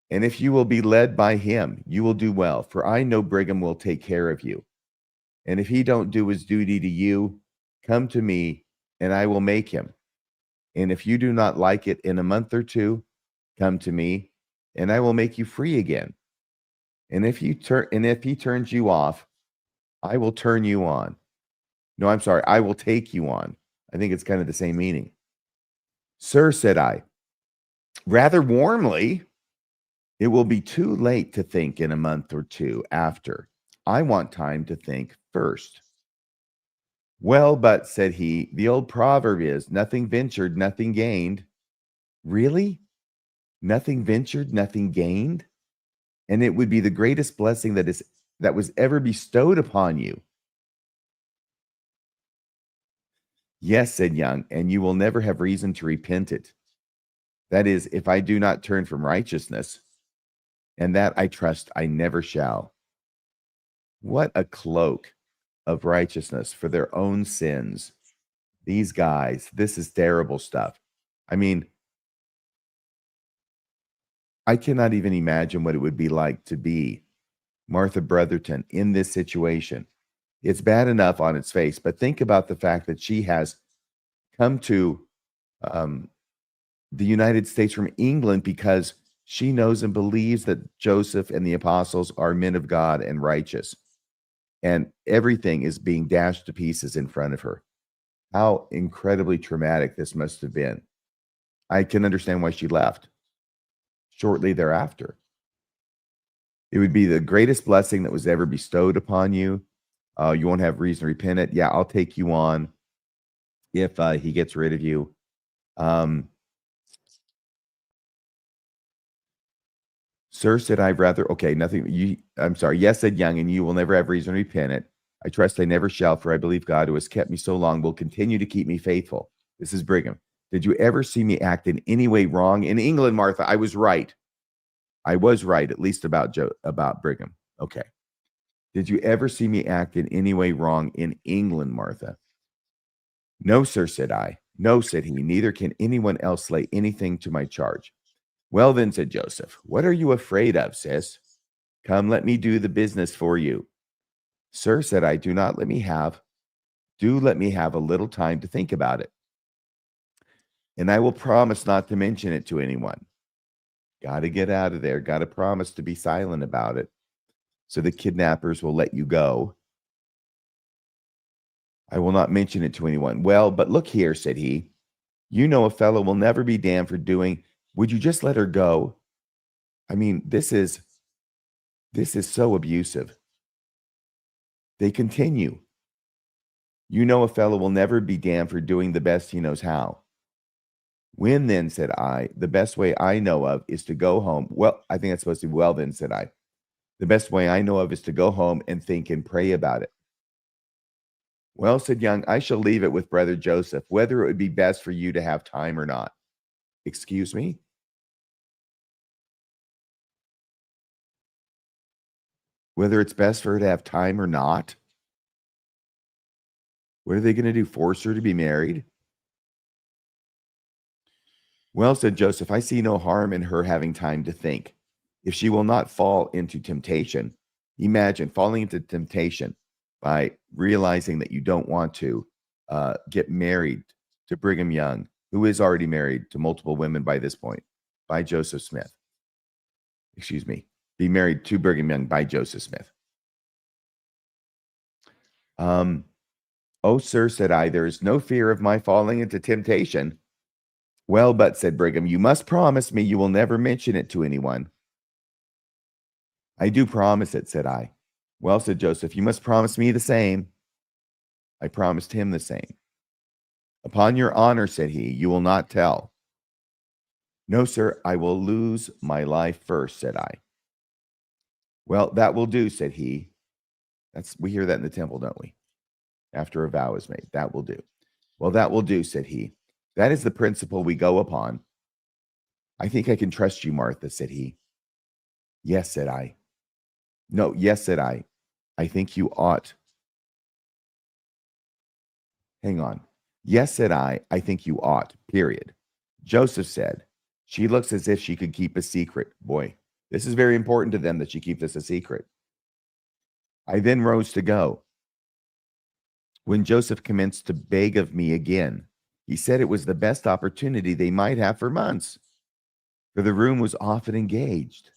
And if you will be led by him, you will do well, for I know Brigham will take care of you. And if he don't do his duty to you, come to me, and I will make him. And if you do not like it in a month or two, come to me, and I will make you free again. And if he turns you off, I will turn you on. No, I'm sorry, I will take you on. I think it's kind of the same meaning. Sir, said I, rather warmly, it will be too late to think in a month or two after. I want time to think first. Well, but, said he, the old proverb is, nothing ventured, nothing gained. Really? Nothing ventured, nothing gained? And it would be the greatest blessing that was ever bestowed upon you. Yes, said Young, and you will never have reason to repent it. That is, if I do not turn from righteousness, and that I trust I never shall. What a cloak of righteousness for their own sins. These guys, this is terrible stuff. I mean, I cannot even imagine what it would be like to be Martha Brotherton in this situation. It's bad enough on its face, but think about the fact that she has come to the United States from England because she knows and believes that Joseph and the apostles are men of God and righteous. And everything is being dashed to pieces in front of her. How incredibly traumatic this must have been. I can understand why she left shortly thereafter. It would be the greatest blessing that was ever bestowed upon you. You won't have reason to repent it. Yeah, I'll take you on if he gets rid of you. Sir, said I, rather, okay, nothing. I'm sorry. Yes, said Young, and you will never have reason to repent it. I trust I never shall, for I believe God, who has kept me so long, will continue to keep me faithful. This is Brigham. Did you ever see me act in any way wrong? In England, Martha, I was right. I was right, at least about Brigham. Okay. Did you ever see me act in any way wrong in England, Martha? No, sir, said I. No, said he. Neither can anyone else lay anything to my charge. Well, then, said Joseph, what are you afraid of, sis? Come, let me do the business for you. Sir, said I, do let me have a little time to think about it. And I will promise not to mention it to anyone. Got to get out of there. Got to promise to be silent about it. So the kidnappers will let you go. I will not mention it to anyone. Well, but look here, said he. You know a fellow will never be damned for doing. Would you just let her go? I mean, this is so abusive. They continue. You know a fellow will never be damned for doing the best he knows how. When then, said I, the best way I know of is to go home. Well, I think that's supposed to be well then, said I. The best way I know of is to go home and think and pray about it. Well, said Young, I shall leave it with Brother Joseph, whether it would be best for you to have time or not. Excuse me? Whether it's best for her to have time or not? What are they going to do? Force her to be married? Well, said Joseph, I see no harm in her having time to think. If she will not fall into temptation, imagine falling into temptation by realizing that you don't want to get married to Brigham Young, who is already married to multiple women by this point, by Joseph Smith. Excuse me, be married to Brigham Young by Joseph Smith. Oh, sir, said I, there is no fear of my falling into temptation. Well, but, said Brigham, you must promise me you will never mention it to anyone. I do promise it, said I. Well, said Joseph, you must promise me the same. I promised him the same. Upon your honor, said he, you will not tell. No, sir, I will lose my life first, said I. Well, that will do, said he. We hear that in the temple, don't we? After a vow is made, that will do. Well, that will do, said he. That is the principle we go upon. I think I can trust you, Martha, said he. Yes, said I. No, yes, said I. I think you ought. Hang on. Yes, said I think you ought, period. Joseph said, "She looks as if she could keep a secret." Boy, this is very important to them that she keep this a secret. I then rose to go. When Joseph commenced to beg of me again, he said it was the best opportunity they might have for months, for the room was often engaged.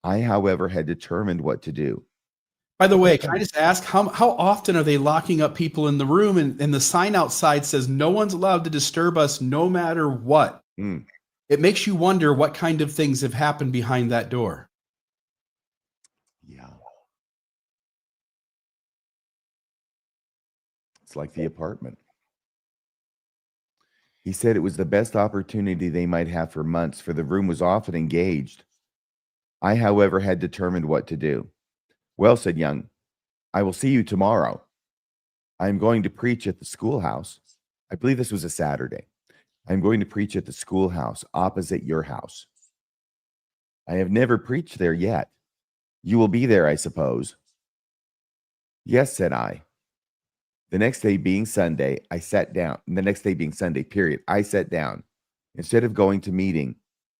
I, however, had determined what to do. By the way, can I just ask, how often are they locking up people in the room, and the sign outside says no one's allowed to disturb us no matter what? Mm, It makes you wonder what kind of things have happened behind that door. yeah. It's like the apartment. He said it was the best opportunity they might have for months, for the room was often engaged. I, however, had determined what to do. "Well," said Young, "I will see you tomorrow. I am going to preach at the schoolhouse." I believe this was a Saturday. "I'm going to preach at the schoolhouse opposite your house. I have never preached there yet. You will be there, I suppose." "Yes," said I. The next day being Sunday, I sat down. The next day being Sunday, period, I sat down instead of going to meeting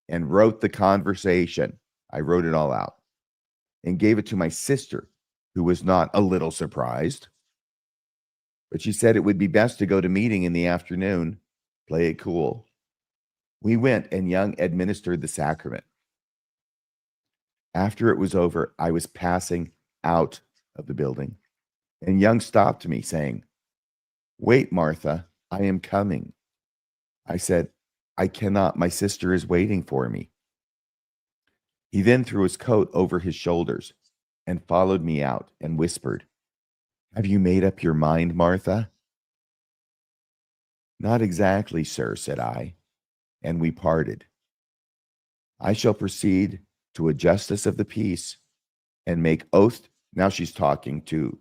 and wrote the conversation. I wrote it all out and gave it to my sister, who was not a little surprised. But she said it would be best to go to meeting in the afternoon, play it cool. We went, and Young administered the sacrament. After it was over, I was passing out of the building, and Young stopped me, saying, "Wait, Martha, I am coming." I said, "I cannot. My sister is waiting for me." He then threw his coat over his shoulders and followed me out and whispered, "Have you made up your mind, Martha?" "Not exactly, sir," said I, and we parted. "I shall proceed to a justice of the peace and make oath." Now she's talking to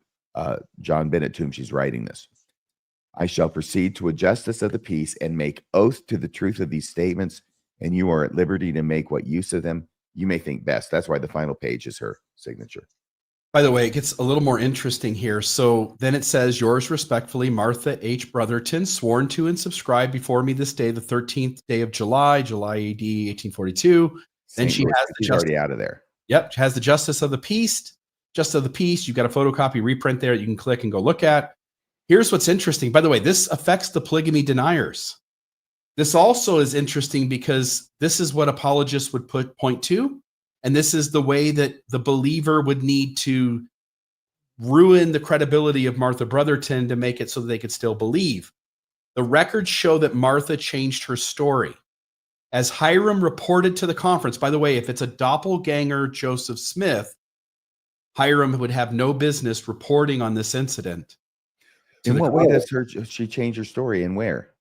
John Bennett, to whom she's writing this. "I shall proceed to a justice of the peace and make oath to the truth of these statements, and you are at liberty to make what use of them you may think best." That's why the final page is her signature. By the way, it gets a little more interesting here. So then it says, "Yours respectfully, Martha H. Brotherton, sworn to and subscribed before me this day, the 13th day of July AD 1842. Then she has the She's already out of there. Yep, has the justice of the peace. Justice of the peace. You've got a photocopy reprint there you can click and go look at. Here's what's interesting. By the way, this affects the polygamy deniers. This also is interesting because this is what apologists would point to. And this is the way that the believer would need to ruin the credibility of Martha Brotherton to make it so that they could still believe. The records show that Martha changed her story. As Hiram reported to the conference, by the way, if it's a doppelganger Joseph Smith, Hiram would have no business reporting on this incident. In what way does she change her story, and where?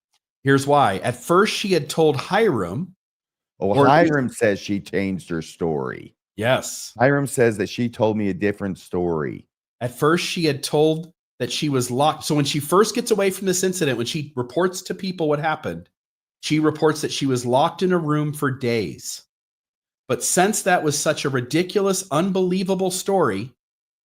Here's why. At first, she had told Hiram. Hiram says she changed her story. Yes. Hiram says that she told me a different story. At first, she had told that she was locked. So when she first gets away from this incident, when she reports to people what happened, she reports that she was locked in a room for days. But since that was such a ridiculous, unbelievable story,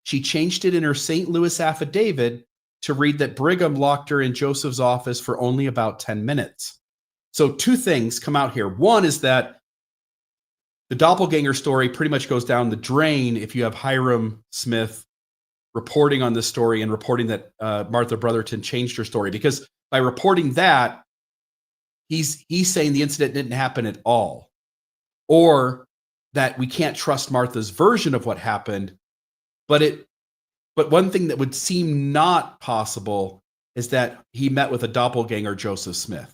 she changed it in her St. Louis affidavit to read that Brigham locked her in Joseph's office for only about 10 minutes. So two things come out here. One is that the doppelganger story pretty much goes down the drain if you have Hiram Smith reporting on this story and reporting that Martha Brotherton changed her story. Because by reporting that, he's saying the incident didn't happen at all, or that we can't trust Martha's version of what happened. But one thing that would seem not possible is that he met with a doppelganger Joseph Smith.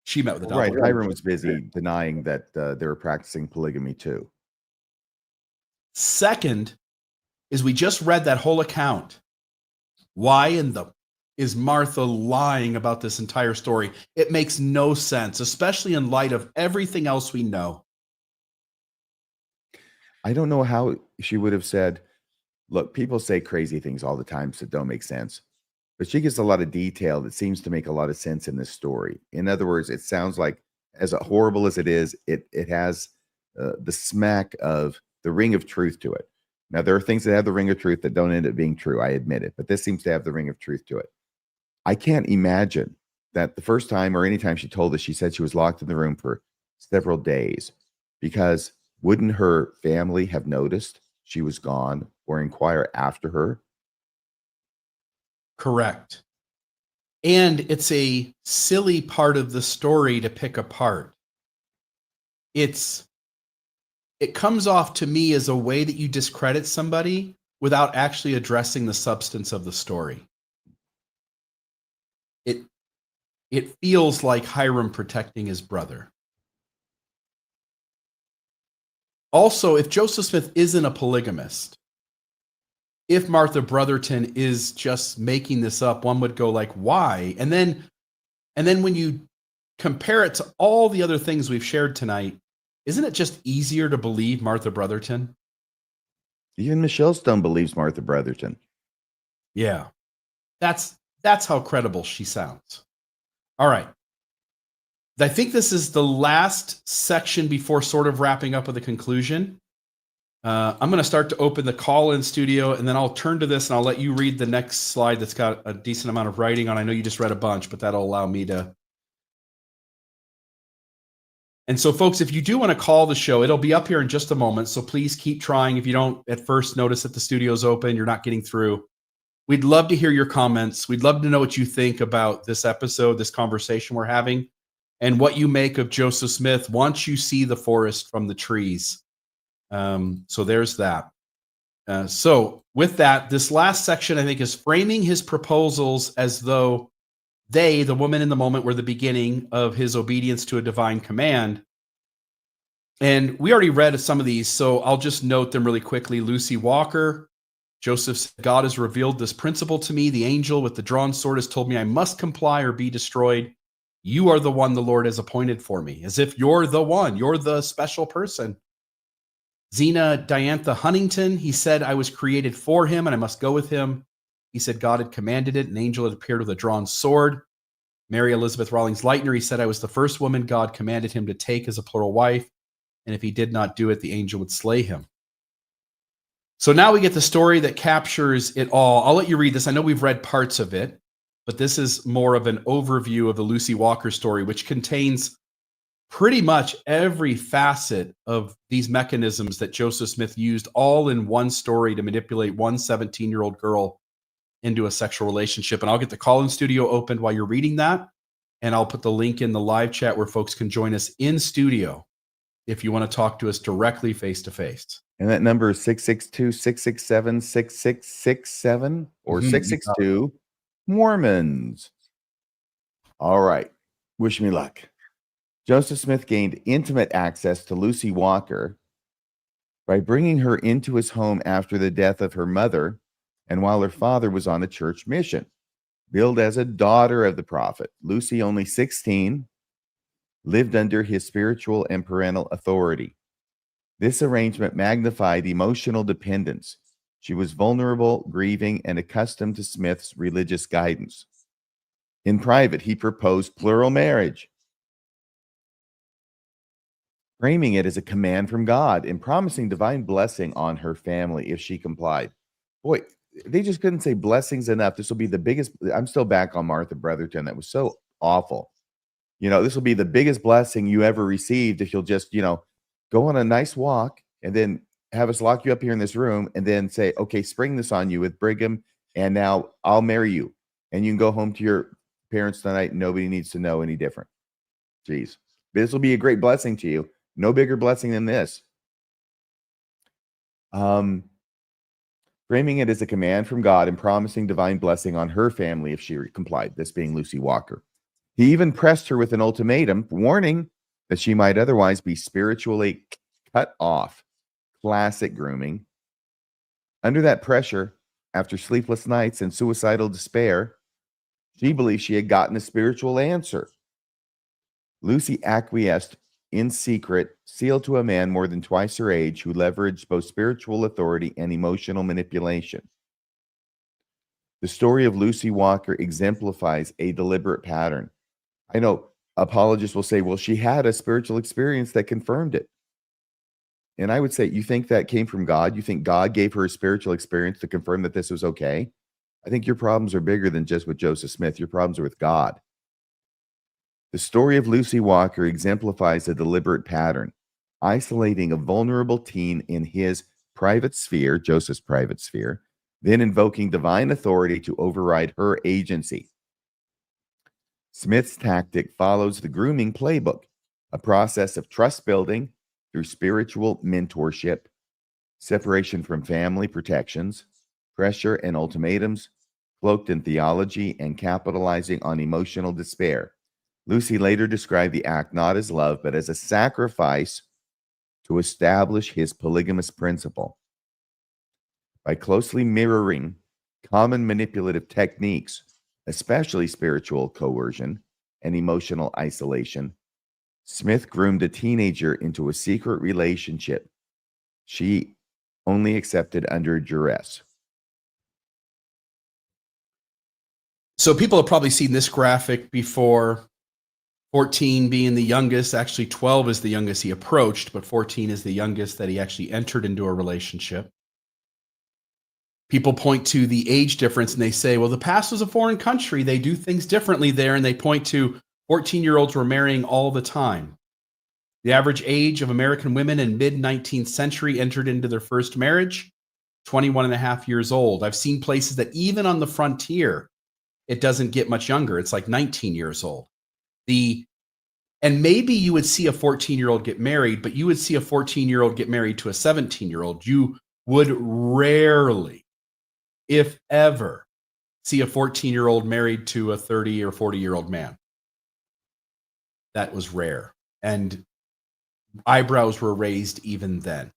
She met with a doppelganger. Right. Hiram was busy denying that they were practicing polygamy too. Second is we just read that whole account. Why is Martha lying about this entire story? It makes no sense, especially in light of everything else we know. I don't know how she would have said, look, people say crazy things all the time that don't make sense. But she gives a lot of detail that seems to make a lot of sense in this story. In other words, it sounds like, as horrible as it is, it has the smack of the ring of truth to it. Now, there are things that have the ring of truth that don't end up being true. I admit it. But this seems to have the ring of truth to it. I can't imagine that the first time or anytime she told us, she said she was locked in the room for several days because wouldn't her family have noticed she was gone or inquire after her? Correct. And it's a silly part of the story to pick apart. It comes off to me as a way that you discredit somebody without actually addressing the substance of the story. It feels like Hiram protecting his brother. Also, if Joseph Smith isn't a polygamist, if Martha Brotherton is just making this up, one would go like, why? And then when you compare it to all the other things we've shared tonight, isn't it just easier to believe Martha Brotherton? Even Michelle Stone believes Martha Brotherton. Yeah. That's how credible she sounds. All right. I think this is the last section before sort of wrapping up with a conclusion. I'm going to start to open the call-in studio, and then I'll turn to this and I'll let you read the next slide that's got a decent amount of writing on. I know you just read a bunch, but that'll allow me to. And so, folks, if you do want to call the show, it'll be up here in just a moment. So please keep trying. If you don't at first notice that the studio's open, you're not getting through. We'd love to hear your comments. We'd love to know what you think about this episode, this conversation we're having, and what you make of Joseph Smith once you see the forest from the trees. So there's that. So with that, this last section, I think, is framing his proposals as though they, the woman in the moment, were the beginning of his obedience to a divine command. And we already read some of these, so I'll just note them really quickly. Lucy Walker, Joseph said, God has revealed this principle to me. The angel with the drawn sword has told me I must comply or be destroyed. You are the one the Lord has appointed for me, as if you're the one, you're the special person. Zena Diantha Huntington, he said, I was created for him and I must go with him. He said God had commanded it. An angel had appeared with a drawn sword. Mary Elizabeth Rawlings Lightner, he said, I was the first woman God commanded him to take as a plural wife. And if he did not do it, the angel would slay him. So now we get the story that captures it all. I'll let you read this. I know we've read parts of it, but this is more of an overview of the Lucy Walker story, which contains pretty much every facet of these mechanisms that Joseph Smith used all in one story to manipulate one 17-year-old girl into a sexual relationship. And I'll get the call-in studio opened while you're reading that. And I'll put the link in the live chat where folks can join us in studio if you want to talk to us directly face-to-face. And that number is 662-667-6667 or 662 Mormons. All right. Wish me luck. Joseph Smith gained intimate access to Lucy Walker by bringing her into his home after the death of her mother and while her father was on a church mission. Billed as a daughter of the prophet, Lucy, only 16, lived under his spiritual and parental authority. This arrangement magnified emotional dependence. She was vulnerable, grieving, and accustomed to Smith's religious guidance. In private, he proposed plural marriage, framing it as a command from God and promising divine blessing on her family if she complied. Boy, they just couldn't say blessings enough. This will be the biggest. I'm still back on Martha Brotherton. That was so awful. This will be the biggest blessing you ever received if you'll just, go on a nice walk and then have us lock you up here in this room and then say, okay, spring this on you with Brigham, and now I'll marry you. And you can go home to your parents tonight. Nobody needs to know any different. Jeez. This will be a great blessing to you. No bigger blessing than this. Framing it as a command from God and promising divine blessing on her family if she complied, this being Lucy Walker. He even pressed her with an ultimatum, warning that she might otherwise be spiritually cut off. Classic grooming. Under that pressure, after sleepless nights and suicidal despair, she believed she had gotten a spiritual answer. Lucy acquiesced in secret, sealed to a man more than twice her age who leveraged both spiritual authority and emotional manipulation. The story of Lucy Walker exemplifies a deliberate pattern. I know apologists will say, well, she had a spiritual experience that confirmed it. And I would say, you think that came from God? You think God gave her a spiritual experience to confirm that this was okay? I think your problems are bigger than just with Joseph Smith. Your problems are with God. The story of Lucy Walker exemplifies a deliberate pattern, isolating a vulnerable teen in his private sphere, Joseph's private sphere, then invoking divine authority to override her agency. Smith's tactic follows the grooming playbook, a process of trust building through spiritual mentorship, separation from family protections, pressure and ultimatums, cloaked in theology, and capitalizing on emotional despair. Lucy later described the act not as love, but as a sacrifice to establish his polygamous principle. By closely mirroring common manipulative techniques, especially spiritual coercion and emotional isolation, Smith groomed a teenager into a secret relationship she only accepted under duress. So people have probably seen this graphic before. 14 being the youngest, actually 12 is the youngest he approached, but 14 is the youngest that he actually entered into a relationship. People point to the age difference and they say, well, the past was a foreign country. They do things differently there. And they point to 14-year-olds were marrying all the time. The average age of American women in mid-19th century entered into their first marriage, 21 and a half years old. I've seen places that even on the frontier, it doesn't get much younger. It's like 19 years old. And maybe you would see a 14-year-old get married, but you would see a 14-year-old get married to a 17-year-old. You would rarely, if ever, see a 14-year-old married to a 30 or 40-year-old man. That was rare. And eyebrows were raised even then.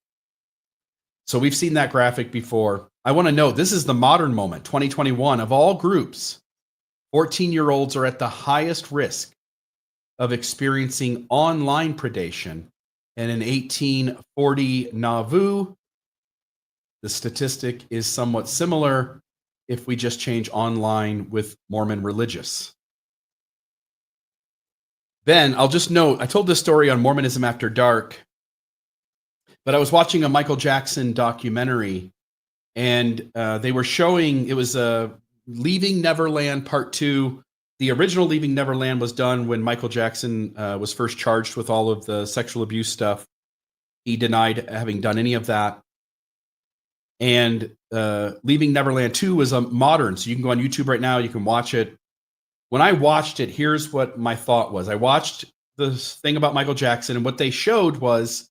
So we've seen that graphic before. I want to note, this is the modern moment, 2021. Of all groups, 14-year-olds are at the highest risk of experiencing online predation. And in 1840 Nauvoo, the statistic is somewhat similar if we just change online with Mormon religious. Then I'll just note, I told this story on Mormonism After Dark, but I was watching a Michael Jackson documentary, and they were showing, it was Leaving Neverland Part 2. The original Leaving Neverland was done when Michael Jackson was first charged with all of the sexual abuse stuff. He denied having done any of that. And Leaving Neverland 2 was a modern, so you can go on YouTube right now, you can watch it. When I watched it, here's what my thought was. I watched this thing about Michael Jackson, and what they showed was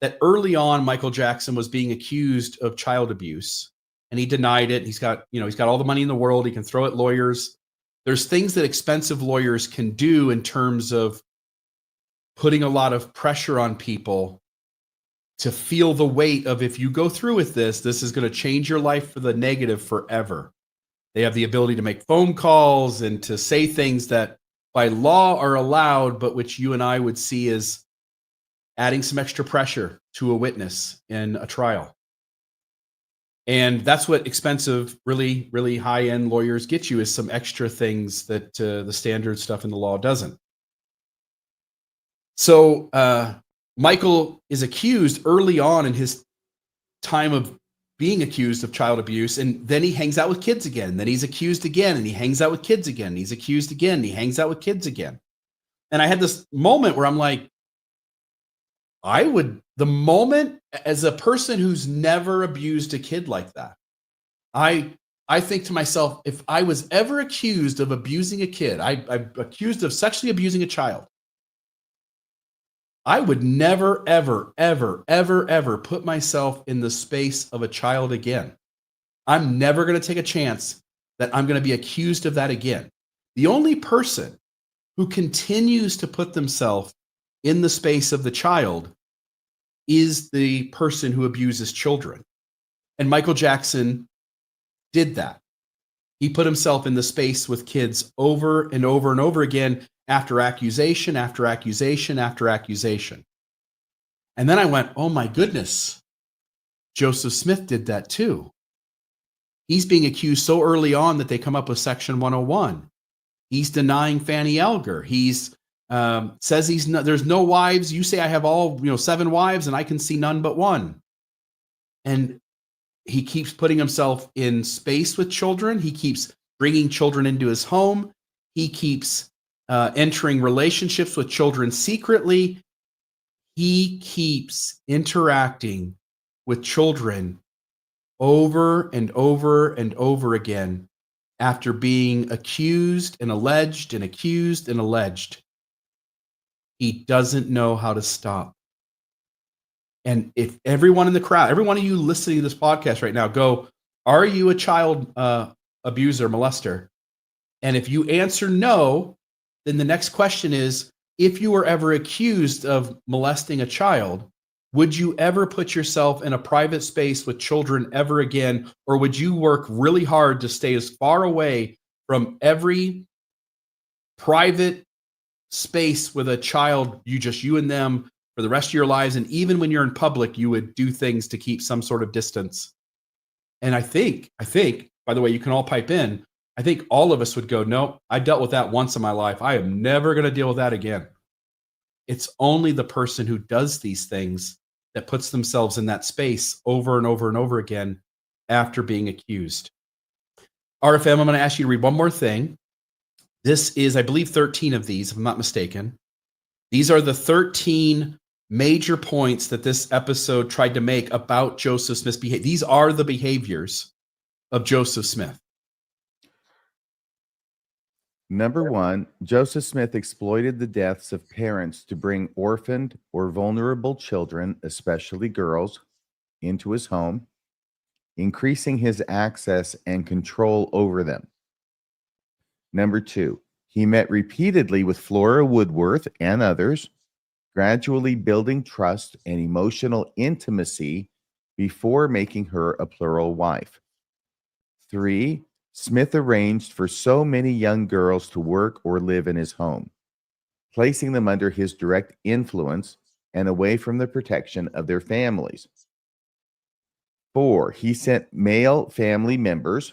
that early on, Michael Jackson was being accused of child abuse, and he denied it. He's got all the money in the world. He can throw at lawyers. There's things that expensive lawyers can do in terms of putting a lot of pressure on people to feel the weight of, if you go through with this, this is going to change your life for the negative forever. They have the ability to make phone calls and to say things that by law are allowed, but which you and I would see as adding some extra pressure to a witness in a trial. And that's what expensive, really, really high-end lawyers get you, is some extra things that the standard stuff in the law doesn't. So Michael is accused early on in his time of being accused of child abuse, and then he hangs out with kids again. Then he's accused again, and he hangs out with kids again. And he's accused again, and he hangs out with kids again. And I had this moment where I'm like, the moment, as a person who's never abused a kid like that, I think to myself, if I was ever accused of abusing a kid, I'm accused of sexually abusing a child, I would never, ever, ever, ever, ever put myself in the space of a child again. I'm never going to take a chance that I'm going to be accused of that again. The only person who continues to put themselves in the space of the child is the person who abuses children. And Michael Jackson did that. He put himself in the space with kids over and over and over again, after accusation, after accusation, after accusation. And then I went, oh my goodness, Joseph Smith did that too. He's being accused so early on that they come up with Section 101. He's denying Fanny Elger. He's says there's no wives. You say I have all 7 wives, and I can see none but one. And he keeps putting himself in space with children. He keeps bringing children into his home. He keeps entering relationships with children secretly. He keeps interacting with children over and over and over again after being accused and alleged and accused and alleged. He doesn't know how to stop. And if everyone in the crowd, every one of you listening to this podcast right now, go, are you a child abuser, molester? And if you answer no, then the next question is, if you were ever accused of molesting a child, would you ever put yourself in a private space with children ever again? Or would you work really hard to stay as far away from every private space with a child, you and them, for the rest of your lives? And even when you're in public, you would do things to keep some sort of distance. And I think, by the way, you can all pipe in. I think all of us would go, no, I dealt with that once in my life. I am never going to deal with that again. It's only the person who does these things that puts themselves in that space over and over and over again after being accused. RFM, I'm going to ask you to read one more thing. This is, I believe, 13 of these, if I'm not mistaken. These are the 13 major points that this episode tried to make about Joseph Smith's behavior. These are the behaviors of Joseph Smith. Number one, Joseph Smith exploited the deaths of parents to bring orphaned or vulnerable children, especially girls, into his home, increasing his access and control over them. Number two, he met repeatedly with Flora Woodworth and others, gradually building trust and emotional intimacy before making her a plural wife. Three, Smith arranged for so many young girls to work or live in his home, placing them under his direct influence and away from the protection of their families. 4, he sent male family members,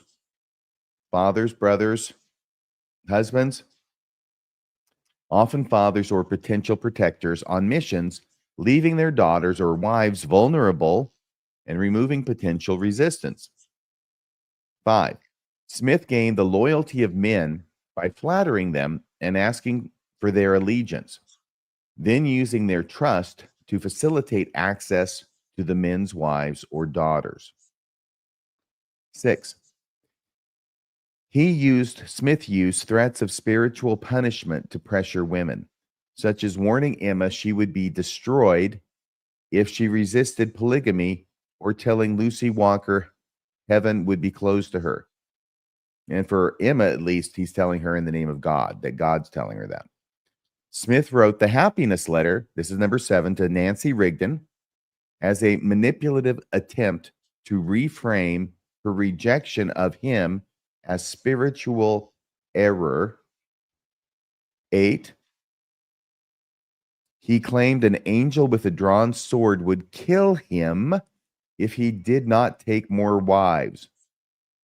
fathers, brothers, husbands, often fathers or potential protectors, on missions, leaving their daughters or wives vulnerable and removing potential resistance. 5, Smith gained the loyalty of men by flattering them and asking for their allegiance, then using their trust to facilitate access to the men's wives or daughters. 6, Smith used threats of spiritual punishment to pressure women, such as warning Emma she would be destroyed if she resisted polygamy, or telling Lucy Walker heaven would be closed to her. And for Emma, at least, he's telling her in the name of God, that God's telling her that. Smith wrote the happiness letter, this is number 7, to Nancy Rigdon, as a manipulative attempt to reframe her rejection of him as spiritual error. 8, he claimed an angel with a drawn sword would kill him if he did not take more wives,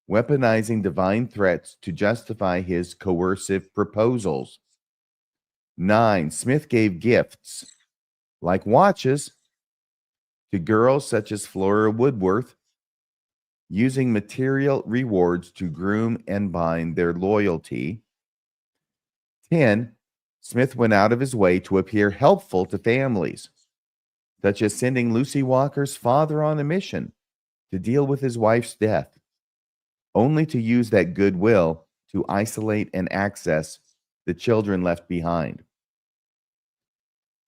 weaponizing divine threats to justify his coercive proposals. 9, Smith gave gifts, like watches, to girls such as Flora Woodworth, using material rewards to groom and bind their loyalty. 10, Smith went out of his way to appear helpful to families, such as sending Lucy Walker's father on a mission to deal with his wife's death, only to use that goodwill to isolate and access the children left behind.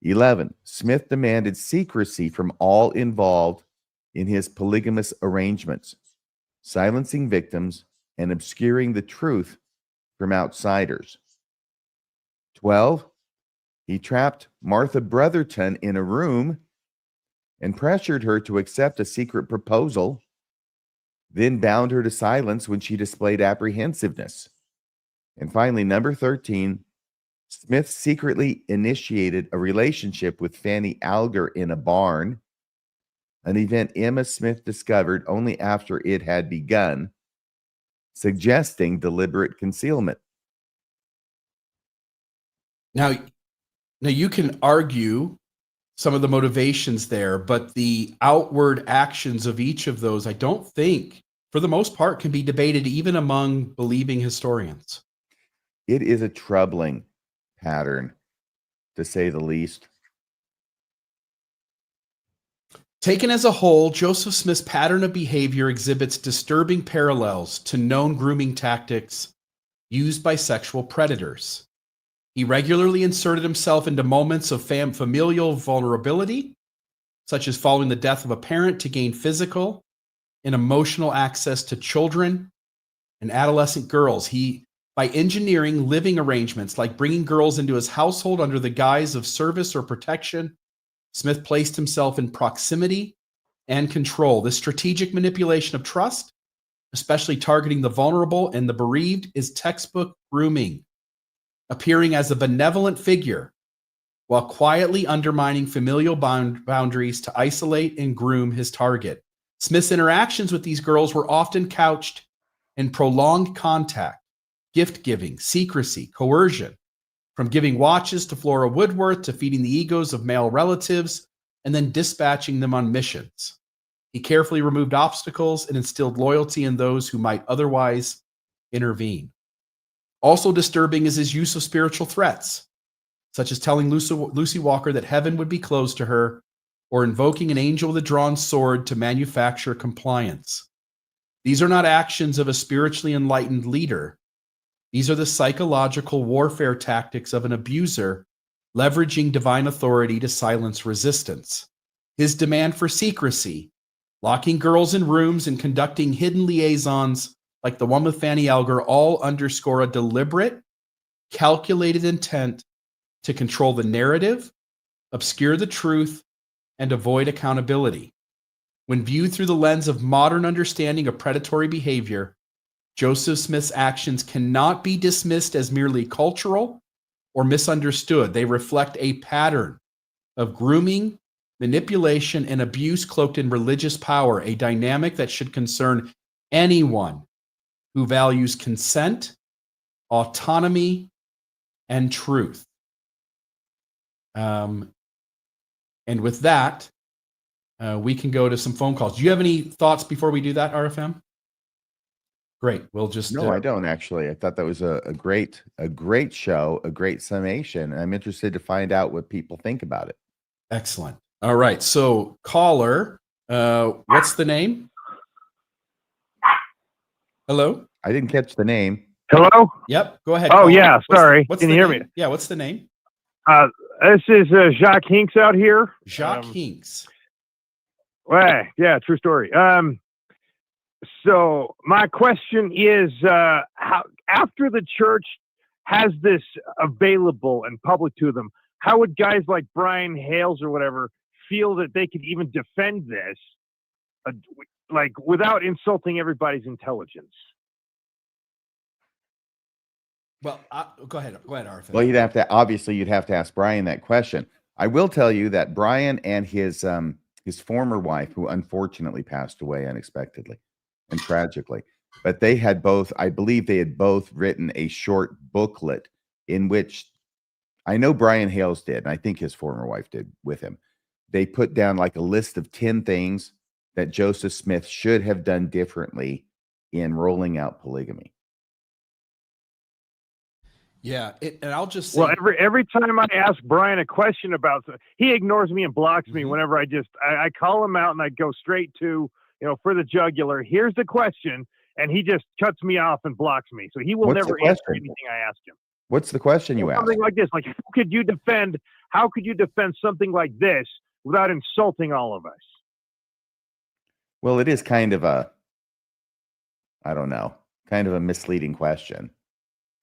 11, Smith demanded secrecy from all involved in his polygamous arrangements, silencing victims and obscuring the truth from outsiders. 12, he trapped Martha Brotherton in a room and pressured her to accept a secret proposal, then bound her to silence when she displayed apprehensiveness. And finally, number 13, Smith secretly initiated a relationship with Fanny Alger in a barn, an event Emma Smith discovered only after it had begun, suggesting deliberate concealment. Now you can argue some of the motivations there, but the outward actions of each of those, I don't think, for the most part, can be debated even among believing historians. It is a troubling pattern, to say the least. Taken as a whole, Joseph Smith's pattern of behavior exhibits disturbing parallels to known grooming tactics used by sexual predators. He regularly inserted himself into moments of familial vulnerability, such as following the death of a parent, to gain physical and emotional access to children and adolescent girls. By engineering living arrangements like bringing girls into his household under the guise of service or protection, Smith placed himself in proximity and control. This strategic manipulation of trust, especially targeting the vulnerable and the bereaved, is textbook grooming, appearing as a benevolent figure while quietly undermining familial boundaries to isolate and groom his target. Smith's interactions with these girls were often couched in prolonged contact, gift-giving, secrecy, coercion, from giving watches to Flora Woodworth to feeding the egos of male relatives and then dispatching them on missions. He carefully removed obstacles and instilled loyalty in those who might otherwise intervene. Also disturbing is his use of spiritual threats, such as telling Lucy Walker that heaven would be closed to her, or invoking an angel with a drawn sword to manufacture compliance. These are not actions of a spiritually enlightened leader. These are the psychological warfare tactics of an abuser leveraging divine authority to silence resistance. His demand for secrecy, locking girls in rooms and conducting hidden liaisons like the one with Fanny Elger, all underscore a deliberate, calculated intent to control the narrative, obscure the truth, and avoid accountability. When viewed through the lens of modern understanding of predatory behavior, Joseph Smith's actions cannot be dismissed as merely cultural or misunderstood. They reflect a pattern of grooming, manipulation, and abuse cloaked in religious power, a dynamic that should concern anyone who values consent, autonomy, and truth. And with that, we can go to some phone calls. Do you have any thoughts before we do that, RFM? Great. We'll just No, I don't actually. I thought that was a great show, a great summation. And I'm interested to find out what people think about it. Excellent. All right. So, caller, what's the name? Hello? I didn't catch the name. Hello? Yep. Go ahead. Oh, caller. yeah. Sorry. What's Can the you hear name? me? Yeah. What's the name? This is Jacques Hinks out here. Jacques Hinks. Well, yeah, true story. So my question is, how, after the church has this available and public to them, how would guys like Brian Hales or whatever feel that they could even defend this, like without insulting everybody's intelligence? Well, go ahead. Go ahead, Arthur. Well, you'd have to ask Brian that question. I will tell you that Brian and his former wife, who unfortunately passed away unexpectedly and tragically, but they had both, I believe they had both written a short booklet in which, I know Brian Hales did, and I think his former wife did with him. They put down like a list of 10 things that Joseph Smith should have done differently in rolling out polygamy. Yeah, and I'll just say, well, every time I ask Brian a question about, he ignores me and blocks me whenever I call him out and I go straight to, for the jugular. Here's the question, and he just cuts me off and blocks me. So he will never answer anything I ask him. What's the question you asked? Something like this, like how could you defend something like this without insulting all of us? Well, it is kind of a misleading question.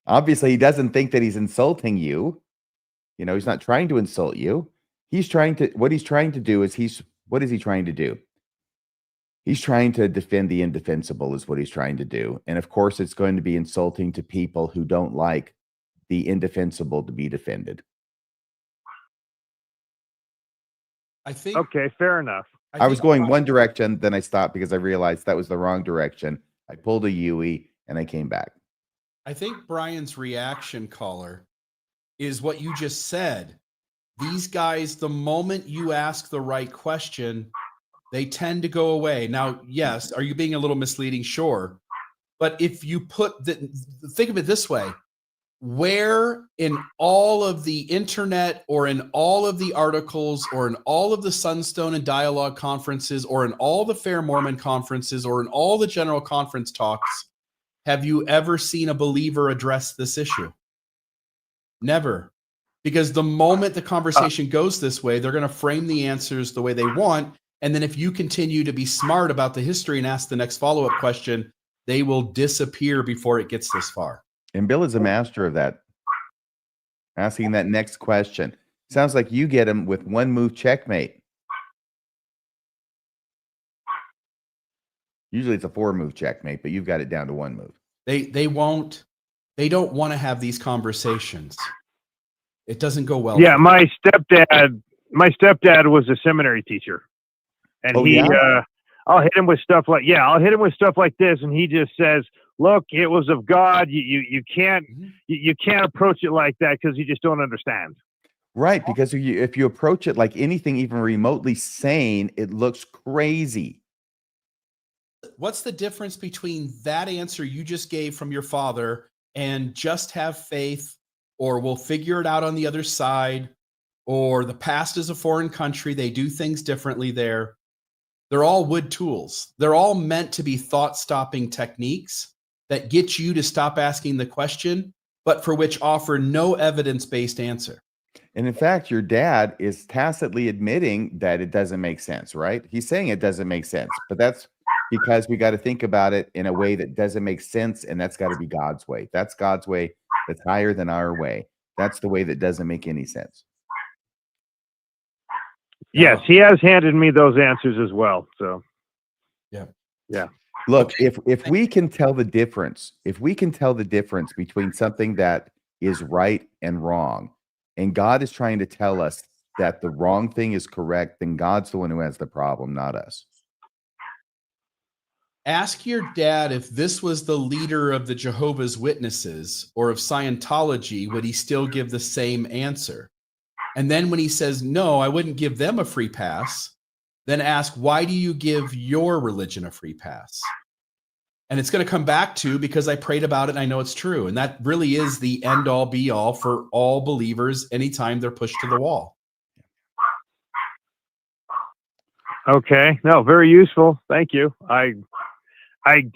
Obviously, he doesn't think that he's insulting you. He's not trying to insult you. What he's trying to do is what is he trying to do? He's trying to defend the indefensible is what he's trying to do. And of course, it's going to be insulting to people who don't like the indefensible to be defended. I think. Okay, fair enough. I was going one direction, then I stopped because I realized that was the wrong direction. I pulled a Yui and I came back. I think Brian's reaction, caller, is what you just said. These guys, the moment you ask the right question, they tend to go away. Now, yes, are you being a little misleading? Sure. But if you think of it this way, Where in all of the internet or in all of the articles or in all of the Sunstone and Dialogue conferences or in all the Fair Mormon conferences or in all the general conference talks have you ever seen a believer address this issue? Never. Because the moment the conversation goes this way, they're going to frame the answers the way they want. And then if you continue to be smart about the history and ask the next follow-up question, they will disappear before it gets this far. And Bill is a master of that. Asking that next question. Sounds like you get him with one move checkmate. Usually it's a 4-move checkmate, but you've got it down to 1 move. They don't want to have these conversations. It doesn't go well. Yeah, my stepdad was a seminary teacher. And I'll hit him with stuff like this, and he just says, "Look, it was of God. You can't approach it like that because you just don't understand." Right, because if you approach it like anything even remotely sane, it looks crazy. What's the difference between that answer you just gave from your father and just have faith, or we'll figure it out on the other side, or the past is a foreign country, they do things differently there? They're all wood tools. They're all meant to be thought-stopping techniques that get you to stop asking the question, but for which offer no evidence-based answer. And in fact, your dad is tacitly admitting that it doesn't make sense, right? He's saying it doesn't make sense, but that's because we got to think about it in a way that doesn't make sense, and that's got to be God's way. That's God's way. That's higher than our way. That's the way that doesn't make any sense. Yes, he has handed me those answers as well. So, yeah. Look, if we can tell the difference, between something that is right and wrong, and God is trying to tell us that the wrong thing is correct, then God's the one who has the problem, not us. Ask your dad if this was the leader of the Jehovah's Witnesses or of Scientology, would he still give the same answer? And then when he says, no, I wouldn't give them a free pass, then ask, why do you give your religion a free pass? And it's going to come back to, because I prayed about it and I know it's true. And that really is the end all be all for all believers anytime they're pushed to the wall. Okay. No, very useful. Thank you.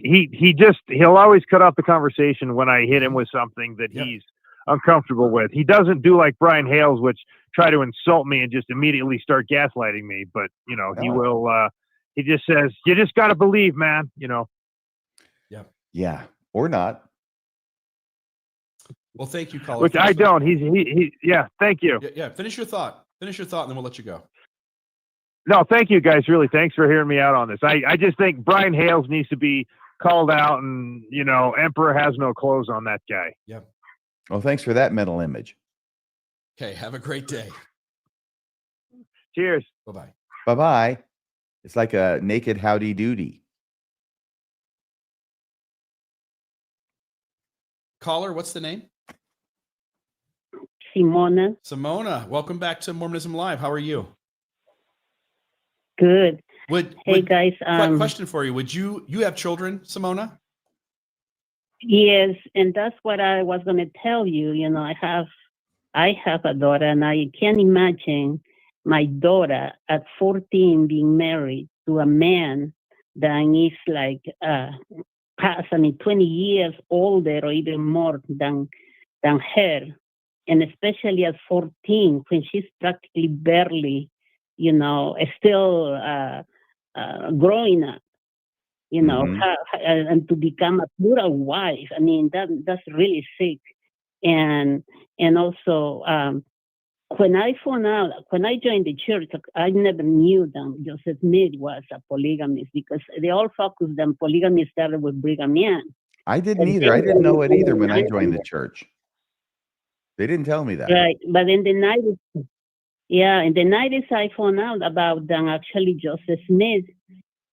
He'll always cut off the conversation when I hit him with something that he's uncomfortable with. He doesn't do like Brian Hales, which try to insult me and just immediately start gaslighting me. But he will. He just says, "You just got to believe, man." Yeah, or not. Well, thank you, caller. Which I don't. Yeah. Thank you. Yeah. Finish your thought, and then we'll let you go. No, thank you guys. Really, thanks for hearing me out on this. I just think Brian Hales needs to be called out, and Emperor has no clothes on that guy. Yep. Well, thanks for that mental image. Okay. Have a great day. Cheers. Bye-bye. Bye-bye. It's like a naked howdy doody. Caller, what's the name? Simona, welcome back to Mormonism Live. How are you? Good. Hey guys, question for you. Would you have children, Simona? Yes, and that's what I was going to tell you. I have a daughter, and I can't imagine my daughter at 14 being married to a man that is like 20 years older or even more than her, and especially at 14 when she's practically barely, still growing up. And to become a plural wife. I mean, that's really sick. And also, when I joined the church, I never knew that Joseph Smith was a polygamist, because they all focused on polygamy started with Brigham Young. I didn't either. I didn't know it either when I joined the church. They didn't tell me that. Right, but in the 90s, I found out about that actually Joseph Smith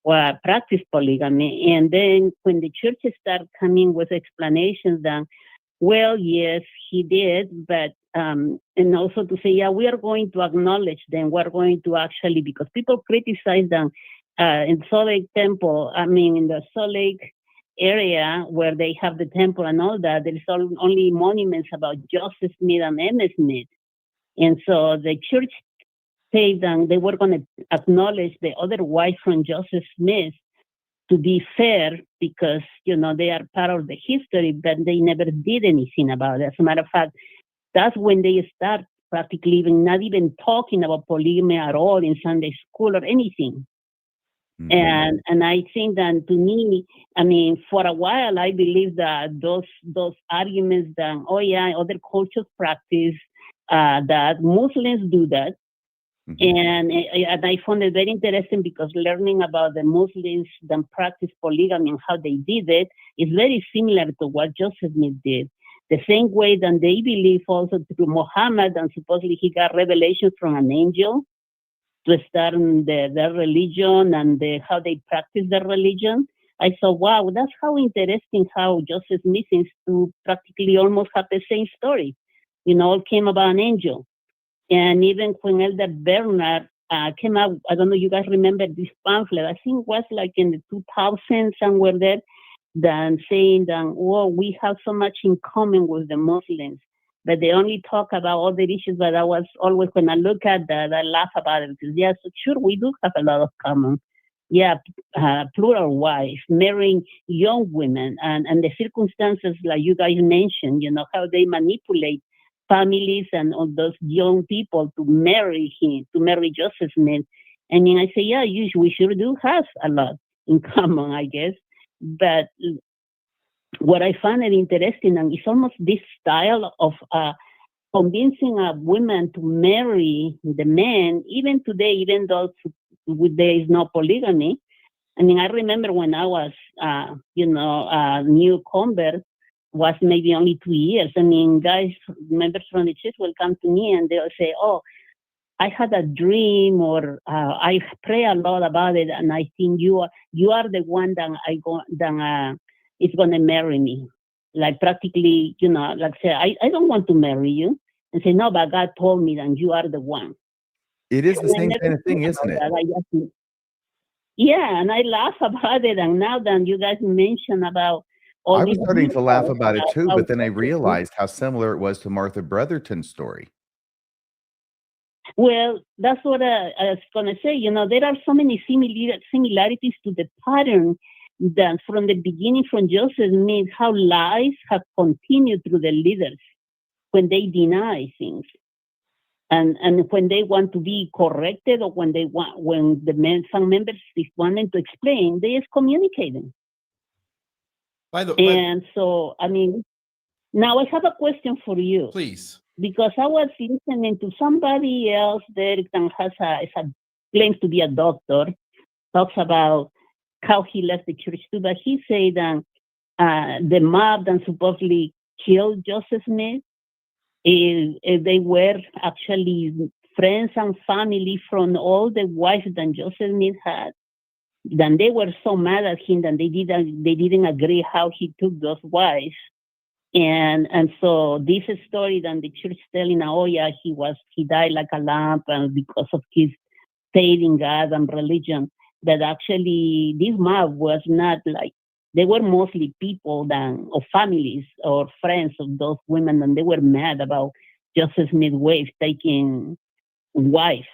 practiced polygamy. And then when the church started coming with explanations that, well, yes, he did, but, and also to say, we are going to acknowledge them. We're going to actually, because people criticize them in Salt Lake Temple, in the Salt Lake area where they have the temple and all that, there's only monuments about Joseph Smith and Emma Smith. And so the church said that they were going to acknowledge the other wife from Joseph Smith to be fair because, they are part of the history, but they never did anything about it. As a matter of fact, that's when they start practically not even talking about polygamy at all in Sunday school or anything. Mm-hmm. And I think that to me, for a while, I believe that those arguments that, other cultures practice, that Muslims do that. Mm-hmm. And I found it very interesting because learning about the Muslims that practice polygamy and how they did it is very similar to what Joseph Smith did. The same way that they believe also through Muhammad, and supposedly he got revelation from an angel to start their religion and how they practice their religion. I thought, wow, that's how interesting how Joseph Smith seems to practically almost have the same story. All came about an angel. And even when Elder Bernard came out, I don't know, you guys remember this pamphlet, I think it was like in the 2000s, somewhere there, than saying that, we have so much in common with the Muslims, but they only talk about other issues. But I was always, when I look at that, I laugh about it because, so sure, we do have a lot of common. Plural wives, marrying young women, and the circumstances like you guys mentioned, how they manipulate families and all those young people to marry Joseph Smith. I say, we sure do have a lot in common, I guess. But what I find it interesting, and it's almost this style of convincing a woman to marry the man, even today, even though there is no polygamy. I remember when I was, a new convert, was maybe only 2 years. Guys, members from the church will come to me and they'll say, I had a dream, or I pray a lot about it, and I think you are the one that is going to marry me. Like practically, like say, I don't want to marry you. And say, no, but God told me that you are the one. It is the same kind of thing, isn't it? And I laugh about it. And now that you guys mention about I was starting to laugh about it too, but then I realized how similar it was to Martha Brotherton's story. Well, that's what I was going to say. There are so many similarities to the pattern that from the beginning, from Joseph Smith, how lies have continued through the leaders when they deny things. And when they want to be corrected, or when some members is wanting to explain, they excommunicate them. So, now I have a question for you. Please. Because I was listening to somebody else there that claims to be a doctor, talks about how he left the church too, but he said that the mob that supposedly killed Joseph Smith, they were actually friends and family from all the wives that Joseph Smith had. Then they were so mad at him that they didn't agree how he took those wives. And so this story that the church telling, he died like a lamb, and because of his faith in God and religion, that actually this mob was not like, they were mostly people of families or friends of those women, and they were mad about Joseph Smith's wife taking wife,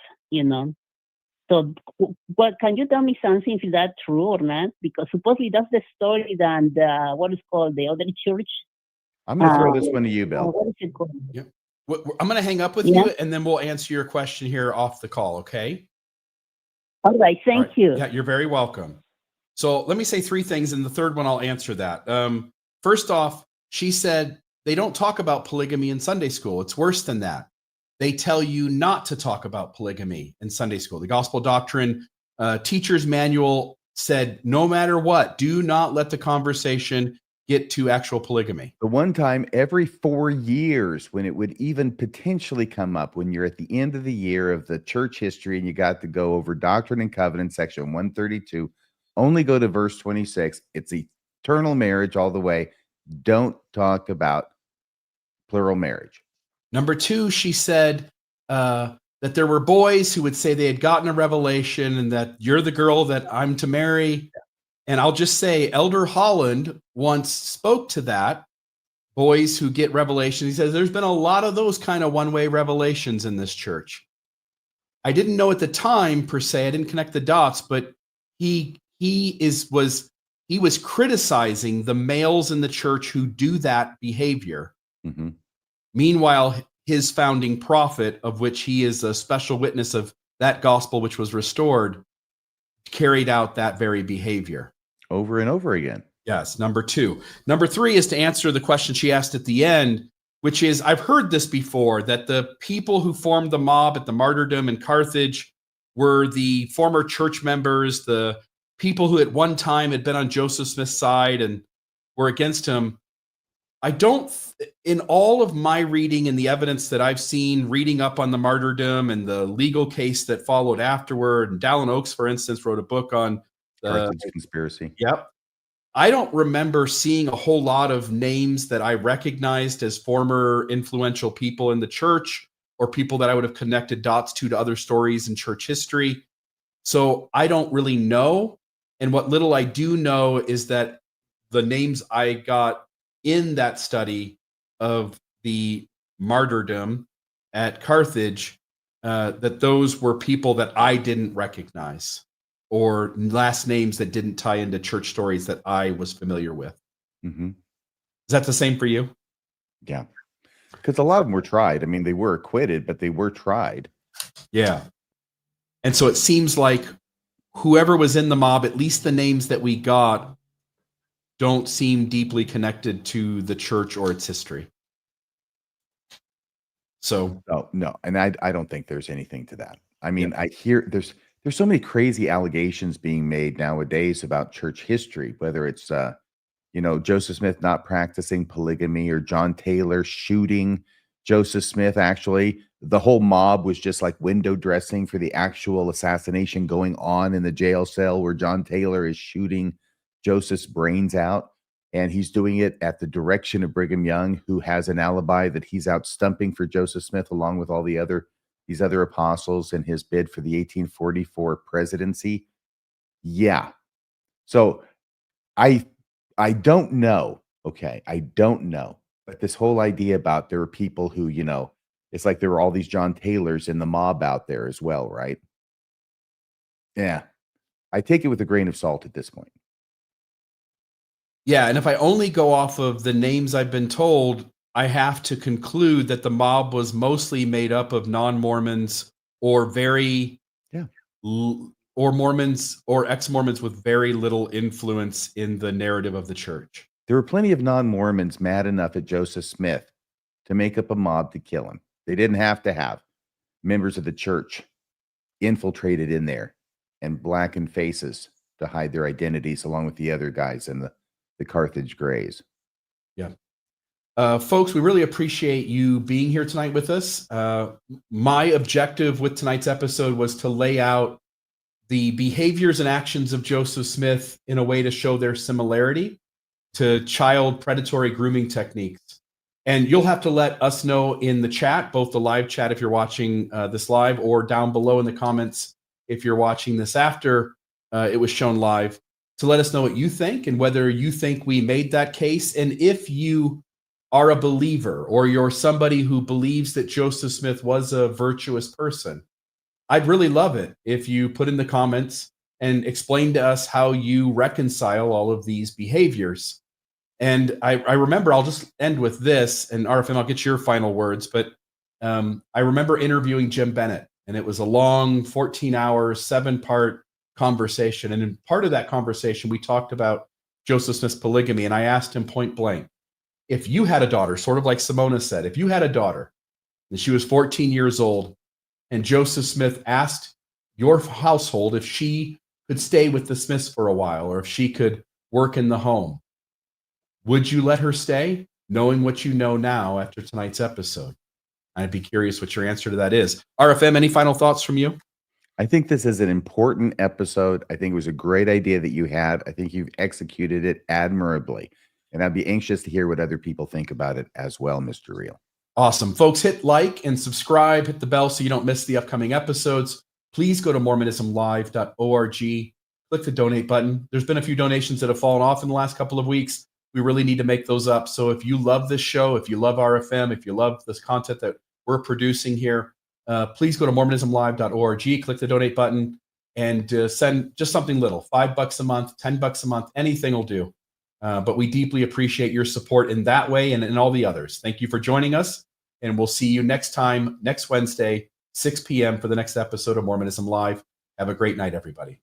So what can you tell me something if that's true or not? Because supposedly that's the story that what is called the other church. I'm going to throw this one to you, Bill. What is it called? Yeah. I'm going to hang up with you, and then we'll answer your question here off the call, okay? All right, thank you. Yeah, you're very welcome. So let me say 3 things, and the third one I'll answer that. First off, she said they don't talk about polygamy in Sunday school. It's worse than that. They tell you not to talk about polygamy in Sunday school. The Gospel Doctrine Teacher's Manual said, no matter what, do not let the conversation get to actual polygamy. The one time every 4 years when it would even potentially come up, when you're at the end of the year of the church history and you got to go over Doctrine and Covenants, section 132, only go to verse 26. It's eternal marriage all the way. Don't talk about plural marriage. Number 2, she said that there were boys who would say they had gotten a revelation and that you're the girl that I'm to marry. And I'll just say, Elder Holland once spoke to that. Boys who get revelation. He says there's been a lot of those kind of one-way revelations in this church. I didn't know at the time per se. I didn't connect the dots, but he was criticizing the males in the church who do that behavior. Mm-hmm. Meanwhile, his founding prophet, of which he is a special witness of that gospel which was restored, carried out that very behavior. Over and over again. Yes, number 2. Number 3 is to answer the question she asked at the end, which is, I've heard this before, that the people who formed the mob at the martyrdom in Carthage were the former church members, the people who at one time had been on Joseph Smith's side and were against him. I don't, in all of my reading and the evidence that I've seen, reading up on the martyrdom and the legal case that followed afterward, and Dallin Oaks, for instance, wrote a book on the Carthage conspiracy. Yep. I don't remember seeing a whole lot of names that I recognized as former influential people in the church or people that I would have connected dots to other stories in church history. So I don't really know. And what little I do know is that the names I got in that study of the martyrdom at Carthage, that those were people that I didn't recognize, or last names that didn't tie into church stories that I was familiar with. Mm-hmm. Is that the same for you? Yeah. Because a lot of them were tried. I mean, they were acquitted, but they were tried. Yeah. And so it seems like whoever was in the mob, at least the names that we got, don't seem deeply connected to the church or its history. So no. And I don't think there's anything to that. I mean, I hear there's so many crazy allegations being made nowadays about church history, whether it's Joseph Smith not practicing polygamy, or John Taylor shooting Joseph Smith. Actually, the whole mob was just like window dressing for the actual assassination going on in the jail cell, where John Taylor is shooting Joseph's brains out, and he's doing it at the direction of Brigham Young, who has an alibi that he's out stumping for Joseph Smith along with all these other apostles in his bid for the 1844 presidency. Yeah. So I don't know. Okay. I don't know. But this whole idea about there are people who, it's like there were all these John Taylors in the mob out there as well, right? Yeah. I take it with a grain of salt at this point. Yeah, and if I only go off of the names I've been told, I have to conclude that the mob was mostly made up of non-Mormons or or Mormons or ex-Mormons with very little influence in the narrative of the church. There were plenty of non-Mormons mad enough at Joseph Smith to make up a mob to kill him. They didn't have to have members of the church infiltrated in there and blackened faces to hide their identities, along with the other guys in the Carthage Greys. Yeah. Folks, we really appreciate you being here tonight with us. My objective with tonight's episode was to lay out the behaviors and actions of Joseph Smith in a way to show their similarity to child predatory grooming techniques. And you'll have to let us know in the chat, both the live chat if you're watching this live, or down below in the comments if you're watching this after it was shown live, to let us know what you think and whether you think we made that case. And if you are a believer, or you're somebody who believes that Joseph Smith was a virtuous person, I'd really love it if you put in the comments and explain to us how you reconcile all of these behaviors. And I remember, I'll just end with this, and RFM, I'll get your final words, but I remember interviewing Jim Bennett, and it was a long 14-hour, 7-part conversation. And in part of that conversation, we talked about Joseph Smith's polygamy, and I asked him point blank, if you had a daughter, sort of like Simona said, if you had a daughter and she was 14 years old, and Joseph Smith asked your household if she could stay with the Smiths for a while, or if she could work in the home, would you let her stay, knowing what you know now after tonight's episode? I'd be curious what your answer to that is. RFM, any final thoughts from you? I think this is an important episode. I think it was a great idea that you had. I think you've executed it admirably. And I'd be anxious to hear what other people think about it as well, Mr. Real. Awesome. Folks, hit like and subscribe, hit the bell so you don't miss the upcoming episodes. Please go to MormonismLive.org, click the donate button. There's been a few donations that have fallen off in the last couple of weeks. We really need to make those up. So if you love this show, if you love RFM, if you love this content that we're producing here, please go to mormonismlive.org, click the donate button, and send just something little, $5 a month, $10 a month, anything will do. But we deeply appreciate your support in that way and in all the others. Thank you for joining us, and we'll see you next time, next Wednesday, 6 p.m. for the next episode of Mormonism Live. Have a great night, everybody.